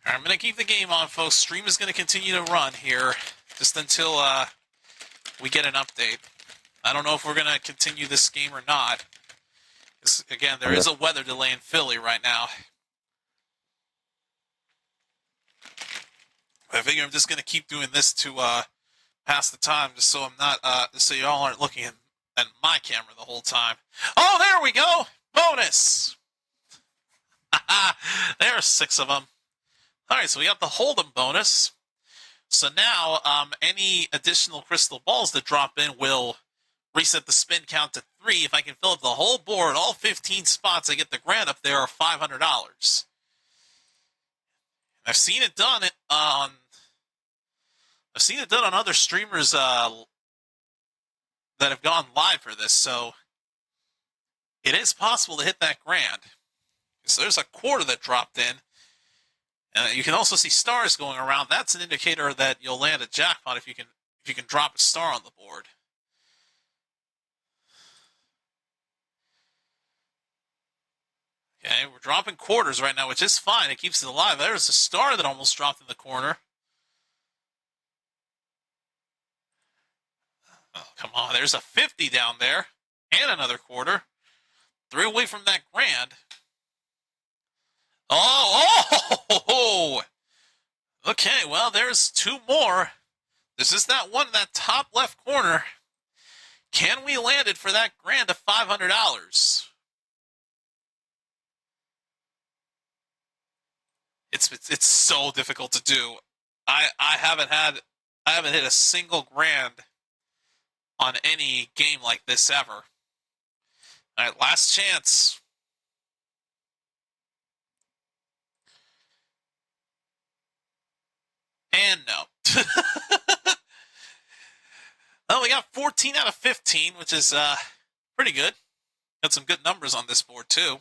[SPEAKER 1] I'm going to keep the game on, folks. Stream is going to continue to run here just until we get an update. I don't know if we're going to continue this game or not. Again, there is a weather delay in Philly right now. I figure I'm just going to keep doing this to pass the time, just so I'm not, just so y'all aren't looking at my camera the whole time. Oh, there we go! Bonus! There's 6 of them. All right, so we got the Hold'em bonus. So now, any additional crystal balls that drop in will reset the spin count to 3. If I can fill up the whole board, all 15 spots, I get the grand up there are $500. I've seen it done on. I've seen it done on other streamers that have gone live for this, so it is possible to hit that grand. So there's a quarter that dropped in. You can also see stars going around. That's an indicator that you'll land a jackpot if you can drop a star on the board. Okay, we're dropping quarters right now, which is fine. It keeps it alive. There's a star that almost dropped in the corner. Oh, come on. There's a 50 down there. And another quarter. 3 away from that grand. Oh! Okay, well, there's 2 more. This is that one in that top left corner. Can we land it for that grand of $500? It's so difficult to do. I haven't hit a single grand on any game like this ever. All right, last chance. And no. Well, we got 14 out of 15, which is pretty good. Got some good numbers on this board, too.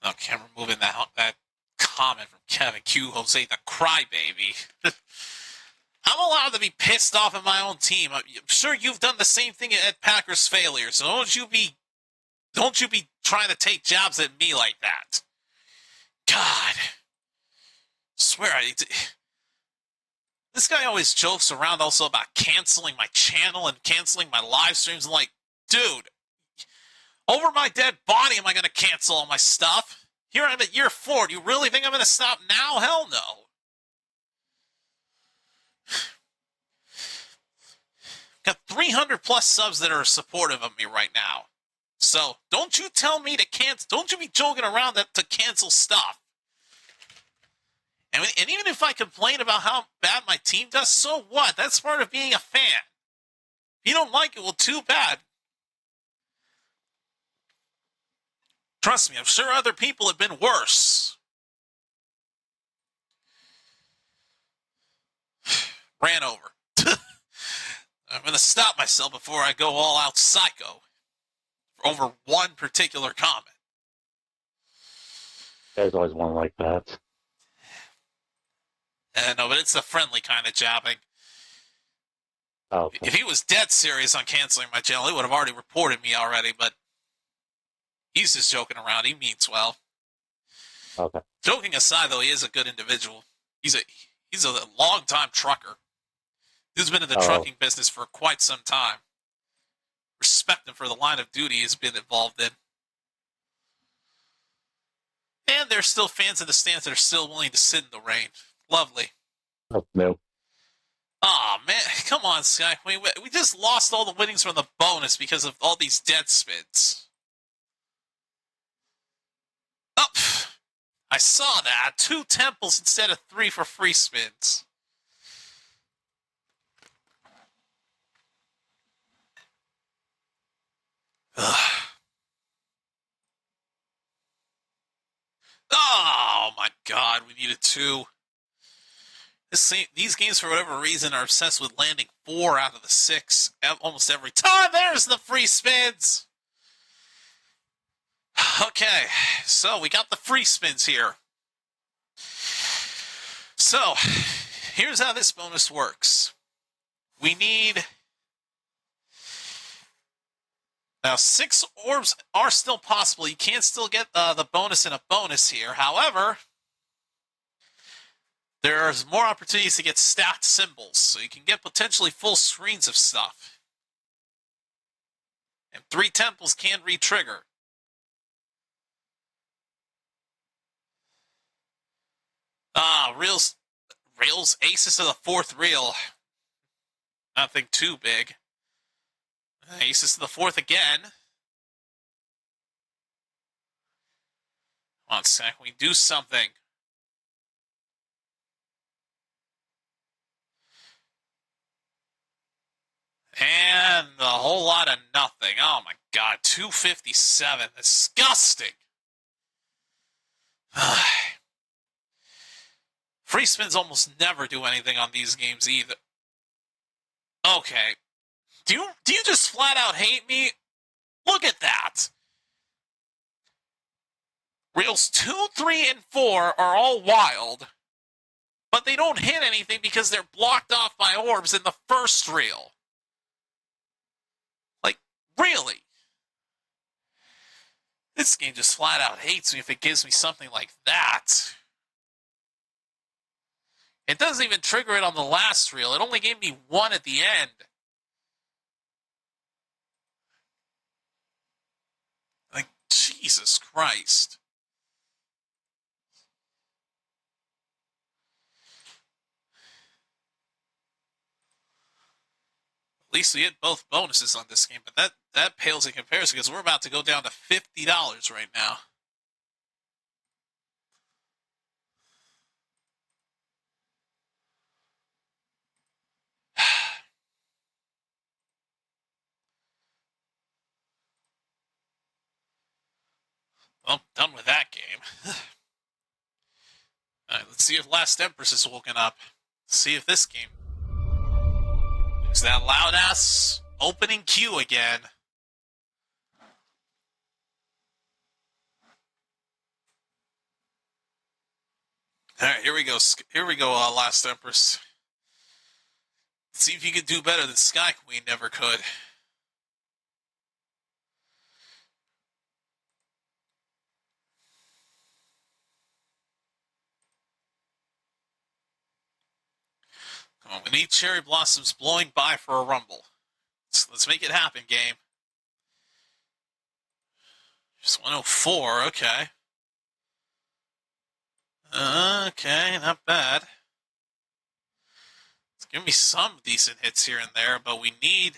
[SPEAKER 1] Okay, I'm removing that comment from Kevin Q. Jose, the crybaby. I'm allowed to be pissed off at my own team. I'm sure you've done the same thing at Packers' failure, so don't you be trying to take jabs at me like that. God. Swear, this guy always jokes around also about canceling my channel and canceling my live streams. I'm like, dude, over my dead body am I going to cancel all my stuff? Here I'm at year 4. Do you really think I'm going to stop now? Hell no. Got 300 plus subs that are supportive of me right now. So don't you tell me to cancel. Don't you be joking around to cancel stuff. And even if I complain about how bad my team does, so what? That's part of being a fan. If you don't like it, well, too bad. Trust me, I'm sure other people have been worse. Ran over. I'm going to stop myself before I go all out psycho over one particular comment.
[SPEAKER 2] There's always one like that.
[SPEAKER 1] No, but it's a friendly kind of jabbing.
[SPEAKER 2] Oh, okay.
[SPEAKER 1] If he was dead serious on canceling my channel, he would have already reported me already, but he's just joking around. He means well.
[SPEAKER 2] Okay.
[SPEAKER 1] Joking aside, though, he is a good individual. He's a long-time trucker. He's been in the trucking business for quite some time. Respect him for the line of duty he's been involved in. And there's still fans in the stands that are still willing to sit in the rain. Lovely.
[SPEAKER 2] Oh, no.
[SPEAKER 1] Aw, man. Come on, Sky. We just lost all the winnings from the bonus because of all these dead spins. Oh, I saw that. 2 temples instead of 3 for free spins. Ugh. Oh, my God. We needed 2. These games, for whatever reason, are obsessed with landing 4 out of the 6 almost every time. There's the free spins. Okay, so we got the free spins here. So, here's how this bonus works. We need... Now, 6 orbs are still possible. You can still get the bonus in a bonus here. However, there's more opportunities to get stacked symbols, so you can get potentially full screens of stuff. And 3 temples can re-trigger. Reels aces to the 4th reel. Nothing too big. Aces to the 4th again. Come on, Sack, we do something. And a whole lot of nothing. Oh my God, 257. Disgusting. Free spins almost never do anything on these games either. Okay. Do you just flat out hate me? Look at that. Reels 2, 3, and 4 are all wild, but they don't hit anything because they're blocked off by orbs in the first reel. Like, really? This game just flat out hates me if it gives me something like that. It doesn't even trigger it on the last reel. It only gave me 1 at the end. Like, Jesus Christ. At least we hit both bonuses on this game, but that pales in comparison because we're about to go down to $50 right now. Well, done with that game. All right, let's see if Last Empress has woken up. Let's see if this game is that loud ass opening cue again. All right, here we go. Here we go, Last Empress. Let's see if you can do better than Sky Queen never could. Come on, we need cherry blossoms blowing by for a rumble. Let's make it happen, game. Just 104, okay. Okay, not bad. It's giving me some decent hits here and there, but we need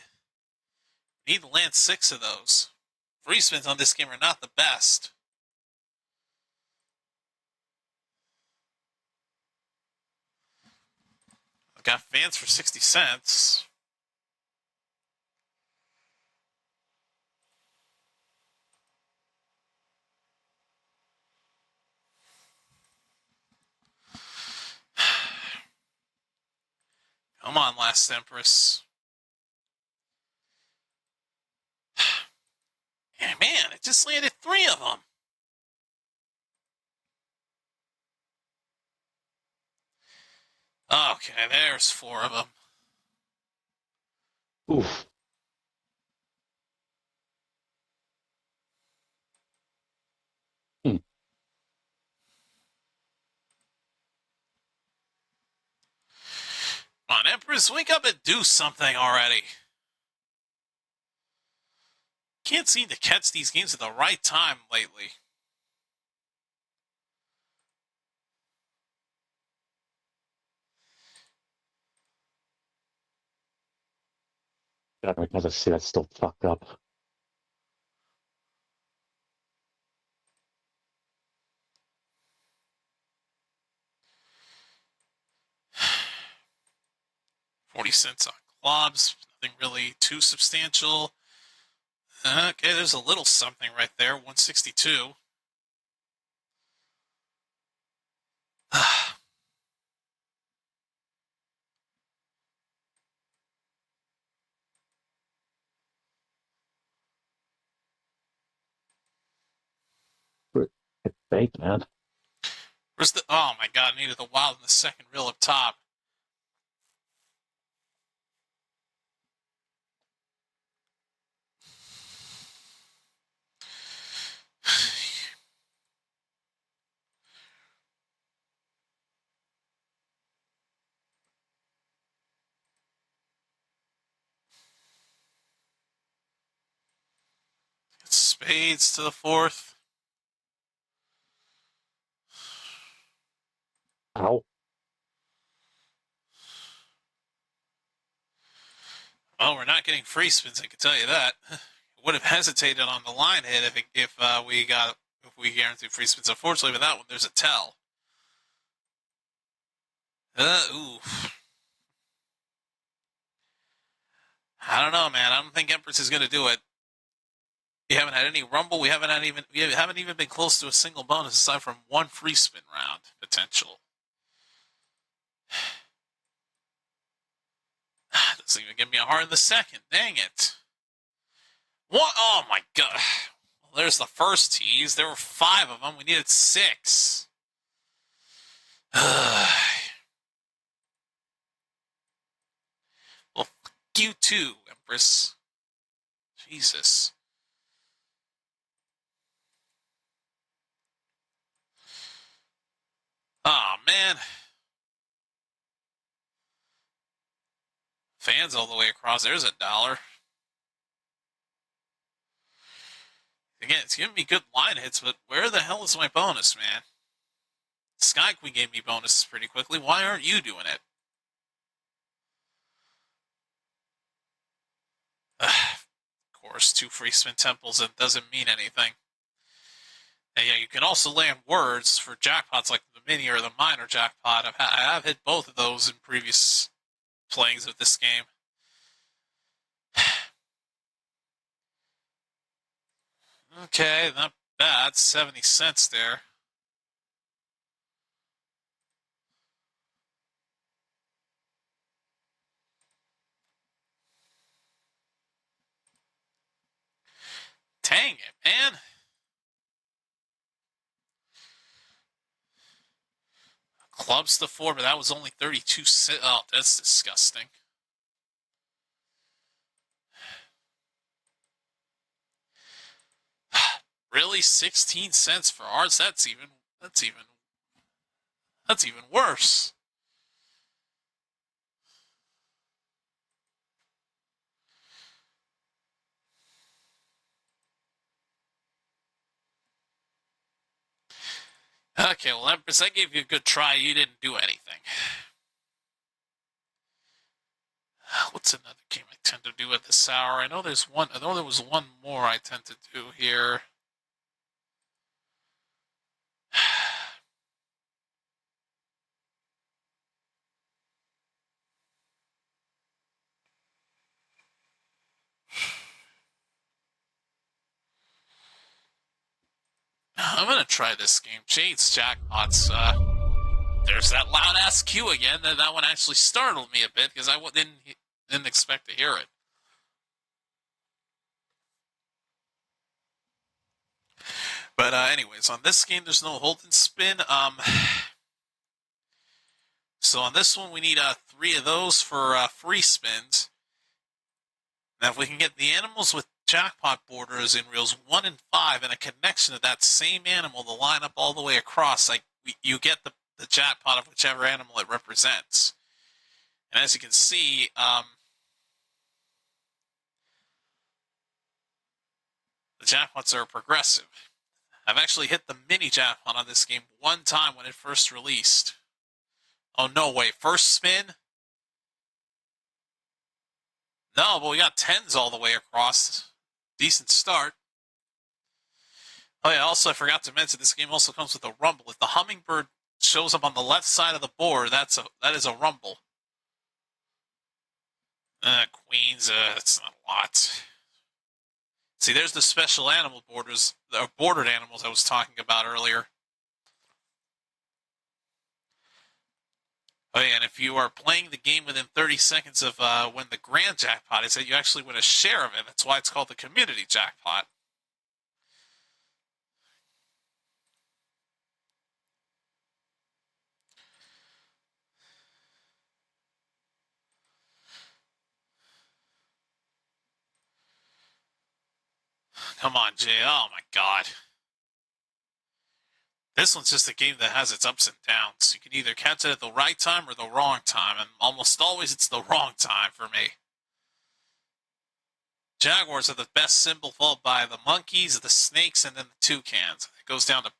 [SPEAKER 1] to land 6 of those. Free spins on this game are not the best. I've got fans for 60 cents. Come on, Last Empress. Man, it just landed 3 of them. Okay, there's 4 of them.
[SPEAKER 2] Oof. Hmm.
[SPEAKER 1] Come on, Empress, wake up and do something already. Can't seem to catch these games at the right time lately.
[SPEAKER 2] God, because I see that's still fucked up.
[SPEAKER 1] $0.40 on clubs. Nothing really too substantial. Okay, there's a little something right there. 162.
[SPEAKER 2] It's fake, man.
[SPEAKER 1] Where's the? Oh my god! I needed the wild in the second reel up top. Spades to the 4th.
[SPEAKER 2] Ow.
[SPEAKER 1] Well, we're not getting free spins. I can tell you that. Would have hesitated on the line hit if we guaranteed free spins. Unfortunately, with that one, there's a tell. Ooh. I don't know, man. I don't think Empress is going to do it. We haven't had any rumble. We haven't even been close to a single bonus aside from 1 free spin round potential. Doesn't even give me a heart in the second. Dang it. What? Oh my god. Well, there's the first tease. There were 5 of them. We needed 6. Well, fuck you too, Empress. Jesus. Oh man. Fans all the way across. There's $1. Again, it's giving me good line hits, but where the hell is my bonus, man? Sky Queen gave me bonuses pretty quickly. Why aren't you doing it? Of course, 2 free spin temples, it doesn't mean anything. And yeah, you can also land words for jackpots like the mini or the minor jackpot. I have hit both of those in previous playings of this game. Okay, not bad. 70 cents there. Dang it, man. Clubs to 4, but that was only 32 cents. Oh, that's disgusting. Really, 16 cents for ours? That's even worse. Okay, well, Empress, I gave you a good try. You didn't do anything. What's another game I tend to do at this hour? I know there was one more I tend to do here. I'm gonna try this game. Jade's Jackpots. There's that loud ass cue again. That one actually startled me a bit because I didn't expect to hear it. But anyways, on this game, there's no hold and spin. So on this one, we need 3 of those for free spins. Now, if we can get the animals with jackpot borders in reels 1 and 5 and a connection to that same animal to line up all the way across, you get the jackpot of whichever animal it represents. And as you can see, the jackpots are progressive. I've actually hit the mini jackpot on this game 1 time when it first released. Oh, no way. First spin? No, but we got 10s all the way across. Decent start. Oh yeah, also I forgot to mention this game also comes with a rumble. If the hummingbird shows up on the left side of the board, that is a rumble. Queens, that's not a lot. See, there's the special animal borders, the bordered animals I was talking about earlier. Oh yeah, and if you are playing the game within 30 seconds of when the grand jackpot is hit, you actually win a share of it. That's why it's called the community jackpot. Come on, Jay. Oh my god. This one's just a game that has its ups and downs. You can either catch it at the right time or the wrong time, and almost always it's the wrong time for me. Jaguars are the best symbol, followed by the monkeys, the snakes, and then the toucans. It goes down to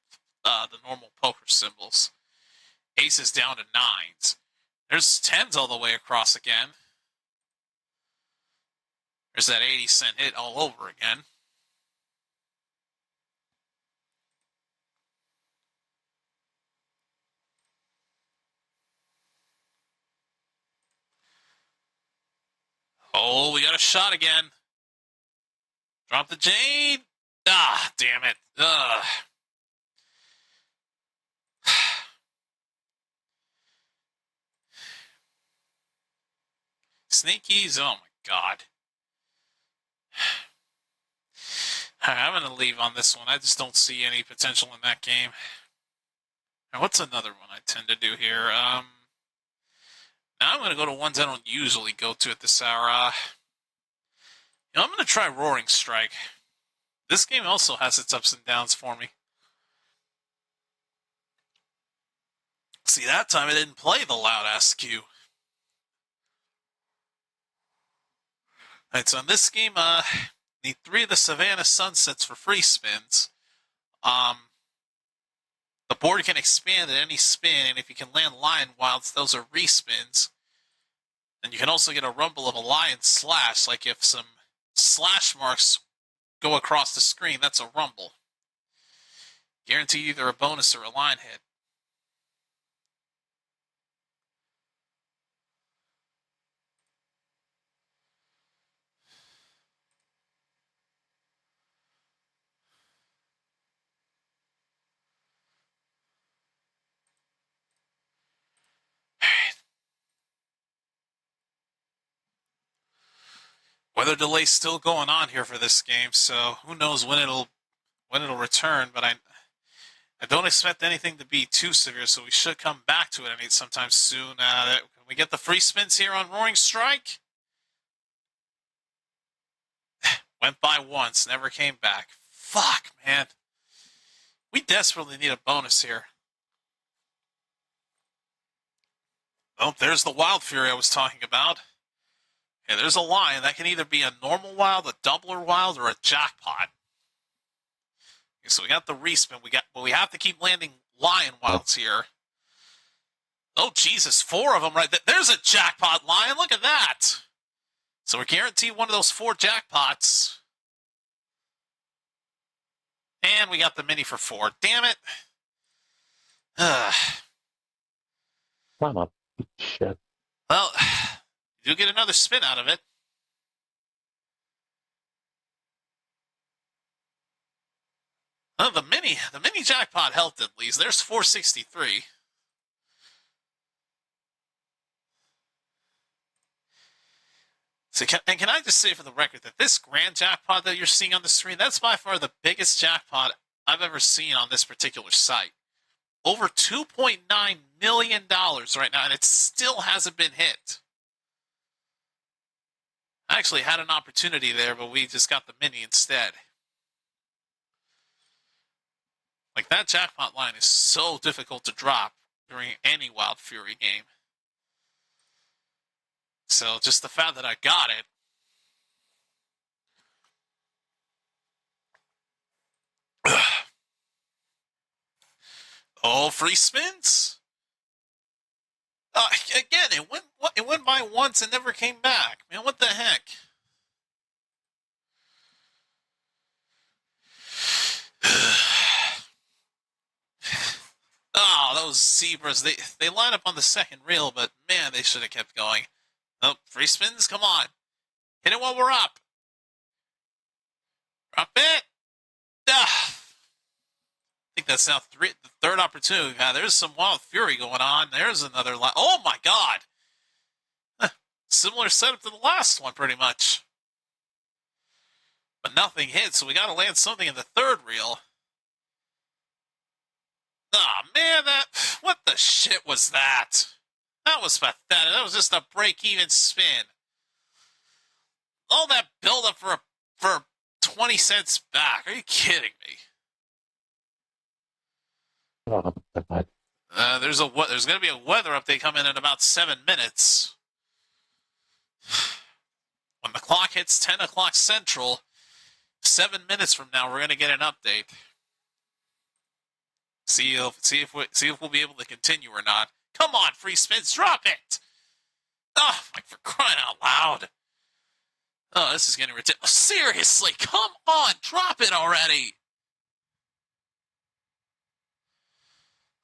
[SPEAKER 1] the normal poker symbols. Aces down to 9s. There's 10s all the way across again. There's that 80-cent hit all over again. Oh, we got a shot again. Drop the jade. Ah, damn it. Ugh. Sneakies. Oh my god. I'm going to leave on this one. I just don't see any potential in that game. Now, what's another one I tend to do here? Now I'm going to go to ones I don't usually go to at this hour. I'm going to try Roaring Strike. This game also has its ups and downs for me. See, that time I didn't play the loud ass cue. Alright, so in this game, need 3 of the Savannah Sunsets for free spins. The board can expand at any spin, and if you can land Lion Wilds, those are respins. And you can also get a rumble of a Lion Slash, like if some slash marks go across the screen, that's a rumble. Guarantee either a bonus or a line hit. Weather delay's still going on here for this game, so who knows when it'll return, but I don't expect anything to be too severe, so we should come back to it. I mean, sometime soon. Can we get the free spins here on Roaring Strike? Went by once, never came back. Fuck, man. We desperately need a bonus here. Oh, there's the Wild Fury I was talking about. Yeah, there's a Lion. That can either be a normal wild, a doubler wild, or a jackpot. Okay, so we got the respin. But we have to keep landing Lion Wilds here. Oh, Jesus, 4 of them right there. There's a jackpot Lion. Look at that. So we're guaranteed one of those 4 jackpots. And we got the mini for 4. Damn it.
[SPEAKER 2] Come on. Shit.
[SPEAKER 1] Well, you do get another spin out of it. Oh, the mini jackpot helped at least. There's 463. So can I just say for the record that this grand jackpot that you're seeing on the screen, that's by far the biggest jackpot I've ever seen on this particular site. Over $2.9 million right now, and it still hasn't been hit. I actually had an opportunity there, but we just got the mini instead. Like, that jackpot line is so difficult to drop during any Wild Fury game. So just the fact that I got it. Oh, free spins? Again, it went by once and never came back. Man, what the heck? Oh, those zebras, they line up on the second reel, but man, they should have kept going. Oh, free spins, come on. Hit it while we're up. Drop it. Ah. I think that's now the third opportunity we've had. There's some Wild Fury going on. There's another line. Oh my god. Similar setup to the last one, pretty much. But nothing hit, so we got to land something in the third reel. Oh man, what the shit was that? That was pathetic. That was just a break-even spin. All that build-up for 20 cents back. Are you kidding me?
[SPEAKER 2] Oh, God.
[SPEAKER 1] There's going to be a weather update coming in about 7 minutes. When the clock hits 10 o'clock Central, 7 minutes from now, we're going to get an update. See if we'll be able to continue or not. Come on, free spins, drop it! Oh, like for crying out loud! Oh, this is getting ridiculous. Seriously, come on, drop it already!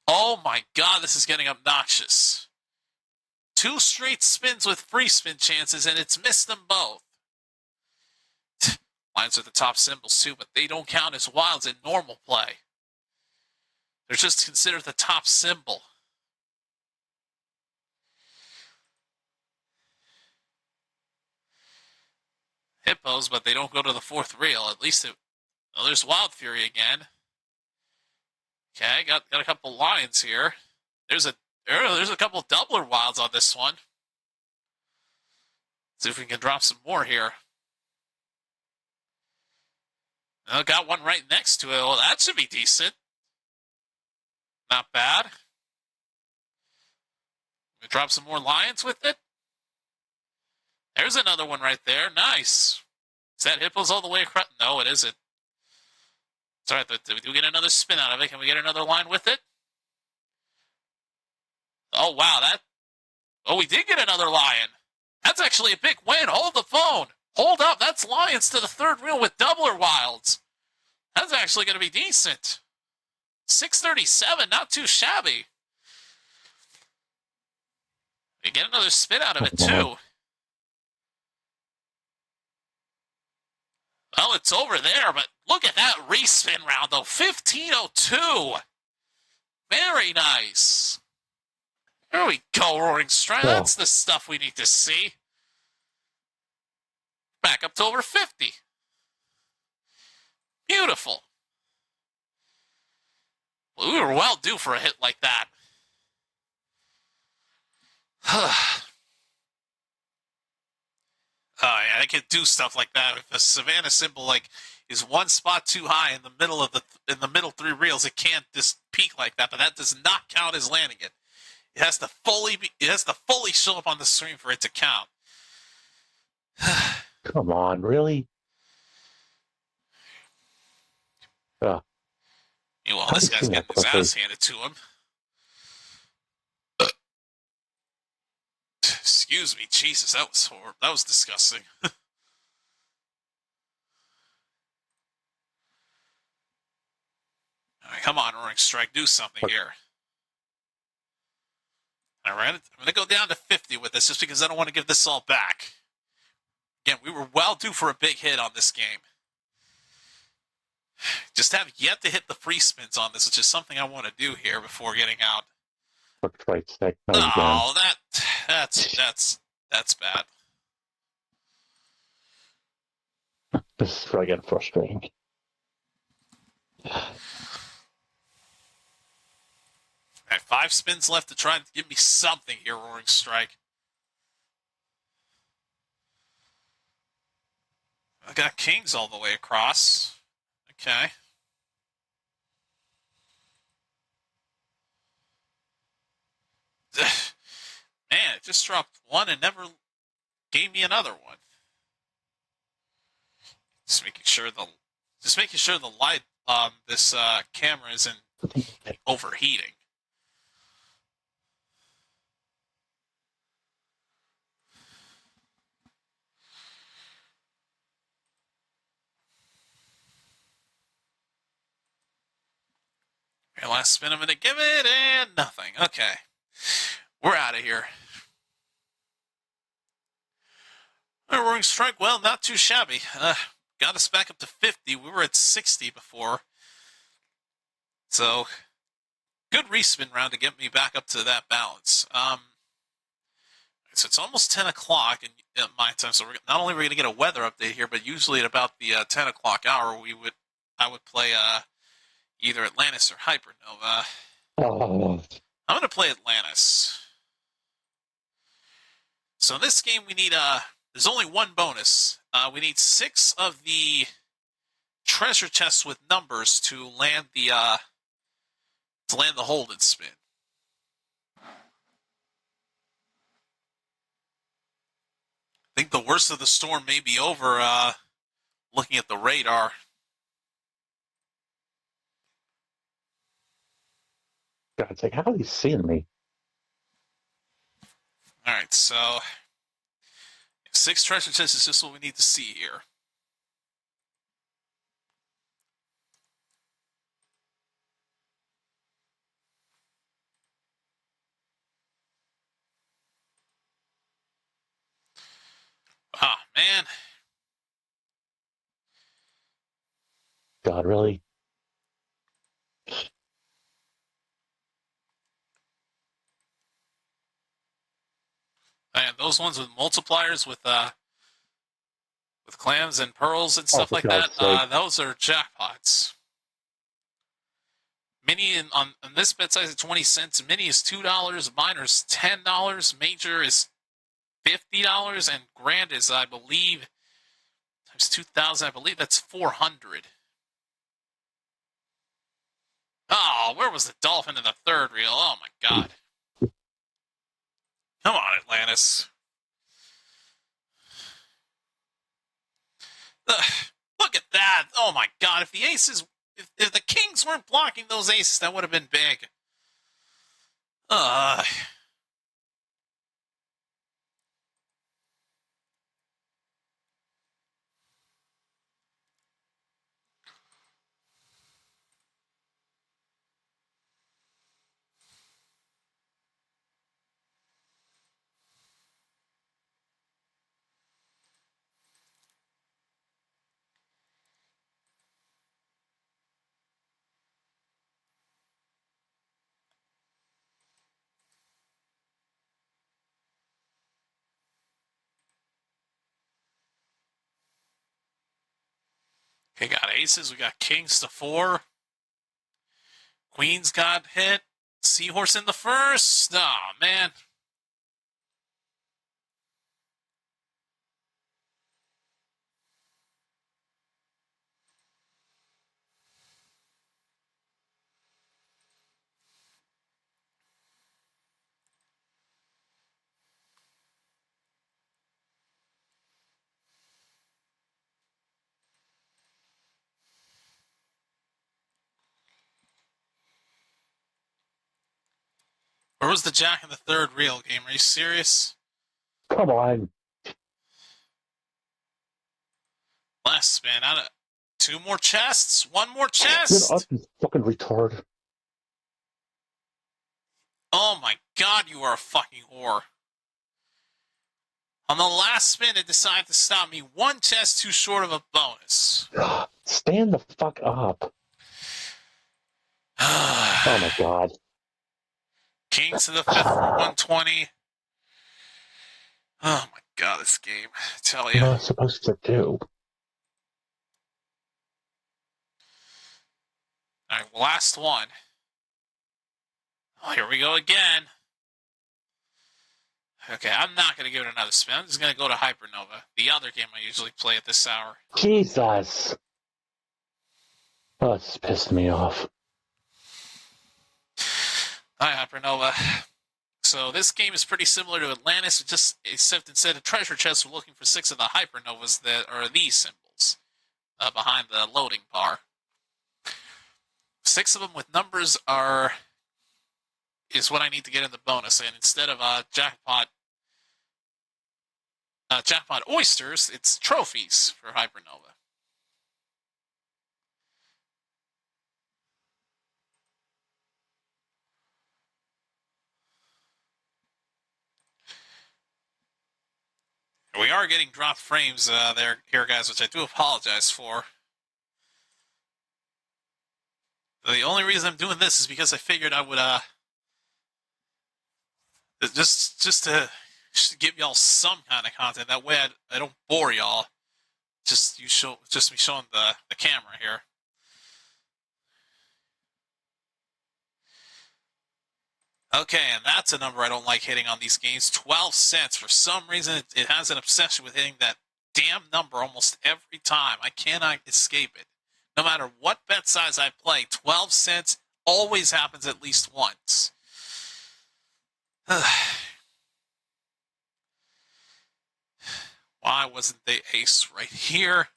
[SPEAKER 1] Oh my god, this is getting obnoxious. 2 straight spins with free spin chances, and it's missed them both. Lines are the top symbols too, but they don't count as wilds in normal play. They're just considered the top symbol. Hippos, but they don't go to the fourth reel. At least there's Wild Fury again. Okay, got a couple lines here. There's a couple doubler wilds on this one. See if we can drop some more here. Oh, got one right next to it. Well, that should be decent. Not bad. We drop some more lions with it. There's another one right there. Nice. Is that hippos all the way across? No, it isn't. It's all right. Did we get another spin out of it? Can we get another line with it? Oh, wow. Oh, we did get another lion. That's actually a big win. Hold the phone. Hold up. That's lions to the third reel with doubler wilds. That's actually going to be decent. 637, not too shabby. We get another spin out of it, too. Well, it's over there, but look at that respin round, though. 1502. Very nice. There we go, Roaring Strike. That's the stuff we need to see. Back up to over 50. Beautiful. Well, we were well due for a hit like that. Oh, yeah, I can do stuff like that. If a Savannah symbol is one spot too high in the middle 3 reels, it can't just peak like that. But that does not count as landing it. It has to fully show up on the screen for it to count.
[SPEAKER 2] Come on, really?
[SPEAKER 1] Well, this guy's getting his ass handed to him. Excuse me, Jesus, that was horrible. That was disgusting. All right, come on, Roaring Strike, do something here. All right, I'm going to go down to 50 with this just because I don't want to give this all back. Again, we were well due for a big hit on this game. Just have yet to hit the free spins on this, which is something I want to do here before getting out. Oh, that's bad.
[SPEAKER 2] This is really getting frustrating.
[SPEAKER 1] I have 5 spins left to try and give me something here, Roaring Strike. I got kings all the way across. Okay. Man, it just dropped one and never gave me another one. Just making sure the light on this camera isn't overheating. Okay, last spin I'm gonna give it and nothing. Okay. We're out of here. Roaring Strike, well, not too shabby. Got us back up to 50. We were at 60 before. So, good respin round to get me back up to that balance. So it's almost 10 o'clock in my time. So not only are we going to get a weather update here, but usually at about the 10 o'clock hour, I would play either Atlantis or Hypernova.
[SPEAKER 2] Oh,
[SPEAKER 1] I'm going to play Atlantis. So in this game, we need there's only one bonus. We need 6 of the treasure chests with numbers to land the hold and spin. I think the worst of the storm may be over. Looking at the radar.
[SPEAKER 2] God's sake, how are you seeing me?
[SPEAKER 1] All right, so 6 treasure chests is just what we need to see here. Ah, man.
[SPEAKER 2] God, really?
[SPEAKER 1] And those ones with multipliers with clams and pearls and stuff
[SPEAKER 2] For
[SPEAKER 1] like that,
[SPEAKER 2] God's sake.
[SPEAKER 1] those are jackpots. Mini on this bet size is 20 cents. Mini is $2. Minor is $10. Major is $50, and grand is, I believe, times 2,000. I believe that's 400. Oh, where was the dolphin in the third reel? Oh my God! Come on, Atlantis. Look at that! Oh my God! If the aces, if the kings weren't blocking those aces, that would have been big. Okay, got aces. We got kings to 4. Queens got hit. Seahorse in the first. Oh man. Where was the jack in the third reel game? Are you serious?
[SPEAKER 2] Come on.
[SPEAKER 1] Last spin. 2 more chests. 1 more
[SPEAKER 2] Get up,
[SPEAKER 1] chest.
[SPEAKER 2] you fucking retard.
[SPEAKER 1] Oh my God, you are a fucking whore. On the last spin, it decided to stop me 1 chest too short of a bonus.
[SPEAKER 2] Stand the fuck up. Oh my God.
[SPEAKER 1] Kings to the 5th for 120. Oh my God, this game. I tell you.
[SPEAKER 2] What am I supposed to do?
[SPEAKER 1] All right, last one. Oh, here we go again. Okay, I'm not going to give it another spin. I'm just going to go to Hypernova, the other game I usually play at this hour.
[SPEAKER 2] Jesus. Oh, it's pissed me off.
[SPEAKER 1] Hi, Hypernova. So this game is pretty similar to Atlantis, except instead of treasure chests, we're looking for 6 of the Hypernovas that are these symbols behind the loading bar. 6 of them with numbers is what I need to get in the bonus, and instead of jackpot oysters, it's trophies for Hypernova. We are getting dropped frames here, guys, which I do apologize for. The only reason I'm doing this is because I figured I would just to give y'all some kind of content. That way I don't bore y'all. Just me showing the camera here. Okay, and that's a number I don't like hitting on these games. 12 cents. For some reason, it has an obsession with hitting that damn number almost every time. I cannot escape it. No matter what bet size I play, 12 cents always happens at least once. Why wasn't the ace right here?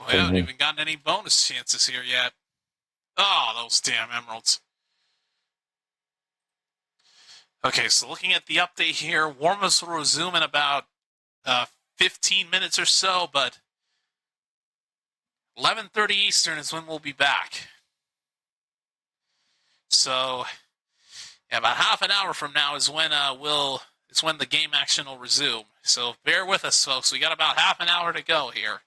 [SPEAKER 1] We haven't even gotten any bonus chances here yet. Oh, those damn emeralds. Okay, so looking at the update here, warm-ups will resume in about 15 minutes or so, but 11:30 Eastern is when we'll be back. So, yeah, about half an hour from now is when the game action will resume. So bear with us, folks. We got about half an hour to go here.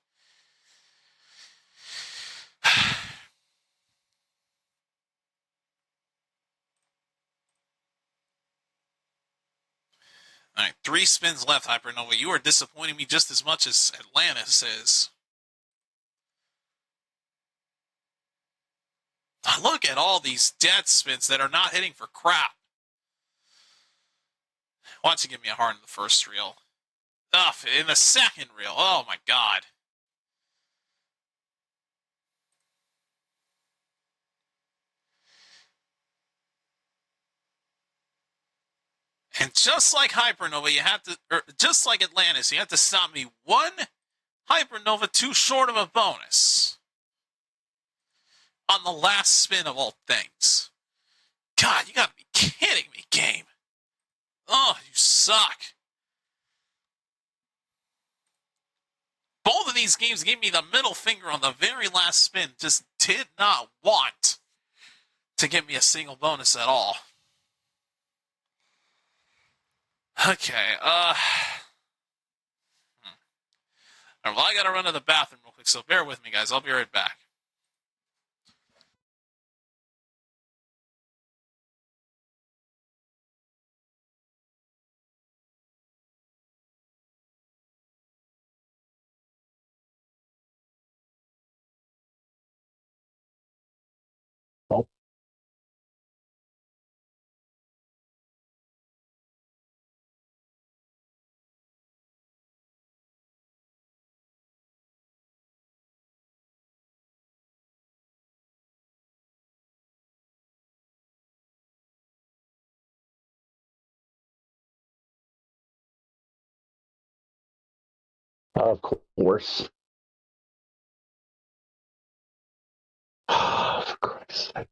[SPEAKER 1] All right, 3 spins left, Hypernova. You are disappointing me just as much as Atlantis is. Look at all these dead spins that are not hitting for crap. Why don't you give me a heart in the first reel? Ugh, in the second reel. Oh my god. And just like Hypernova, just like Atlantis, you have to stop me one Hypernova too short of a bonus on the last spin of all things. God, you gotta be kidding me, game. Oh, you suck. Both of these games gave me the middle finger on the very last spin. Just did not want to give me a single bonus at all. Okay, Well, I gotta run to the bathroom real quick, so bear with me, guys. I'll be right back.
[SPEAKER 2] Oh. Of course. For Christ's sake.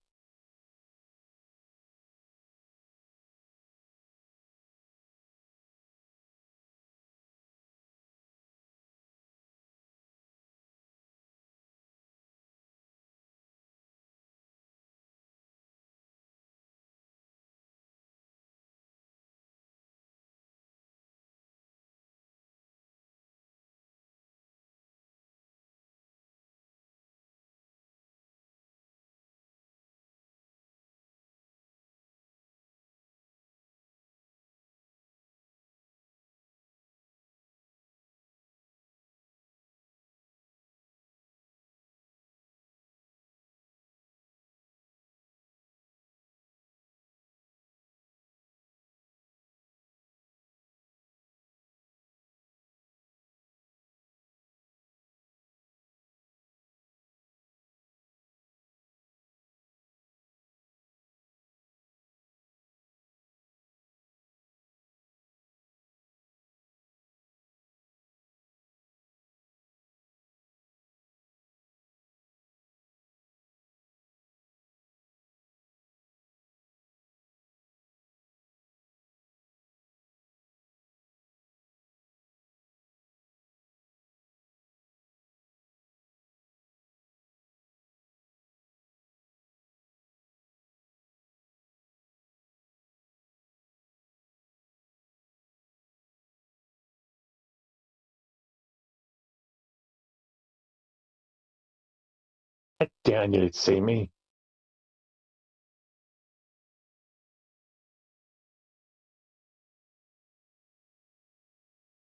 [SPEAKER 2] damn, you didn't see me.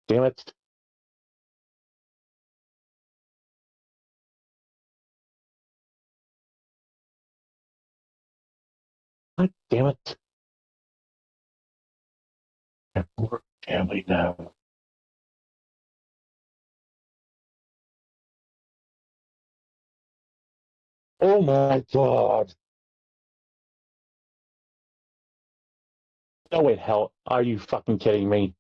[SPEAKER 2] Damn it. God damn it. That poor family now. Oh my god. No way, hell. Are you fucking kidding me?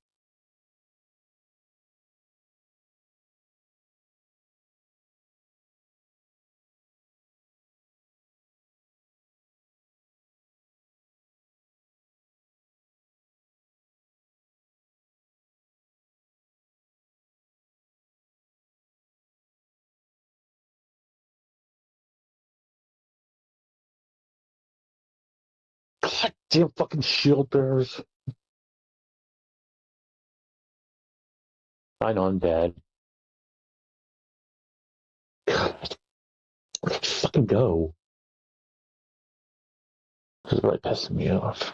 [SPEAKER 2] God damn fucking shield bearers. I know I'm dead. God, let's fucking go. This is really pissing me off.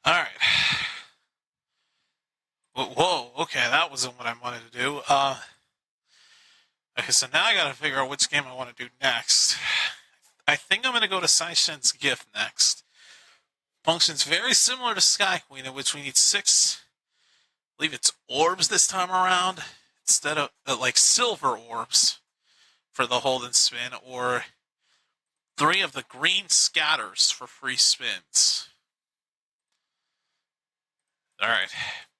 [SPEAKER 1] All right. Whoa. Okay, that wasn't what I wanted to do. Okay, so now I gotta figure out which game I want to do next. I think I'm gonna go to Saishen's Gift next. Functions very similar to Sky Queen, in which we need 6. I believe it's orbs this time around instead of like silver orbs for the hold and spin, or 3 of the green scatters for free spins. All right,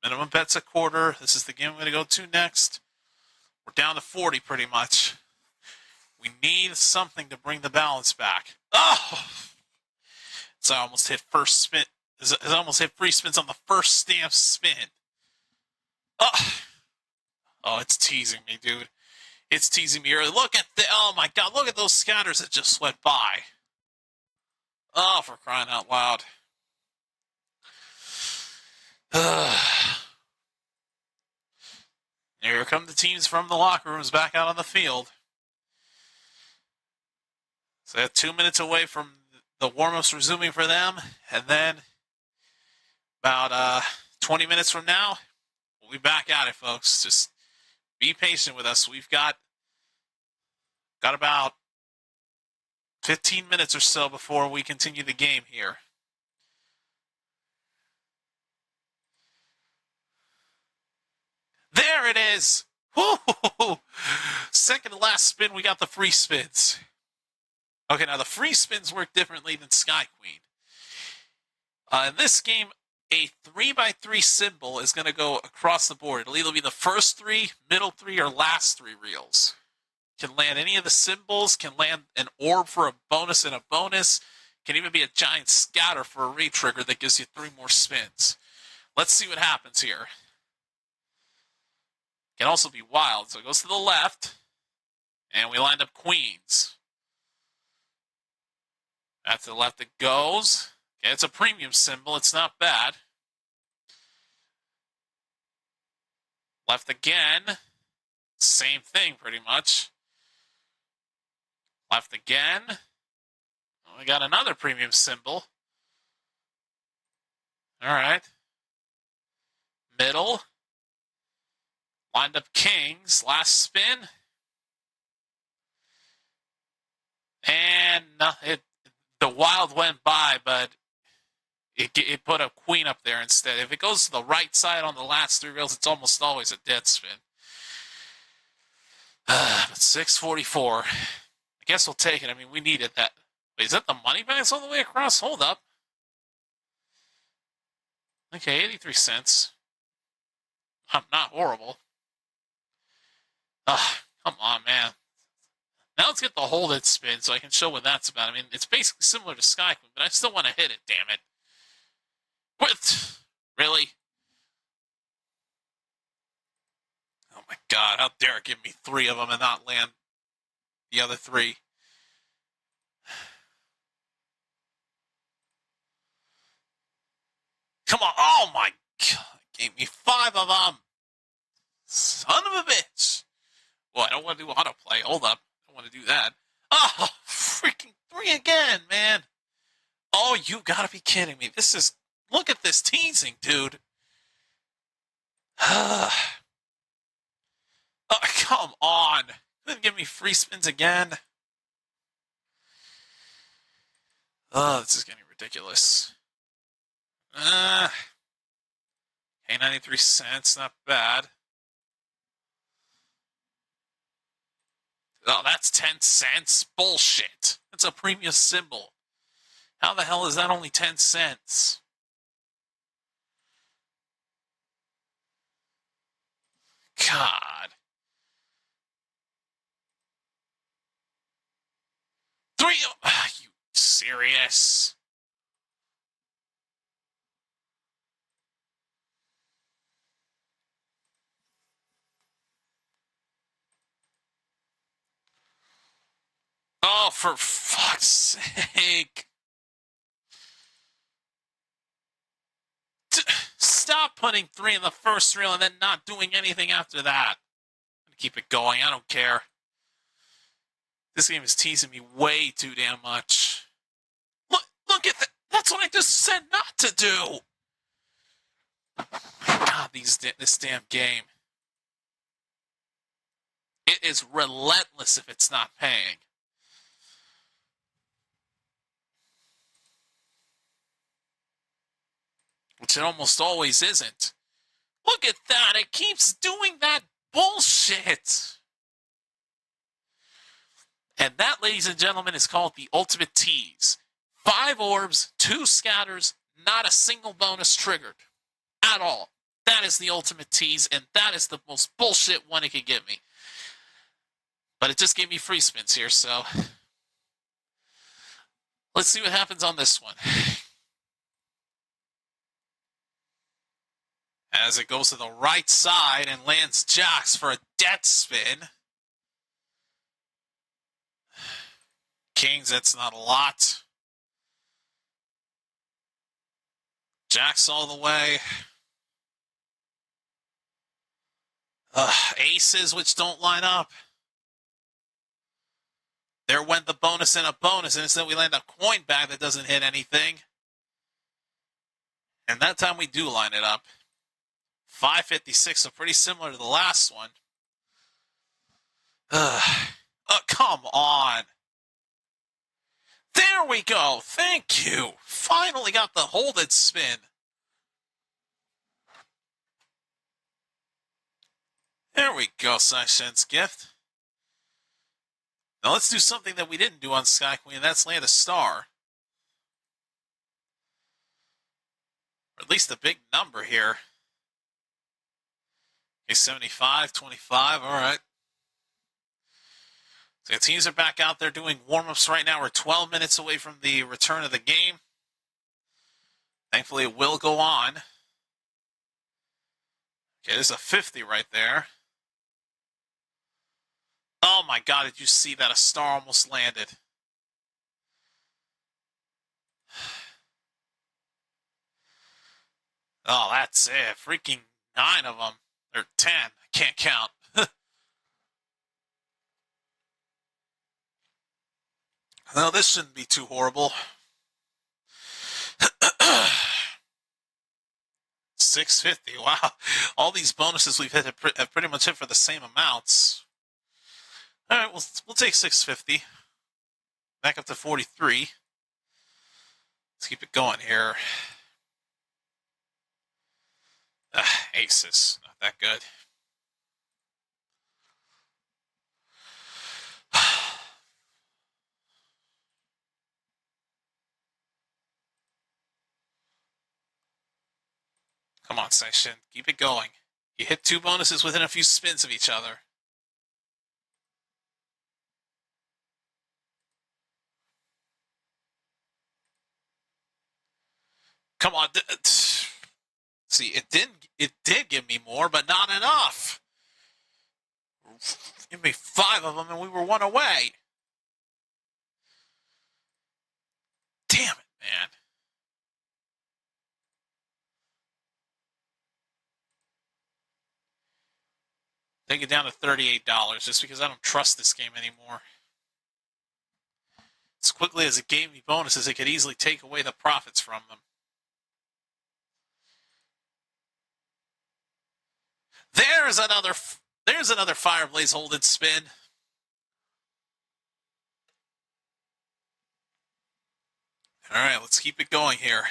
[SPEAKER 1] minimum bet's a quarter. This is the game I'm going to go to next. We're down to 40 pretty much. We need something to bring the balance back. Oh! So I almost hit first spin. I almost hit free spins on the first stamp spin. Oh, it's teasing me, dude. It's teasing me early. Look at oh my god, look at those scatters that just went by. Oh, for crying out loud. Here come the teams from the locker rooms back out on the field. So they're 2 minutes away from the warm-ups resuming for them. And then about 20 minutes from now, we'll be back at it, folks. Just be patient with us. We've got about 15 minutes or so before we continue the game here. There it is. Woo-hoo-hoo. Second to last spin, we got the free spins. Okay, now the free spins work differently than Sky Queen. In this game, a 3x3 symbol is going to go across the board. It'll either be the first three, middle three, or last three reels. Can land any of the symbols, can land an orb for a bonus and a bonus, can even be a giant scatter for a re-trigger that gives you 3 more spins. Let's see what happens here. Can also be wild, so it goes to the left, and we lined up queens. That's the left it goes. Okay, it's a premium symbol, it's not bad. Left again, same thing pretty much. Left again. We got another premium symbol. All right. Middle. Lined up kings. Last spin. And the wild went by, but it put a queen up there instead. If it goes to the right side on the last 3 reels, it's almost always a dead spin. But 644. I guess we'll take it. I mean, we needed that. Wait, is that the money bags all the way across? Hold up. Okay, 83 cents. Not horrible. Come on, man. Now let's get the hold it spin so I can show what that's about. I mean, it's basically similar to Sky Queen, but I still want to hit it, damn it. What? Really? Oh my god, how dare it give me 3 of them and not land the other 3. Come on. Oh my god. Gave me 5 of them. Son of a bitch. Well, I don't want to do autoplay. Hold up. I don't want to do that. Oh, freaking 3 again, man. Oh, you gotta be kidding me. This is... Look at this teasing, dude. Oh, come on. Couldn't give me free spins again. Oh, this is getting ridiculous. Okay, 93 cents. Not bad. Oh, that's 10 cents? Bullshit. That's a premium symbol. How the hell is that only 10 cents? God. 3. Are you serious? Oh, for fuck's sake. Stop putting 3 in the first reel and then not doing anything after that. I'm gonna keep it going. I don't care. This game is teasing me way too damn much. Look at that. That's what I just said not to do. God, this damn game. It is relentless if it's not paying. Which it almost always isn't. Look at that. It keeps doing that bullshit. And that, ladies and gentlemen, is called the ultimate tease. 5 orbs, 2 scatters, not a single bonus triggered. At all. That is the ultimate tease, and that is the most bullshit one it could give me. But it just gave me free spins here, so... Let's see what happens on this one. As it goes to the right side and lands jacks for a dead spin. Kings, that's not a lot. Jacks all the way. Aces which don't line up. There went the bonus and a bonus, and instead we land a coin back that doesn't hit anything. And that time we do line it up. 556, so pretty similar to the last one. Come on. There we go. Thank you. Finally got the hold it spin. There we go, Sessions gift. Now let's do something that we didn't do on Sky Queen, and that's land a star. Or at least a big number here. Okay, 75, 25, all right. So the teams are back out there doing warm-ups right now. We're 12 minutes away from the return of the game. Thankfully, it will go on. Okay, there's a 50 right there. Oh my God, did you see that? A star almost landed. Oh, that's it. Freaking 9 of them. Or 10. I can't count. No, this shouldn't be too horrible. 650. Wow. All these bonuses we've hit have pretty much hit for the same amounts. All right, we'll take 650. Back up to 43. Let's keep it going here. Aces. Not that good. Come on, Section. Keep it going. You hit 2 bonuses within a few spins of each other. Come on. See, it did give me more, but not enough. Give me 5 of them and we were 1 away. Damn it, man. Take it down to $38 just because I don't trust this game anymore. As quickly as it gave me bonuses, it could easily take away the profits from them. There's another Fireblaze Hold'em spin. All right, let's keep it going here.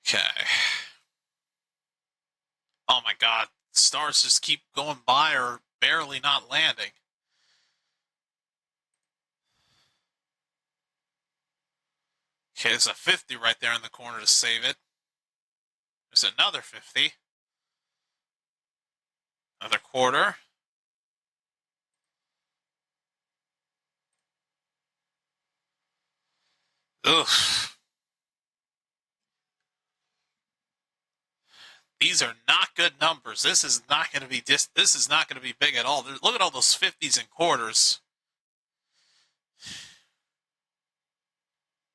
[SPEAKER 1] Okay. Oh my God. Stars just keep going by or barely not landing. Okay, there's a 50 right there in the corner to save it. There's another 50. Another quarter. Ugh. These are not good numbers. This is not going to be this is not going to be big at all. Look at all those 50s and quarters.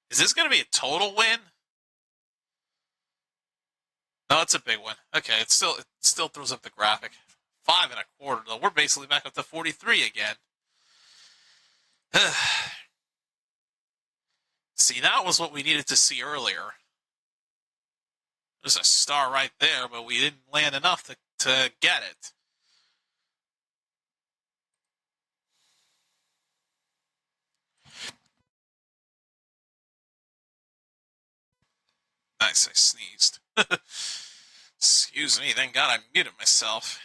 [SPEAKER 1] Is this going to be a total win? No, it's a big one. Okay, it still throws up the graphic. 5 and a quarter though. We're basically back up to 43 again. See, that was what we needed to see earlier. There's a star right there, but we didn't land enough to get it. Nice, I sneezed. Excuse me, thank God I muted myself.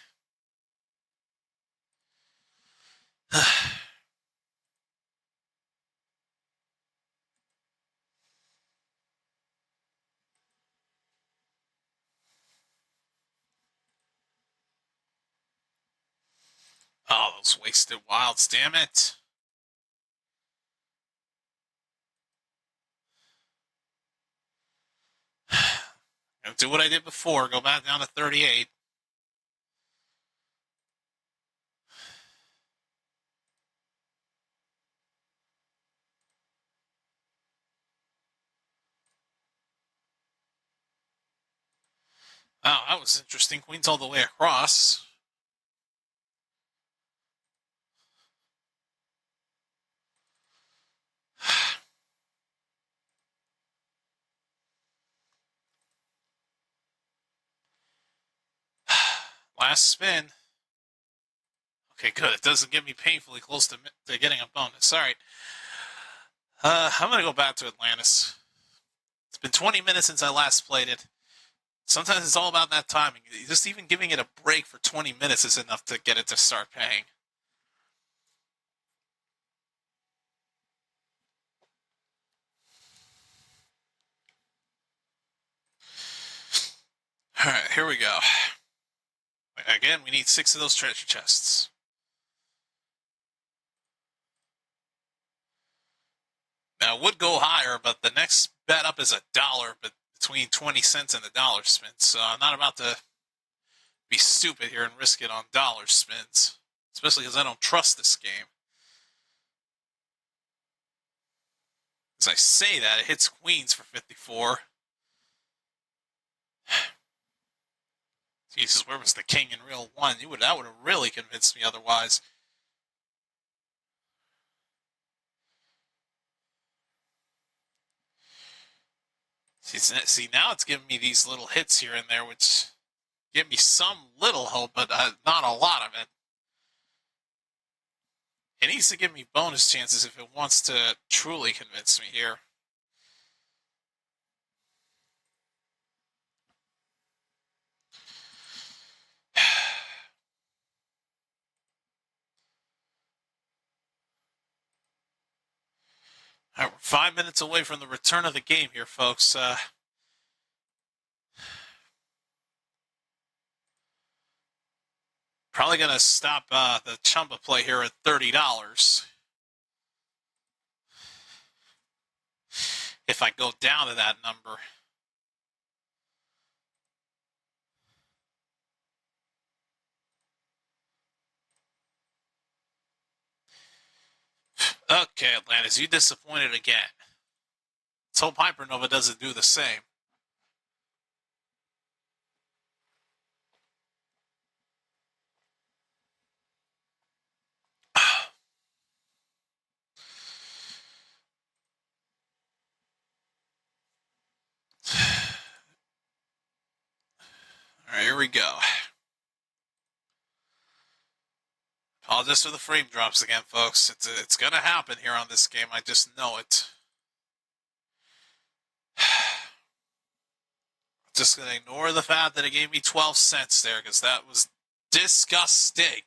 [SPEAKER 1] Oh, those wasted wilds, damn it. I'll do what I did before, go back down to 38. Oh, that was interesting. Queens all the way across. Last spin. Okay, good. It doesn't get me painfully close to getting a bonus. All right. I'm going to go back to Atlantis. It's been 20 minutes since I last played it. Sometimes it's all about that timing. Just even giving it a break for 20 minutes is enough to get it to start paying. All right, here we go. Again, we need 6 of those treasure chests. Now, it would go higher, but the next bet up is $1, but between 20 cents and the dollar spin. So I'm not about to be stupid here and risk it on dollar spins, especially because I don't trust this game. As I say that, it hits queens for 54. Jesus, where was the king in real one? That would have really convinced me otherwise. See, now it's giving me these little hits here and there, which give me some little hope, but not a lot of it. It needs to give me bonus chances if it wants to truly convince me here. All right, we're 5 minutes away from the return of the game here, folks. Probably going to stop the Chumba play here at $30. If I go down to that number. Okay, Atlantis, you disappointed again. Let's hope Hypernova doesn't do the same. All right, here we go. Apologize for the frame drops again, folks. It's going to happen here on this game. I just know it. Just going to ignore the fact that it gave me 12 cents there because that was disgusting.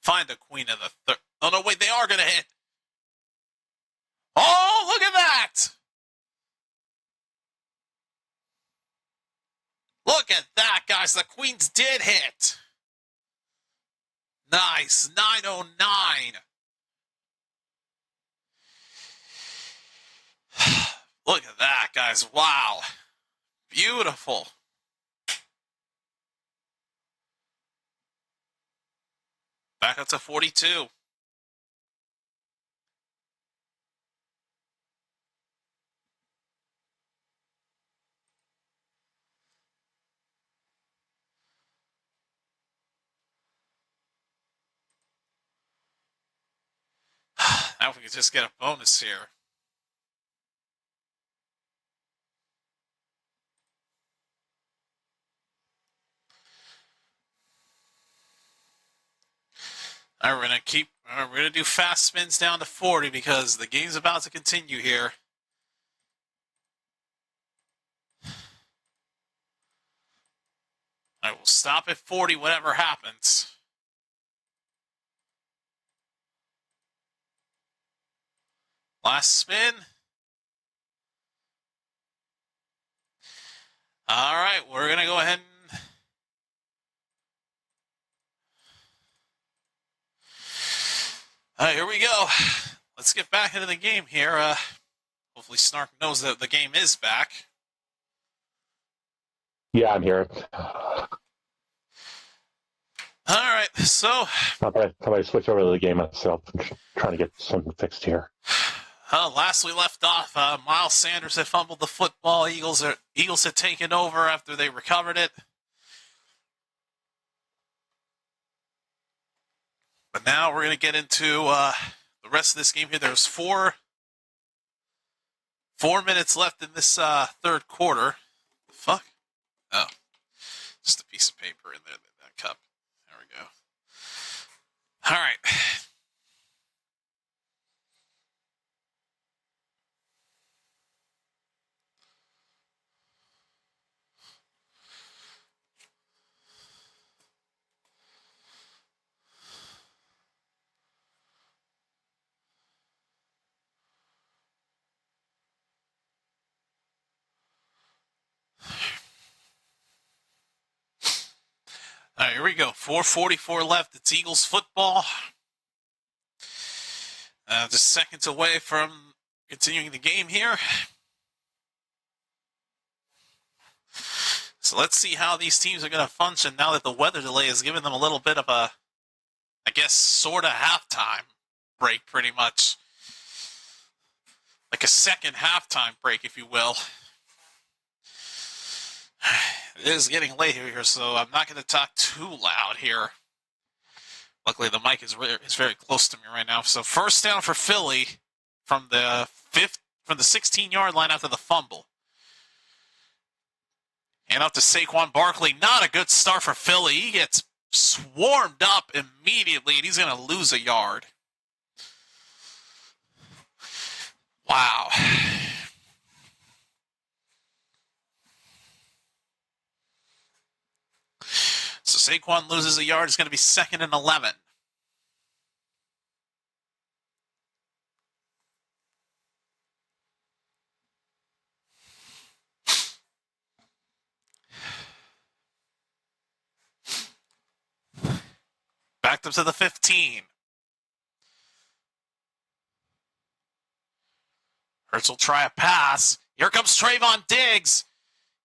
[SPEAKER 1] Find a queen of the third. Oh, no, wait, they are going to hit. Oh, look at that. Look at that, guys. The queens did hit. Nice. 909. Look at that, guys. Wow. Beautiful. Back up to 42. Now if we could just get a bonus here. All right, we're gonna do fast spins down to 40 because the game's about to continue here. I will stop at 40, whatever happens. Last spin. All right, we're gonna go ahead and all right, here we go. Let's get back into the game here. Hopefully Snark knows that the game is back.
[SPEAKER 2] Yeah, I'm here.
[SPEAKER 1] All right, so
[SPEAKER 2] How about I switch over to the game myself and trying to get something fixed here.
[SPEAKER 1] last we left off, Miles Sanders had fumbled the football. Eagles had taken over after they recovered it. But now we're going to get into the rest of this game here. There's 4 minutes left in this third quarter. Fuck. Oh, just a piece of paper in there, that cup. There we go. All right. All right, here we go. 4:44 left. It's Eagles football. Just seconds away from continuing the game here. So let's see how these teams are going to function now that the weather delay has given them a little bit of a, I guess, sort of halftime break, pretty much. Like a second halftime break, if you will. It is getting late here, so I'm not going to talk too loud here. Luckily, the mic is very close to me right now. So first down for Philly from the 16-yard line after the fumble. And up to Saquon Barkley. Not a good start for Philly. He gets swarmed up immediately, and he's going to lose a yard. Wow. So Saquon loses a yard. It's going to be 2nd and 11. Backed up to the 15. Hurts will try a pass. Here comes Trayvon Diggs.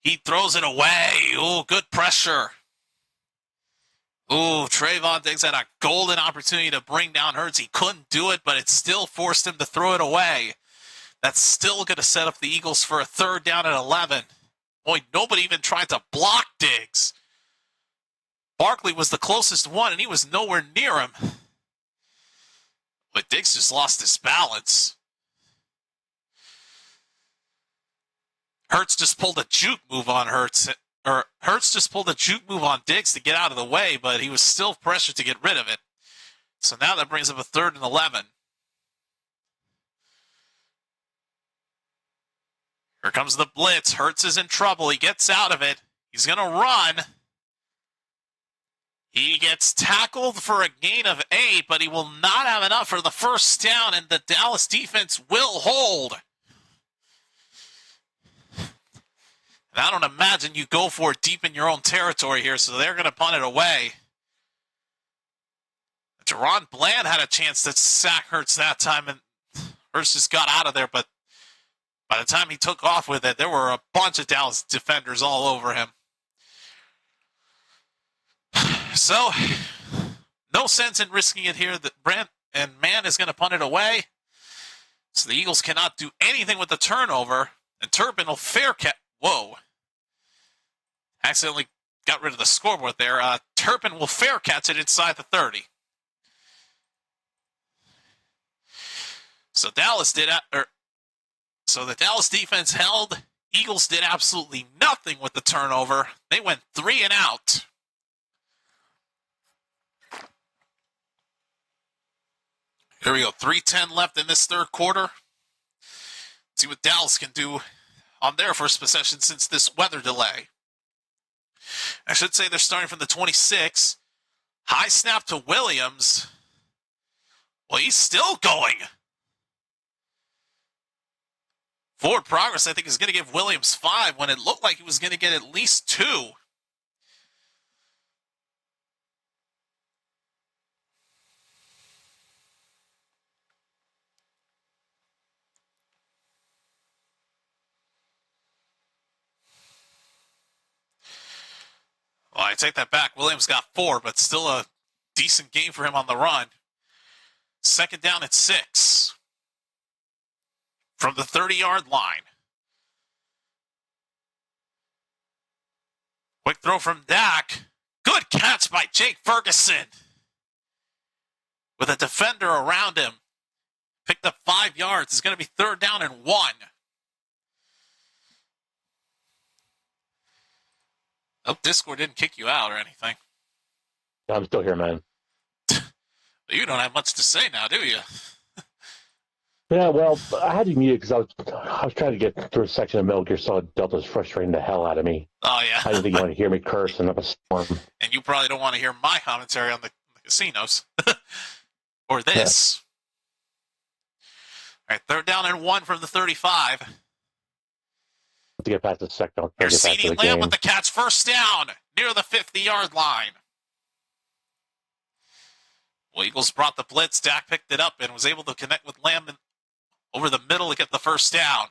[SPEAKER 1] He throws it away. Ooh, good pressure. Ooh, Trayvon Diggs had a golden opportunity to bring down Hurts. He couldn't do it, but it still forced him to throw it away. That's still going to set up the Eagles for a 3rd down at 11. Boy, nobody even tried to block Diggs. Barkley was the closest one, and he was nowhere near him. But Diggs just lost his balance. Hurts just pulled a juke move on Hurts just pulled a juke move on Diggs to get out of the way, but he was still pressured to get rid of it. So now that brings up a 3rd and 11. Here comes the blitz. Hurts is in trouble. He gets out of it. He's going to run. He gets tackled for a gain of 8, but he will not have enough for the first down, and the Dallas defense will hold. And I don't imagine you go for it deep in your own territory here, so they're going to punt it away. Deron Bland had a chance to sack Hurts that time, and Hurts just got out of there, but by the time he took off with it, there were a bunch of Dallas defenders all over him. So, no sense in risking it here. Brent and Mann is going to punt it away. So the Eagles cannot do anything with the turnover, and Turpin will fair catch. Whoa. Accidentally got rid of the scoreboard there. Turpin will fair catch it inside the 30. So so the Dallas defense held. Eagles did absolutely nothing with the turnover. They went 3 and out. Here we go. 3:10 left in this third quarter. See what Dallas can do on their first possession since this weather delay. I should say they're starting from the 26. High snap to Williams. Well, he's still going. Forward progress, I think, is going to give Williams 5 when it looked like he was going to get at least 2. Well, I take that back. Williams got 4, but still a decent game for him on the run. Second down at 6 from the 30-yard line. Quick throw from Dak. Good catch by Jake Ferguson. With a defender around him. Picked up 5 yards. It's going to be third down and 1. Hope Discord didn't kick you out or anything.
[SPEAKER 2] I'm still here, man.
[SPEAKER 1] You don't have much to say now, do you?
[SPEAKER 2] Yeah, well, I had you muted because I was trying to get through a section of Metal Gear Solid Delta was frustrating the hell out of me.
[SPEAKER 1] Oh, yeah.
[SPEAKER 2] I didn't think you want to hear me curse and up a storm.
[SPEAKER 1] And you probably don't want to hear my commentary on the casinos. Or this. Yeah. All right, third down and 1 from the 35.
[SPEAKER 2] To get past the second.
[SPEAKER 1] Here's CeeDee Lamb with the catch, first down, near the 50-yard line. Well, Eagles brought the blitz. Dak picked it up and was able to connect with Lamb over the middle to get the first down.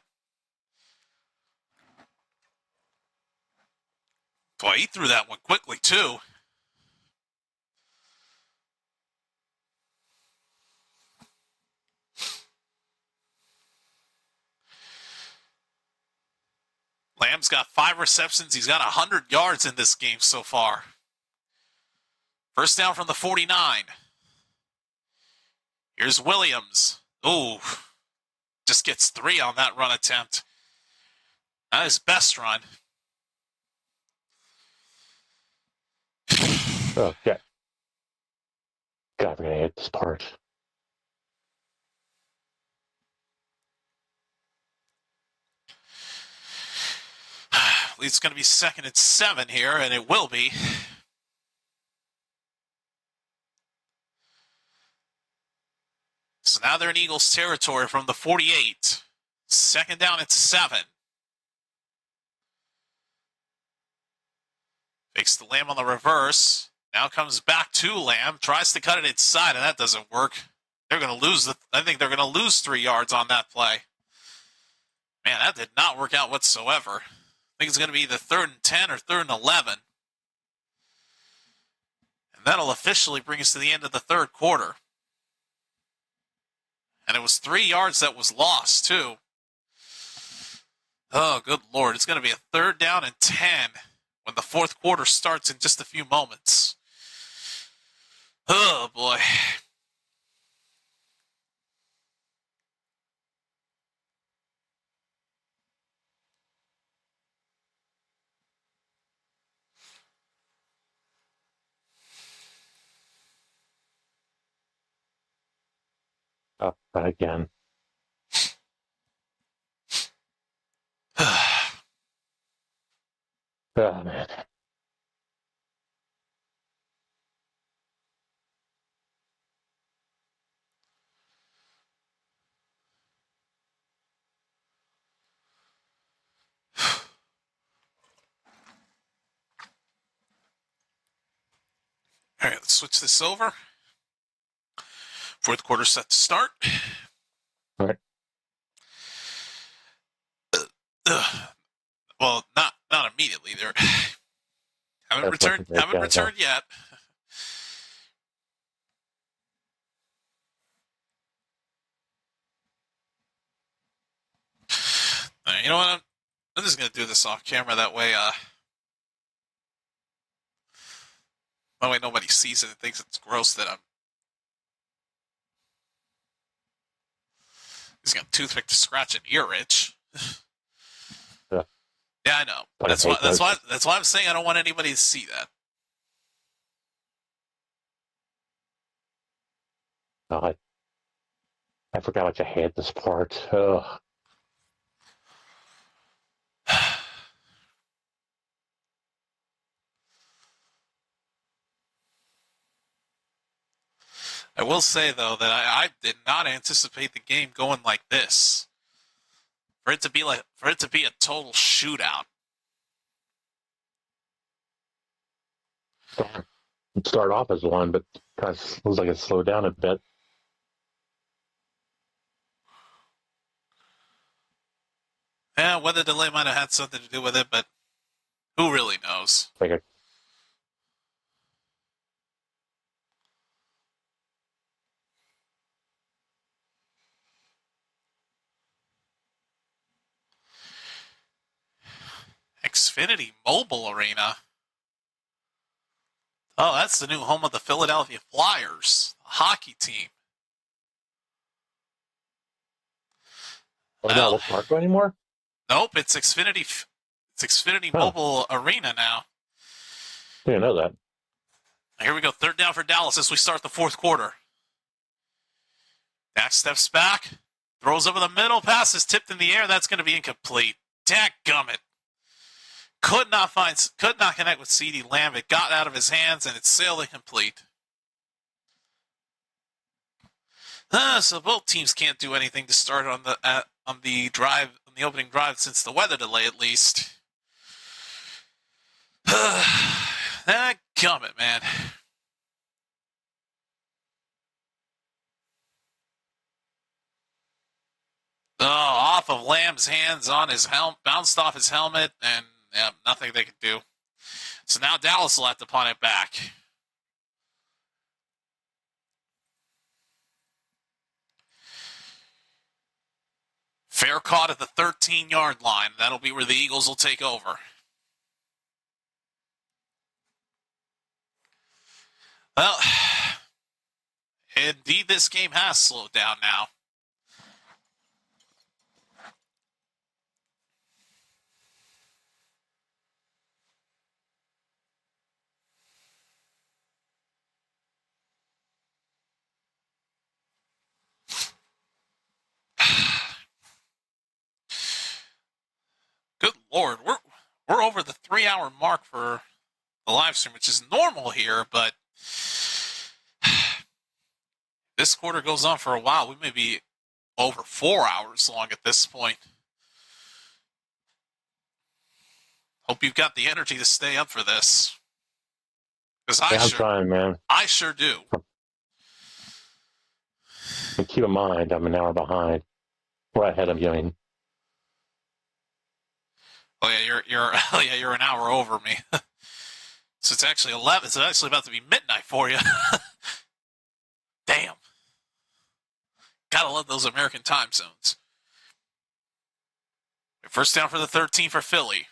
[SPEAKER 1] Boy, he threw that one quickly, too. Lamb's got 5 receptions. He's got 100 yards in this game so far. First down from the 49. Here's Williams. Ooh, just gets 3 on that run attempt. Not his best run.
[SPEAKER 2] Okay. God, we're going to hit this part.
[SPEAKER 1] It's going to be second and 7 here, and it will be. So now they're in Eagles territory from the 48. Second down at 7. Fakes the Lamb on the reverse. Now comes back to Lamb. Tries to cut it inside, and that doesn't work. They're going to lose. I think they're going to lose 3 yards on that play. Man, that did not work out whatsoever. I think it's going to be either third and 10 or third and 11. And that'll officially bring us to the end of the third quarter. And it was 3 yards that was lost, too. Oh, good Lord. It's going to be a third down and 10 when the fourth quarter starts in just a few moments. Oh, boy.
[SPEAKER 2] Oh, not again. Oh, man.
[SPEAKER 1] All right, let's switch this over. Fourth quarter set to start.
[SPEAKER 2] All right.
[SPEAKER 1] Well, not immediately. They haven't returned yet. All right, you know what? I'm just gonna do this off camera. That way nobody sees it and thinks it's gross that I'm. He's got a toothpick to scratch an ear itch.
[SPEAKER 2] Yeah.
[SPEAKER 1] Yeah, I know. That's why I'm saying I don't want anybody to see that.
[SPEAKER 2] God. I forgot what you had this part. Ugh.
[SPEAKER 1] I will say, though, that I did not anticipate the game going like this. For it to be a total shootout.
[SPEAKER 2] It started off as one, but kind of looks like it slowed down a bit.
[SPEAKER 1] Yeah, weather delay might have had something to do with it, but who really knows?
[SPEAKER 2] Like
[SPEAKER 1] Xfinity Mobile Arena. Oh, that's the new home of the Philadelphia Flyers, a hockey team.
[SPEAKER 2] Oh, no,
[SPEAKER 1] Well,
[SPEAKER 2] Wells Fargo anymore?
[SPEAKER 1] nope, it's Xfinity
[SPEAKER 2] Huh.
[SPEAKER 1] Mobile Arena now.
[SPEAKER 2] Didn't know that.
[SPEAKER 1] Here we go, third down for Dallas as we start the fourth quarter. Dak steps back, throws over the middle, pass is tipped in the air. That's going to be incomplete. Dadgummit. Could not connect with CeeDee Lamb. It got out of his hands and it sailed incomplete. So both teams can't do anything to start on the opening drive since the weather delay at least. Dadgummit, man. Oh, off of Lamb's hands on his helmet, bounced off his helmet, and nothing they could do. So now Dallas will have to punt it back. Fair caught at the 13-yard line. That'll be where the Eagles will take over. Well, indeed, this game has slowed down now. Good Lord, we're over the 3-hour mark for the live stream, which is normal here, but this quarter goes on for a while. We may be over 4 hours long at this point. Hope you've got the energy to stay up for this. Because
[SPEAKER 2] I'm trying, man.
[SPEAKER 1] I sure do.
[SPEAKER 2] And keep in mind, I'm an hour behind. Or ahead of you. I mean,
[SPEAKER 1] Oh yeah, you're an hour over me. So it's actually 11. It's actually about to be midnight for you. Damn. Gotta love those American time zones. First down for the 13 for Philly.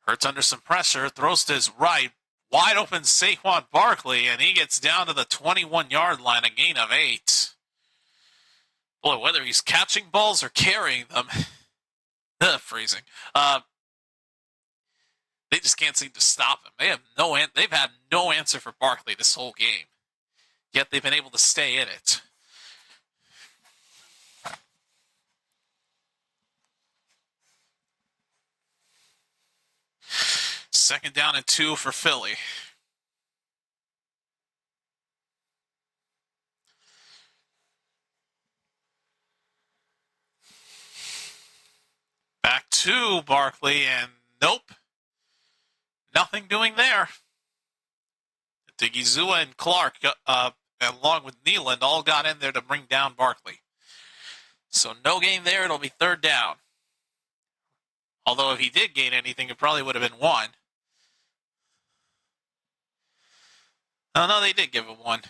[SPEAKER 1] Hurts under some pressure, throws to his right. Wide open Saquon Barkley, and he gets down to the 21-yard line, a gain of 8. Boy, whether he's catching balls or carrying them, freezing. They just can't seem to stop him. They've had no answer for Barkley this whole game. Yet they've been able to stay in it. Second down and 2 for Philly. Back to Barkley, and nope. Nothing doing there. Digizua and Clark, along with Nealand, all got in there to bring down Barkley. So no gain there. It'll be third down. Although if he did gain anything, it probably would have been 1. Oh, no, they did give him 1.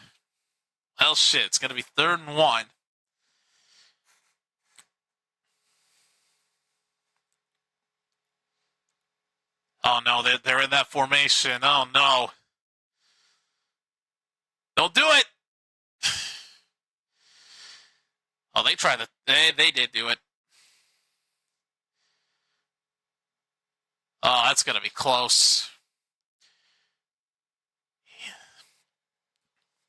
[SPEAKER 1] Hell shit, it's going to be 3rd and 1. Oh, no, they're in that formation. Oh, no. Don't do it. Oh, they tried to. They did do it. Oh, that's going to be close.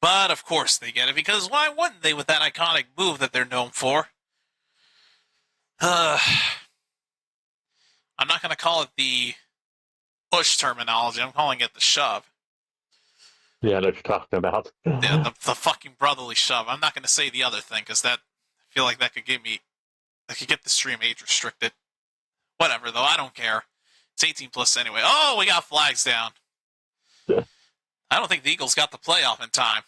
[SPEAKER 1] But, of course, they get it, because why wouldn't they with that iconic move that they're known for? I'm not going to call it the push terminology. I'm calling it the shove.
[SPEAKER 2] yeah, I know what you're talking about.
[SPEAKER 1] Yeah, the fucking brotherly shove. I'm not going to say the other thing, because I feel like that could get the stream age restricted. Whatever, though. I don't care. It's 18 plus anyway. Oh, we got flags down. I don't think the Eagles got the playoff in time.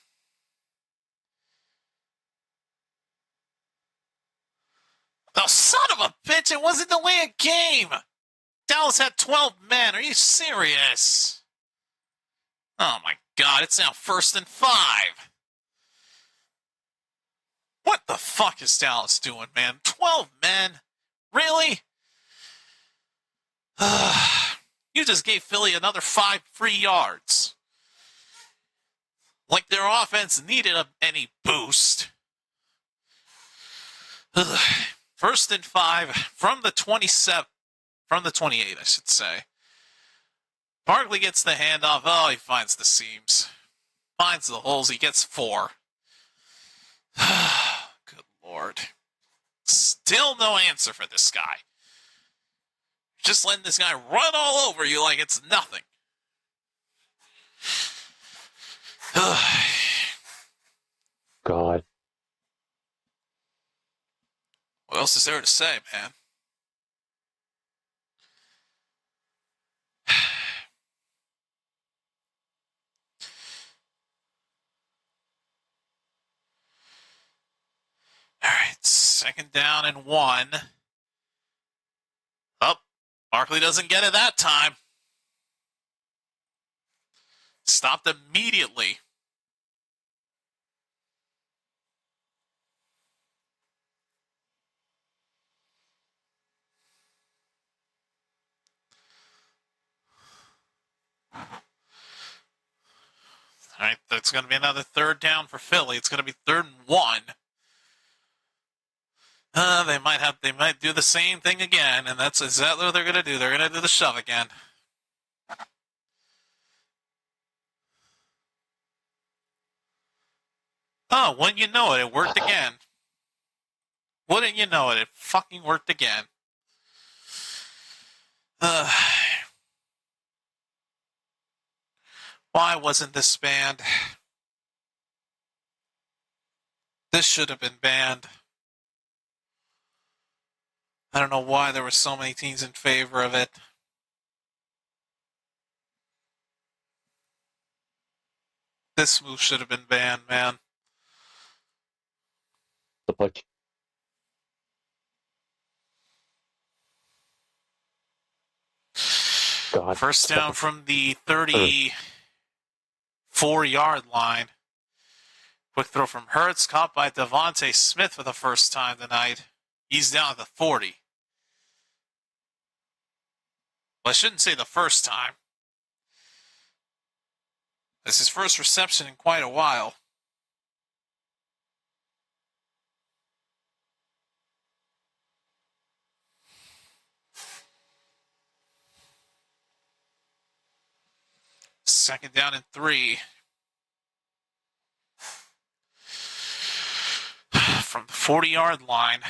[SPEAKER 1] Oh, son of a bitch, it wasn't the way it came. Dallas had 12 men. Are you serious? Oh, my God. It's now 1st and 5. What the fuck is Dallas doing, man? 12 men? Really? You just gave Philly another 5 free yards. Like their offense needed any boost. First and 5 from the 27, from the 28, I should say. Barkley gets the handoff. Oh, he finds the seams. Finds the holes. He gets 4. Good Lord. Still no answer for this guy. Just letting this guy run all over you like it's nothing.
[SPEAKER 2] God.
[SPEAKER 1] What else is there to say, man? All right, 2nd down and 1. Oh, Barkley doesn't get it that time. Stopped immediately. All right, that's going to be another 3rd down for Philly. It's going to be 3rd and 1. They might do the same thing again, and that's exactly what they're going to do. They're going to do the shove again. Oh, wouldn't you know it? It worked again. Wouldn't you know it? It fucking worked again. Why wasn't this banned? This should have been banned. I don't know why there were so many teams in favor of it. This move should have been banned, man.
[SPEAKER 2] The play. God.
[SPEAKER 1] First down from the 34-yard line. Quick throw from Hurts, caught by Devontae Smith for the first time tonight. He's down at the 40. Well, I shouldn't say the first time. This is his first reception in quite a while. Second down and 3. From the 40-yard line.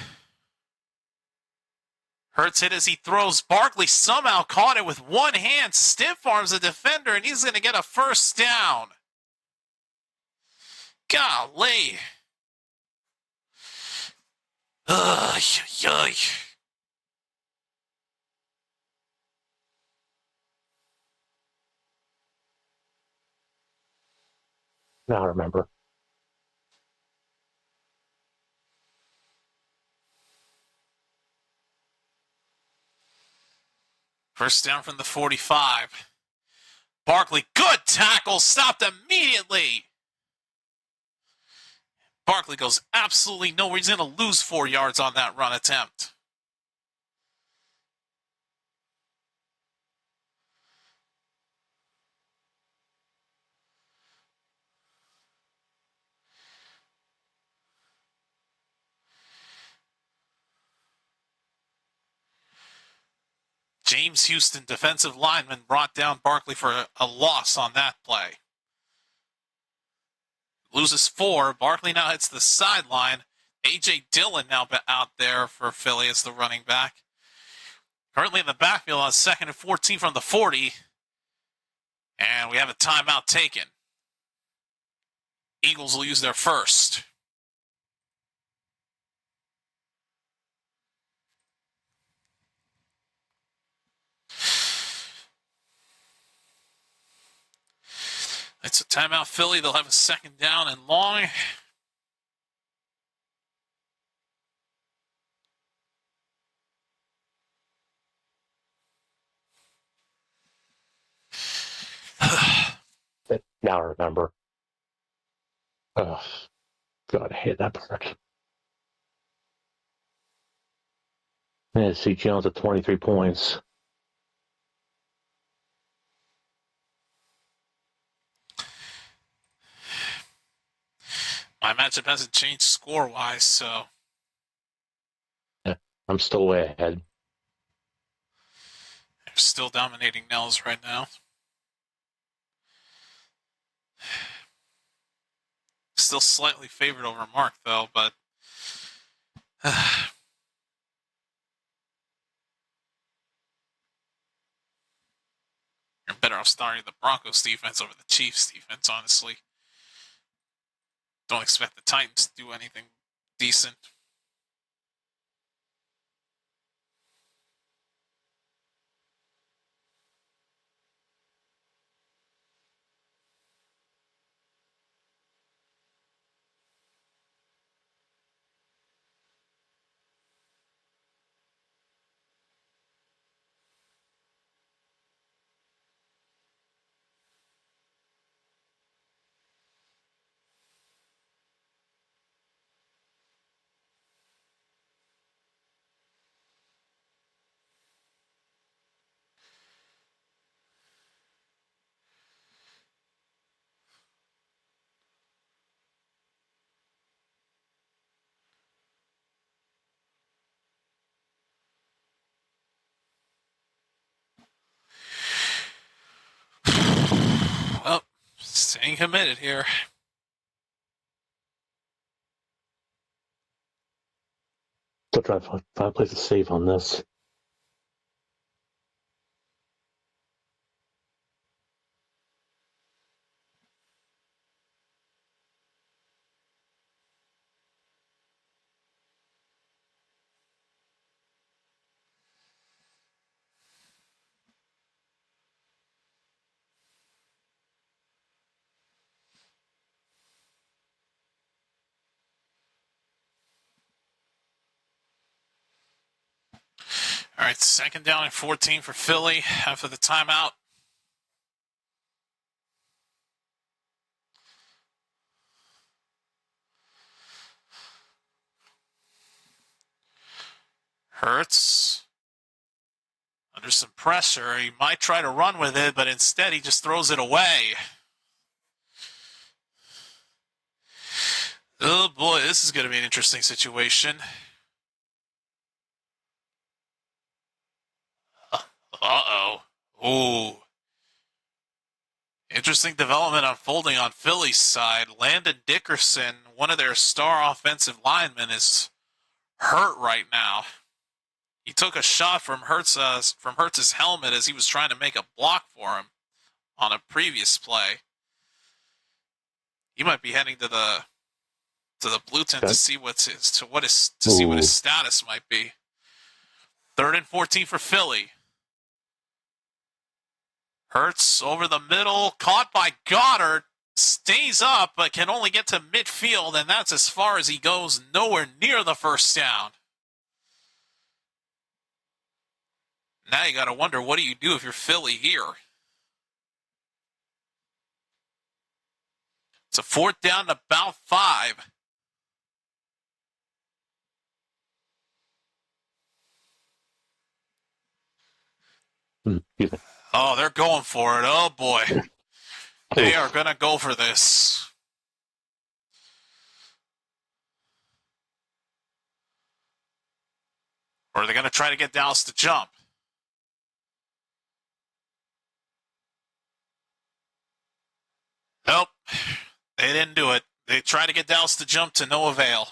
[SPEAKER 1] Hurts hit as he throws. Barkley somehow caught it with one hand, stiff arms the defender, and he's going to get a first down. Golly. Ugh.
[SPEAKER 2] Now I remember.
[SPEAKER 1] First down from the 45. Barkley, good tackle, stopped immediately. Barkley goes absolutely nowhere. He's going to lose 4 yards on that run attempt. James Houston, defensive lineman, brought down Barkley for a loss on that play. Loses 4. Barkley now hits the sideline. A.J. Dillon now out there for Philly as the running back. Currently in the backfield on 2nd and 14 from the 40. And we have a timeout taken. Eagles will use their first. It's a timeout, Philly. They'll have a second down and long.
[SPEAKER 2] Now I remember. Oh, God, I hate that part. Yeah, see Jones at 23 points.
[SPEAKER 1] My matchup hasn't changed score-wise, so
[SPEAKER 2] Yeah, I'm still way ahead.
[SPEAKER 1] I'm still dominating Nels right now. Still slightly favored over Mark, though, but I'm better off starting the Broncos defense over the Chiefs defense, honestly. Don't expect the Titans to do anything decent. Well, staying committed here.
[SPEAKER 2] Still trying to find places safe on this.
[SPEAKER 1] All right, second down and 14 for Philly after the timeout. Hurts under some pressure. He might try to run with it, but instead he just throws it away. Oh boy, this is going to be an interesting situation. Uh-oh. Ooh. Interesting development unfolding on Philly's side. Landon Dickerson, one of their star offensive linemen, is hurt right now. He took a shot from Hurts's helmet as he was trying to make a block for him on a previous play. He might be heading to the blue tent to see what his status might be. Third and 14 for Philly. Hurts over the middle, caught by Goddard, stays up, but can only get to midfield, and that's as far as he goes, nowhere near the first down. Now you got to wonder, what do you do if you're Philly here? It's a fourth down to about 5. Oh, they're going for it. Oh, boy. They are going to go for this. Or are they going to try to get Dallas to jump? Nope. They didn't do it. They tried to get Dallas to jump to no avail.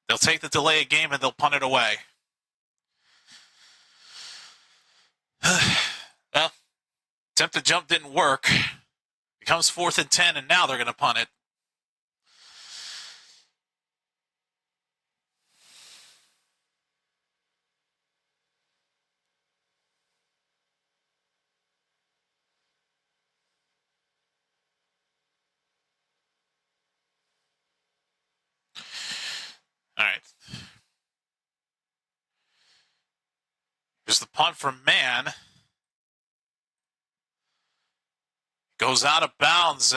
[SPEAKER 1] They'll take the delay of game and they'll punt it away. Well, attempt to jump didn't work. Becomes 4th and 10, and now they're going to punt it. All right. Here's the punt from Mann. Goes out of bounds.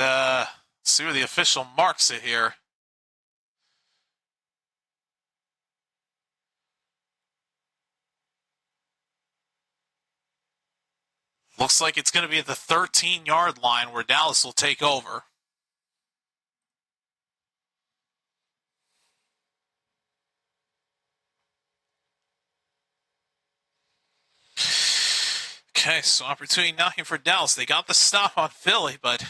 [SPEAKER 1] See where the official marks it here. Looks like it's going to be at the 13-yard line where Dallas will take over. Okay, so opportunity knocking for Dallas. They got the stop on Philly, but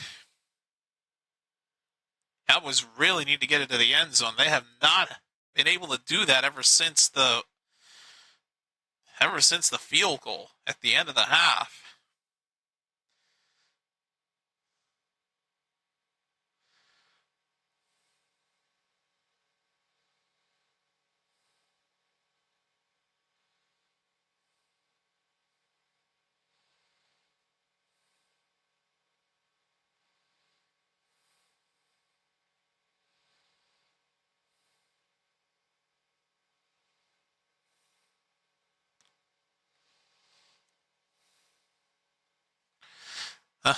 [SPEAKER 1] Cowboys really need to get into the end zone. They have not been able to do that ever since the field goal at the end of the half. Uh,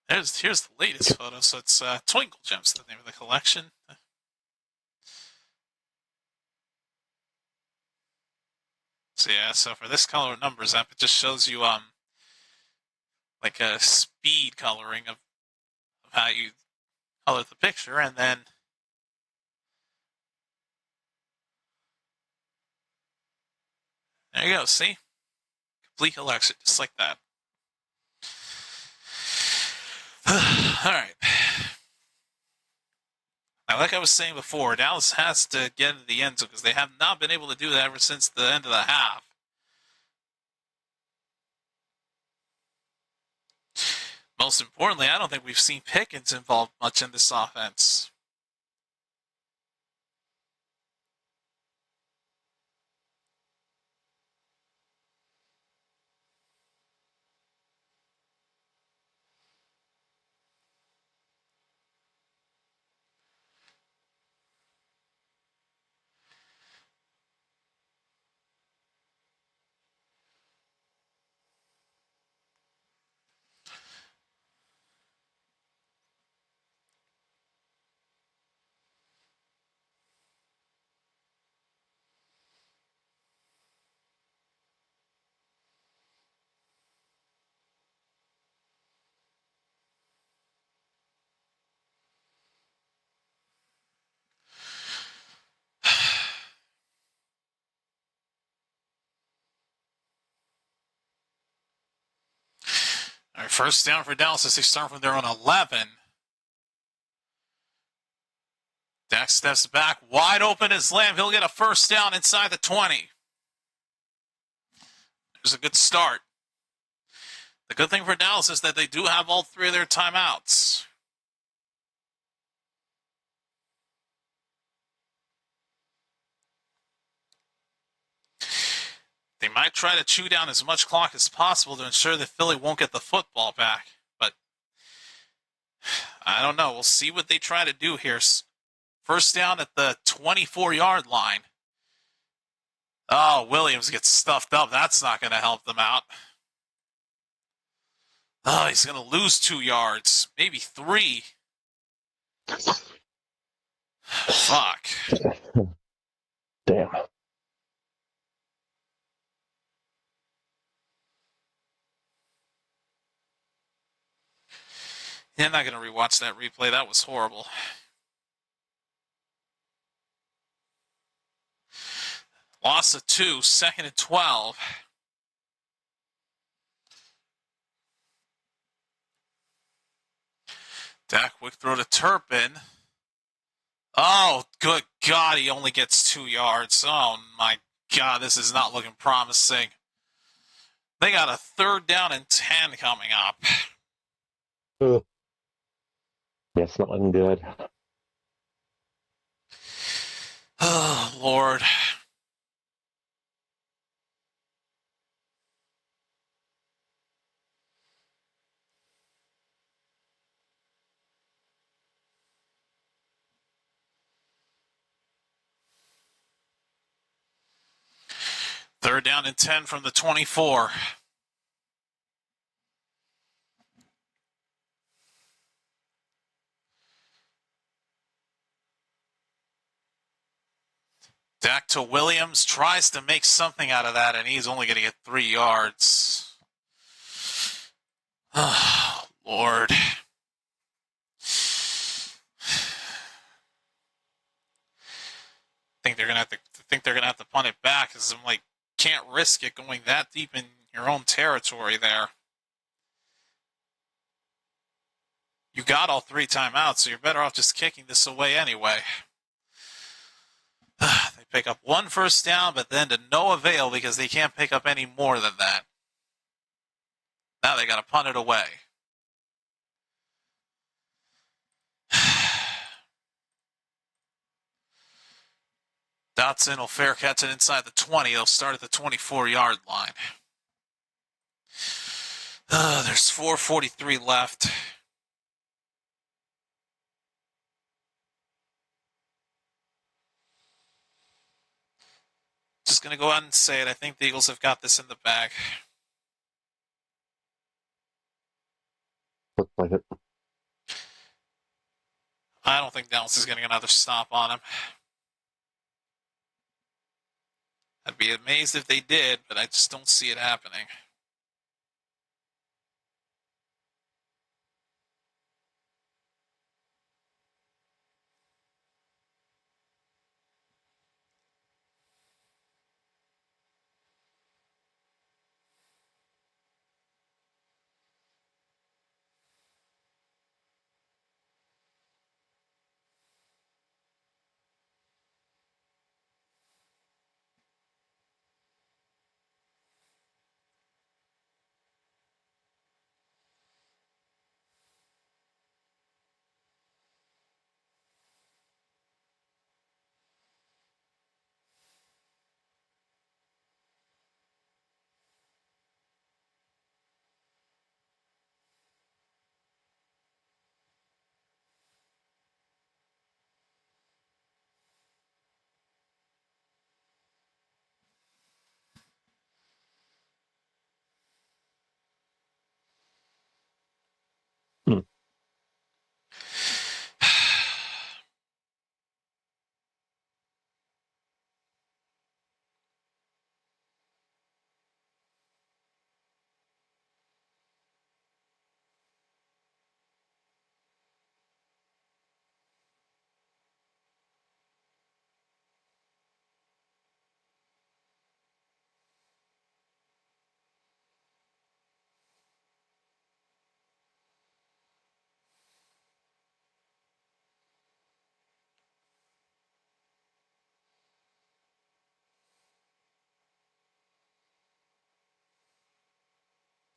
[SPEAKER 1] here's the latest photo. So it's Twinkle Gems, the name of the collection. So yeah, so for this color numbers app, it just shows you like a speed coloring of how you color the picture, and then there you go. See, complete collection, just like that. All right. Now, like I was saying before, Dallas has to get into the end zone because they have not been able to do that ever since the end of the half. Most importantly, I don't think we've seen Pickens involved much in this offense. All right, first down for Dallas as they start from their own 11. Dak steps back, wide open is Lamb. He'll get a first down inside the 20. There's a good start. The good thing for Dallas is that they do have all three of their timeouts. They might try to chew down as much clock as possible to ensure that Philly won't get the football back. But I don't know. We'll see what they try to do here. First down at the 24-yard line. Oh, Williams gets stuffed up. That's not going to help them out. Oh, he's going to lose 2 yards. Maybe 3. Fuck.
[SPEAKER 2] Damn.
[SPEAKER 1] Yeah, I'm not going to rewatch that replay. That was horrible. Loss of 2, second and 12. Dak quick throw to Turpin. Oh, good God, he only gets 2 yards. Oh, my God, this is not looking promising. They got a third down and 10 coming up.
[SPEAKER 2] Yeah, it's not looking good.
[SPEAKER 1] Oh, Lord. Third down and 10 from the 24. Dak to Williams, tries to make something out of that, and he's only going to get 3 yards. Oh, Lord. I think they're gonna have to punt it back because I'm like, can't risk it going that deep in your own territory there. You got all 3 timeouts, so you're better off just kicking this away anyway. They pick up 1 first down, but then to no avail because they can't pick up any more than that. Now they got to punt it away. Dotson will fair catch it inside the 20. They'll start at the 24-yard line. There's 4:43 left. Just going to go out and say it. I think the Eagles have got this in the bag.
[SPEAKER 2] Looks like it.
[SPEAKER 1] I don't think Dallas is getting another stop on him. I'd be amazed if they did, but I just don't see it happening.
[SPEAKER 2] Hmm.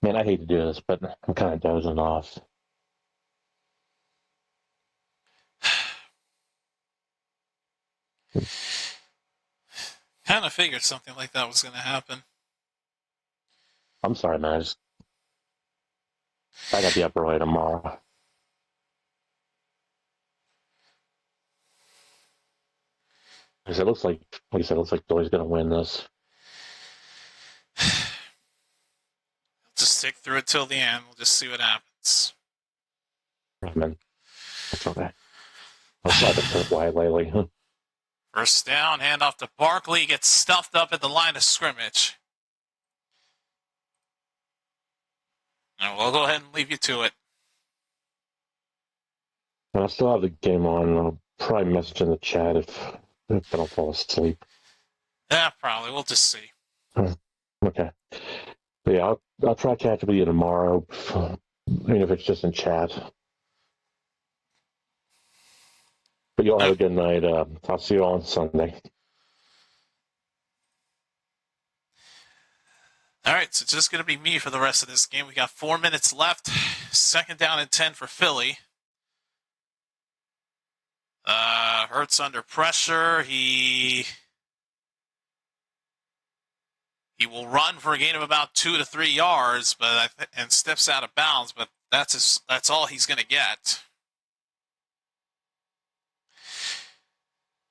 [SPEAKER 2] Man, I hate to do this, but I'm kind of dozing off.
[SPEAKER 1] Kind of figured something like that was going to happen.
[SPEAKER 2] I'm sorry, man. I got the upper way tomorrow. Because it looks like I said, it looks like Philly's going to win this.
[SPEAKER 1] Just stick through it till the end. We'll just see what happens.
[SPEAKER 2] I mean, that's okay. I've been so quiet lately.
[SPEAKER 1] First down, handoff to Barkley. Gets stuffed up at the line of scrimmage. And we'll go ahead and leave you to it.
[SPEAKER 2] I still have the game on. I'll probably message in the chat if I don't fall asleep.
[SPEAKER 1] Yeah, probably. We'll just see.
[SPEAKER 2] Okay. But yeah, I'll try catching with you tomorrow, even if it's just in chat. But you'll have a good night. I'll see you on Sunday.
[SPEAKER 1] All right, so it's just going to be me for the rest of this game. We got 4 minutes left. Second down and 10 for Philly. Hurts under pressure. He will run for a gain of about 2 to 3 yards, and steps out of bounds. But that's all he's going to get.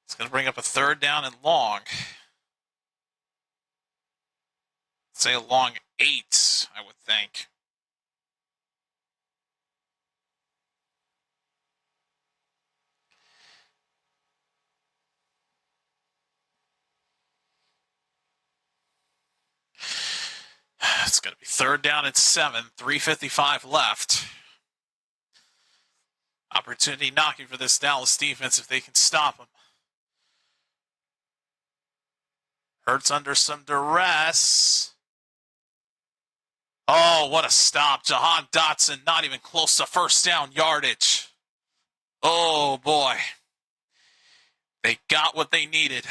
[SPEAKER 1] It's going to bring up a third down and long. Say a long 8, I would think. It's going to be third down and 7, 3:55 left. Opportunity knocking for this Dallas defense if they can stop him. Hurts under some duress. Oh, what a stop. Jahan Dotson not even close to first down yardage. Oh, boy. They got what they needed.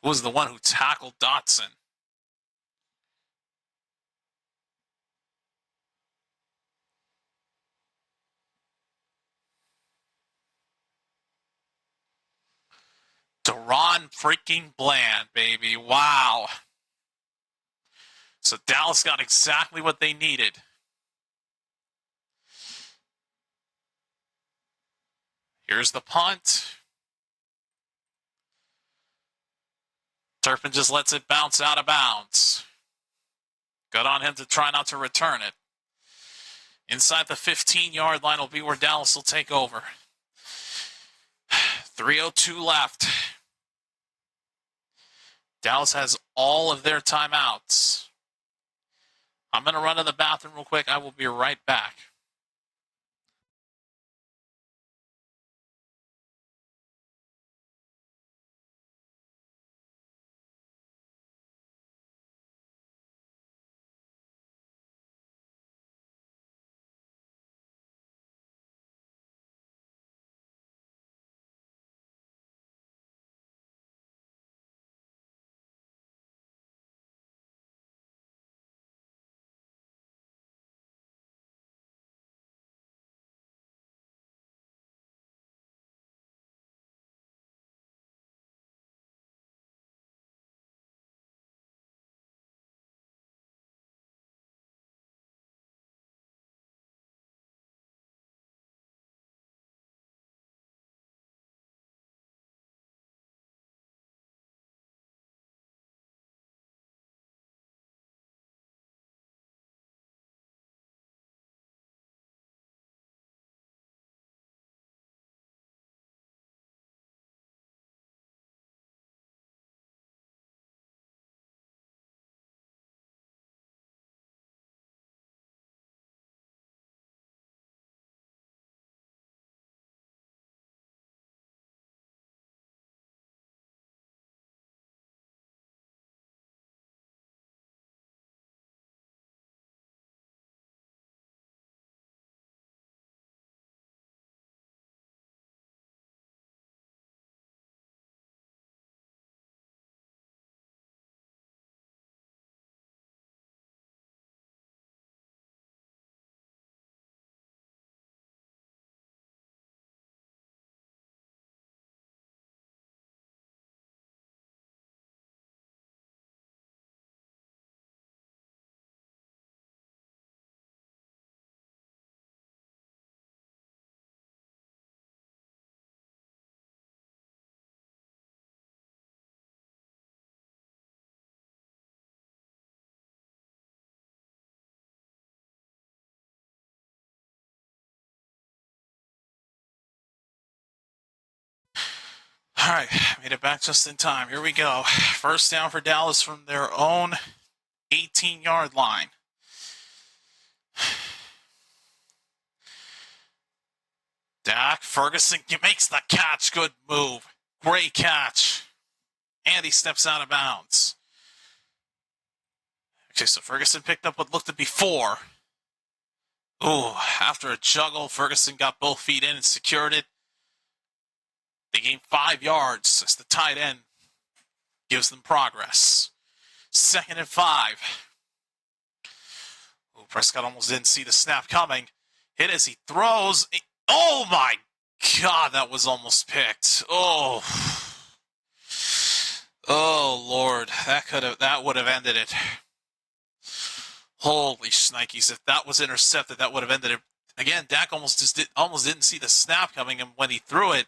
[SPEAKER 1] Who was the one who tackled Dotson? Deron freaking Bland, baby. Wow. So Dallas got exactly what they needed. Here's the punt. Turpin just lets it bounce out of bounds. Good on him to try not to return it. Inside the 15-yard line will be where Dallas will take over. 3:02 left. Dallas has all of their timeouts. I'm going to run to the bathroom real quick. I will be right back. All right, made it back just in time. Here we go. First down for Dallas from their own 18-yard line. Dak Ferguson makes the catch. Good move. Great catch. And he steps out of bounds. Okay, so Ferguson picked up what looked to be 4. Ooh, after a juggle, Ferguson got both feet in and secured it. They gained 5 yards as the tight end gives them progress. 2nd and 5. Ooh, Prescott almost didn't see the snap coming. Hit as he throws. Oh my God, that was almost picked. Oh. Oh Lord, that would have ended it. Holy shnikes, if that was intercepted, that would have ended it. Again, Dak almost didn't see the snap coming, and when he threw it,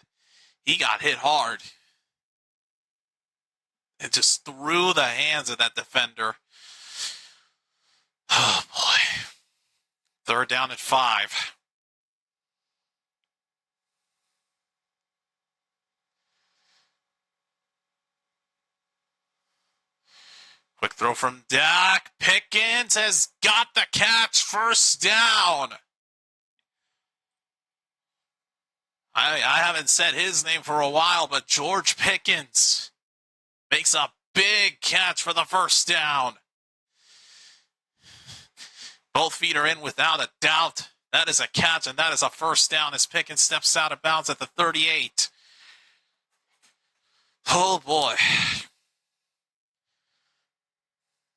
[SPEAKER 1] he got hit hard. It just threw the hands of that defender. Oh boy. 3rd down at 5. Quick throw from Dak. Pickens has got the catch. First down. I haven't said his name for a while, but George Pickens makes a big catch for the first down. Both feet are in without a doubt. That is a catch, and that is a first down as Pickens steps out of bounds at the 38. Oh, boy.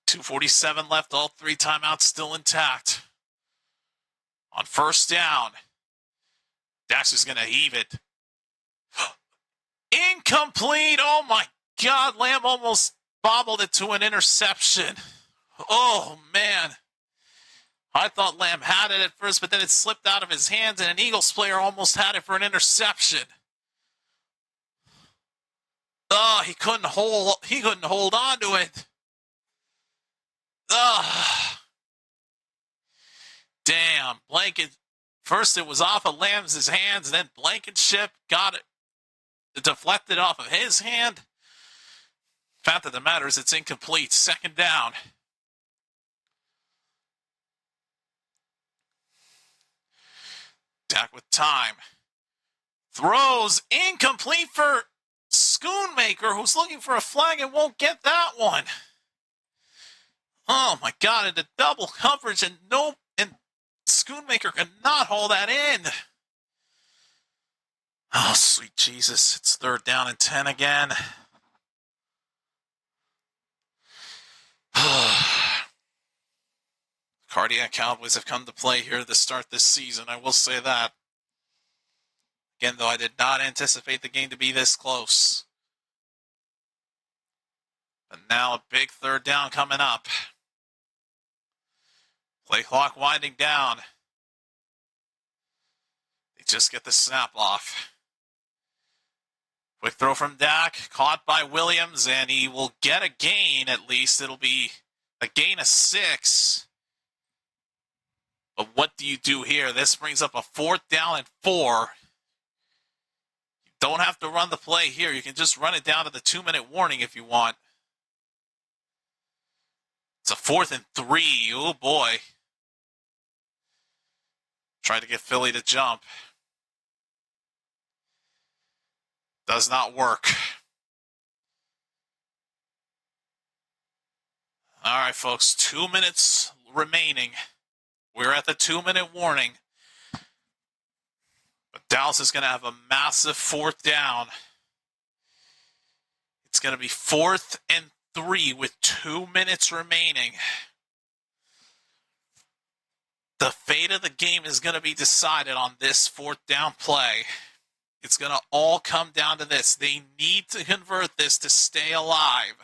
[SPEAKER 1] 2:47 left, all three timeouts still intact. On first down, Dax is going to heave it. Incomplete! Oh, my God. Lamb almost bobbled it to an interception. Oh, man. I thought Lamb had it at first, but then it slipped out of his hands, and an Eagles player almost had it for an interception. Oh, he couldn't hold on to it. Oh. Damn. Blanket. First it was off of Lamb's hands, and then Blankenship got it deflected off of his hand. Fact of the matter is it's incomplete. Second down. Dak with time. Throws incomplete for Schoonmaker, who's looking for a flag and won't get that one. Oh my God, into double coverage and Schoonmaker cannot haul that in. Oh, sweet Jesus. It's third down and 10 again. Cardiac Cowboys have come to play here to start this season. I will say that. Again, though, I did not anticipate the game to be this close. But now a big third down coming up. Play clock winding down. They just get the snap off. Quick throw from Dak, caught by Williams, and he will get a gain at least. It'll be a gain of 6. But what do you do here? This brings up a fourth down and 4. You don't have to run the play here. You can just run it down to the 2-minute warning if you want. It's a 4th and 3. Oh, boy. Try to get Philly to jump. Does not work. All right, folks. 2 minutes remaining. We're at the 2-minute warning. But Dallas is going to have a massive fourth down. It's going to be 4th and 3 with 2 minutes remaining. The fate of the game is going to be decided on this fourth down play. It's going to all come down to this. They need to convert this to stay alive.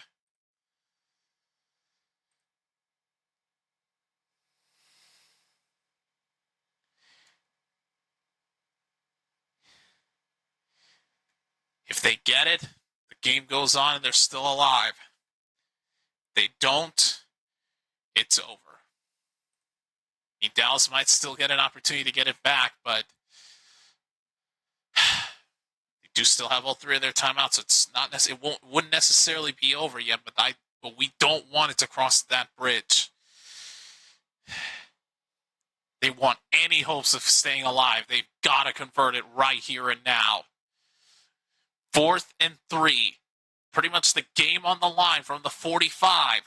[SPEAKER 1] If they get it, the game goes on and they're still alive. If they don't, it's over. I mean, Dallas might still get an opportunity to get it back, but they do still have all 3 of their timeouts. So it's not wouldn't necessarily be over yet, but we don't want it to cross that bridge. They want any hopes of staying alive. They've got to convert it right here and now. 4th and 3. Pretty much the game on the line from the 45.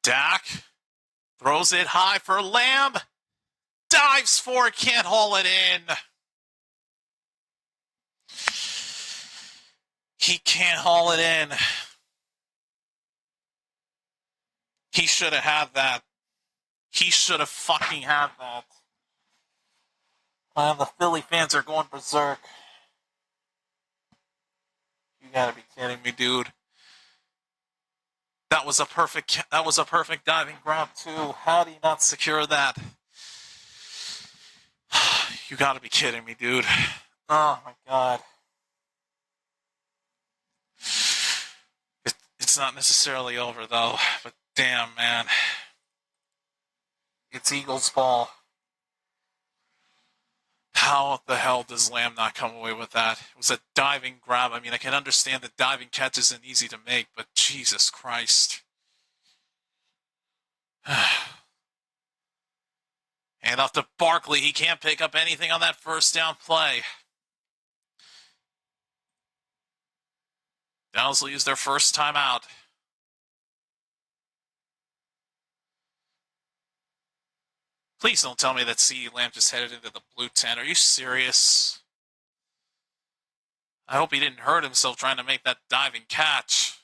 [SPEAKER 1] Dak throws it high for Lamb. Dives for it, can't haul it in. He can't haul it in. He should have had that. He should have fucking had that. The Philly fans are going berserk. You gotta be kidding me, dude. That was a perfect diving grab too. How do you not secure that? You gotta be kidding me, dude. Oh my God. It's not necessarily over though, but damn, man. It's Eagles ball. How the hell does Lamb not come away with that? It was a diving grab. I mean, I can understand that diving catch isn't easy to make, but Jesus Christ. And And off to Barkley. He can't pick up anything on that first down play. Dallas will use their first timeout. Please don't tell me that CeeDee Lamb just headed into the blue tent. Are you serious? I hope he didn't hurt himself trying to make that diving catch.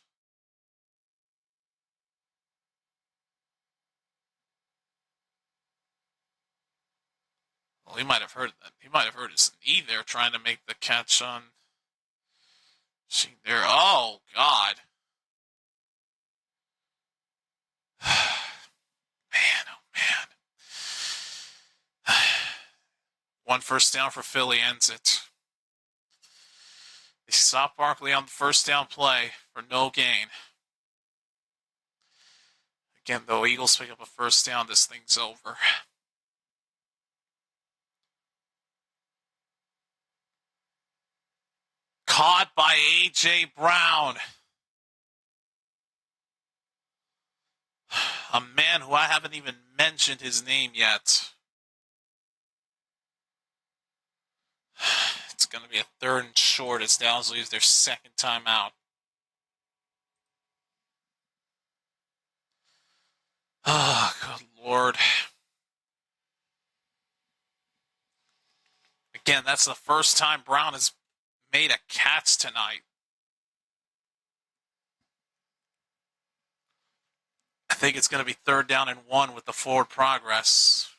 [SPEAKER 1] Well, he might have hurt his knee there trying to make the catch on there. Oh God. Man, oh man. One first down for Philly ends it. They stop Barkley on the first down play for no gain. Again, though, Eagles pick up a first down, this thing's over. Caught by A.J. Brown. A man who I haven't even mentioned his name yet. It's going to be a 3rd and short as Dallas leaves their second timeout. Oh, good Lord. Again, that's the first time Brown has made a catch tonight. I think it's going to be 3rd down and 1 with the forward progress.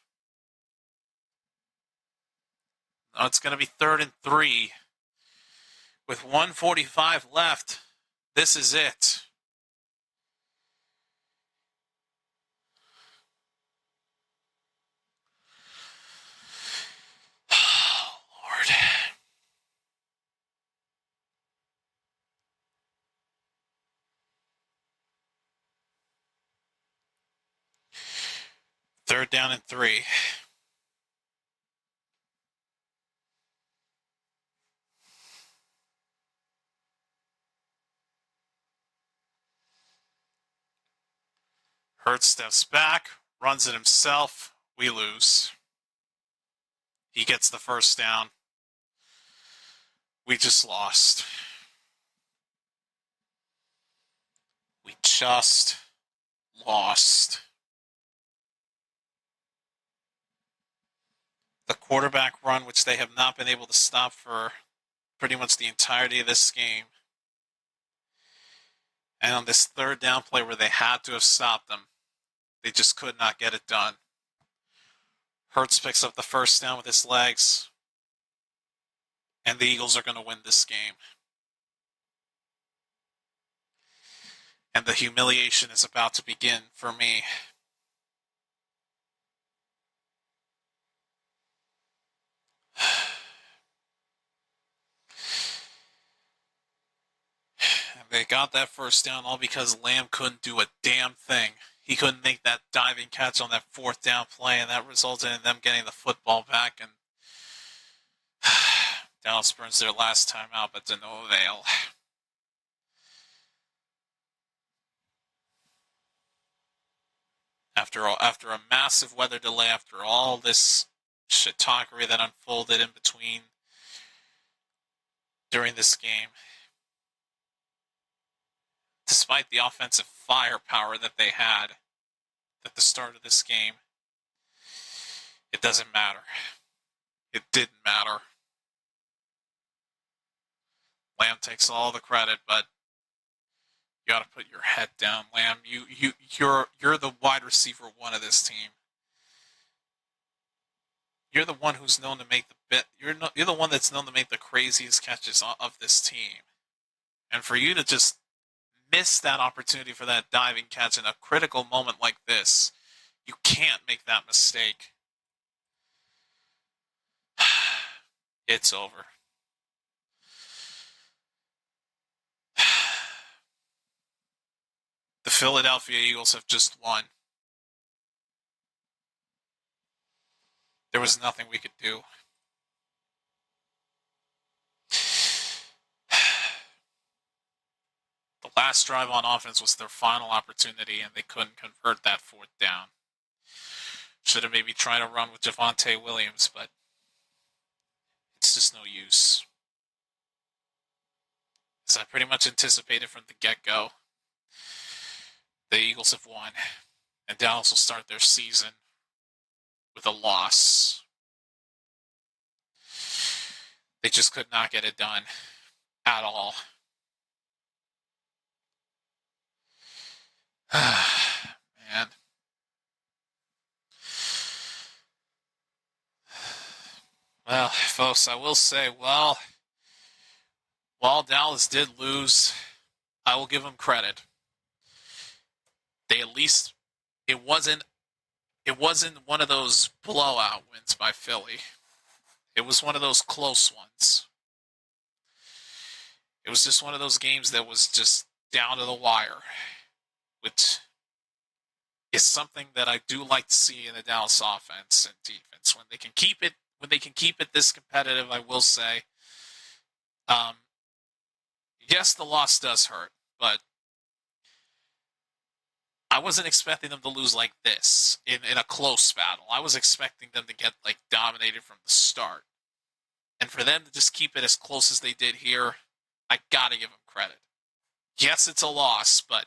[SPEAKER 1] No, it's going to be 3rd and 3. With 1:45 left, this is it. Oh, Lord. Third down and 3. Hurts steps back, runs it himself. We lose. He gets the first down. We just lost. We just lost. The quarterback run, which they have not been able to stop for pretty much the entirety of this game. And on this 3rd down play where they had to have stopped them, they just could not get it done. Hurts picks up the first down with his legs. And the Eagles are going to win this game. And the humiliation is about to begin for me. And they got that first down all because Lamb couldn't do a damn thing. He couldn't make that diving catch on that 4th down play, and that resulted in them getting the football back. And Dallas burns their last time out, but to no avail. After a massive weather delay, after all this shit-talkery that unfolded in between during this game, despite the offensive firepower that they had at the start of this game, it doesn't matter. It didn't matter. Lamb takes all the credit, but you got to put your head down, Lamb. You're the wide receiver 1 of this team. You're the one who's known to make you're the one that's known to make the craziest catches of this team. And for you to just miss that opportunity for that diving catch in a critical moment like this, you can't make that mistake. It's over. The Philadelphia Eagles have just won. There was nothing we could do. The last drive on offense was their final opportunity, and they couldn't convert that 4th down. Should have maybe tried to run with Javonte Williams, but it's just no use. As I pretty much anticipated from the get-go, the Eagles have won, and Dallas will start their season with a loss. They just could not get it done at all. Man. Well, folks, I will say, while Dallas did lose, I will give them credit. They at least, it wasn't one of those blowout wins by Philly. It was one of those close ones. It was just one of those games that was just down to the wire, which is something that I do like to see in the Dallas offense and defense. When they can keep it this competitive, I will say, yes, the loss does hurt, but I wasn't expecting them to lose like this in a close battle. I was expecting them to get like dominated from the start. And for them to just keep it as close as they did here, I gotta give them credit. Yes, it's a loss, but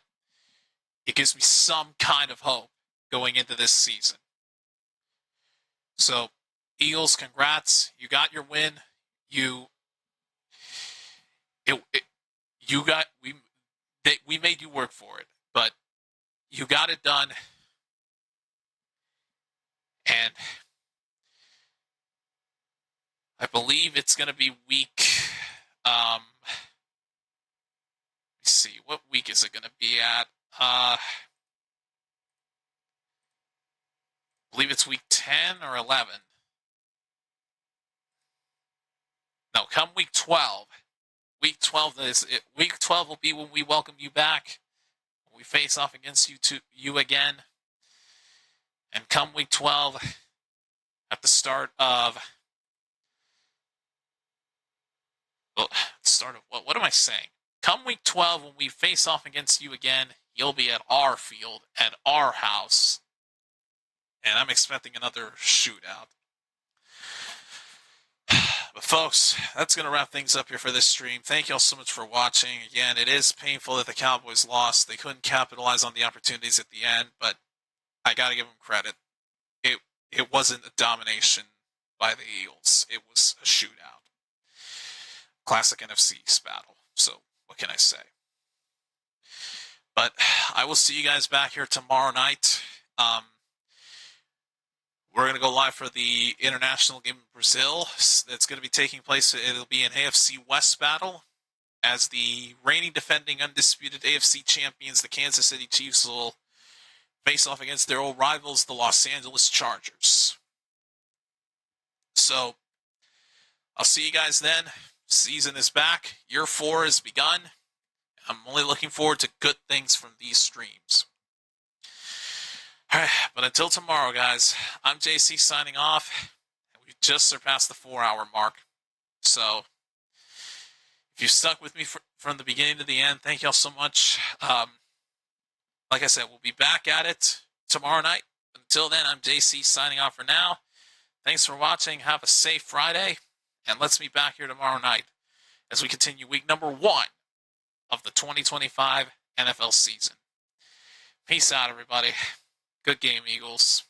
[SPEAKER 1] it gives me some kind of hope going into this season. So, Eagles, congrats. You got your win. We made you work for it, but you got it done. And I believe it's going to be week. Let me see. What week is it going to be at? I believe it's week 10 or 11. No, come week 12. Week 12 will be when we welcome you back. When we face off against you again. And come week 12, at the start of what am I saying? Come week 12, when we face off against you again, you'll be at our field, at our house. And I'm expecting another shootout. But folks, that's going to wrap things up here for this stream. Thank you all so much for watching. Again, it is painful that the Cowboys lost. They couldn't capitalize on the opportunities at the end, but I got to give them credit. It wasn't a domination by the Eagles. It was a shootout. Classic NFC East battle. So what can I say? But I will see you guys back here tomorrow night. We're going to go live for the international game in Brazil. That's going to be taking place. It'll be an AFC West battle. As the reigning, defending, undisputed AFC champions, the Kansas City Chiefs will face off against their old rivals, the Los Angeles Chargers. So, I'll see you guys then. Season is back. Year 4 has begun. I'm only looking forward to good things from these streams. All right, but until tomorrow, guys, I'm JC signing off. We've just surpassed the 4-hour mark. So, if you stuck with me from the beginning to the end, thank y'all so much. Like I said, we'll be back at it tomorrow night. Until then, I'm JC signing off for now. Thanks for watching. Have a safe Friday. And let's meet back here tomorrow night as we continue week number 1 of the 2025 NFL season. Peace out, everybody. Good game, Eagles.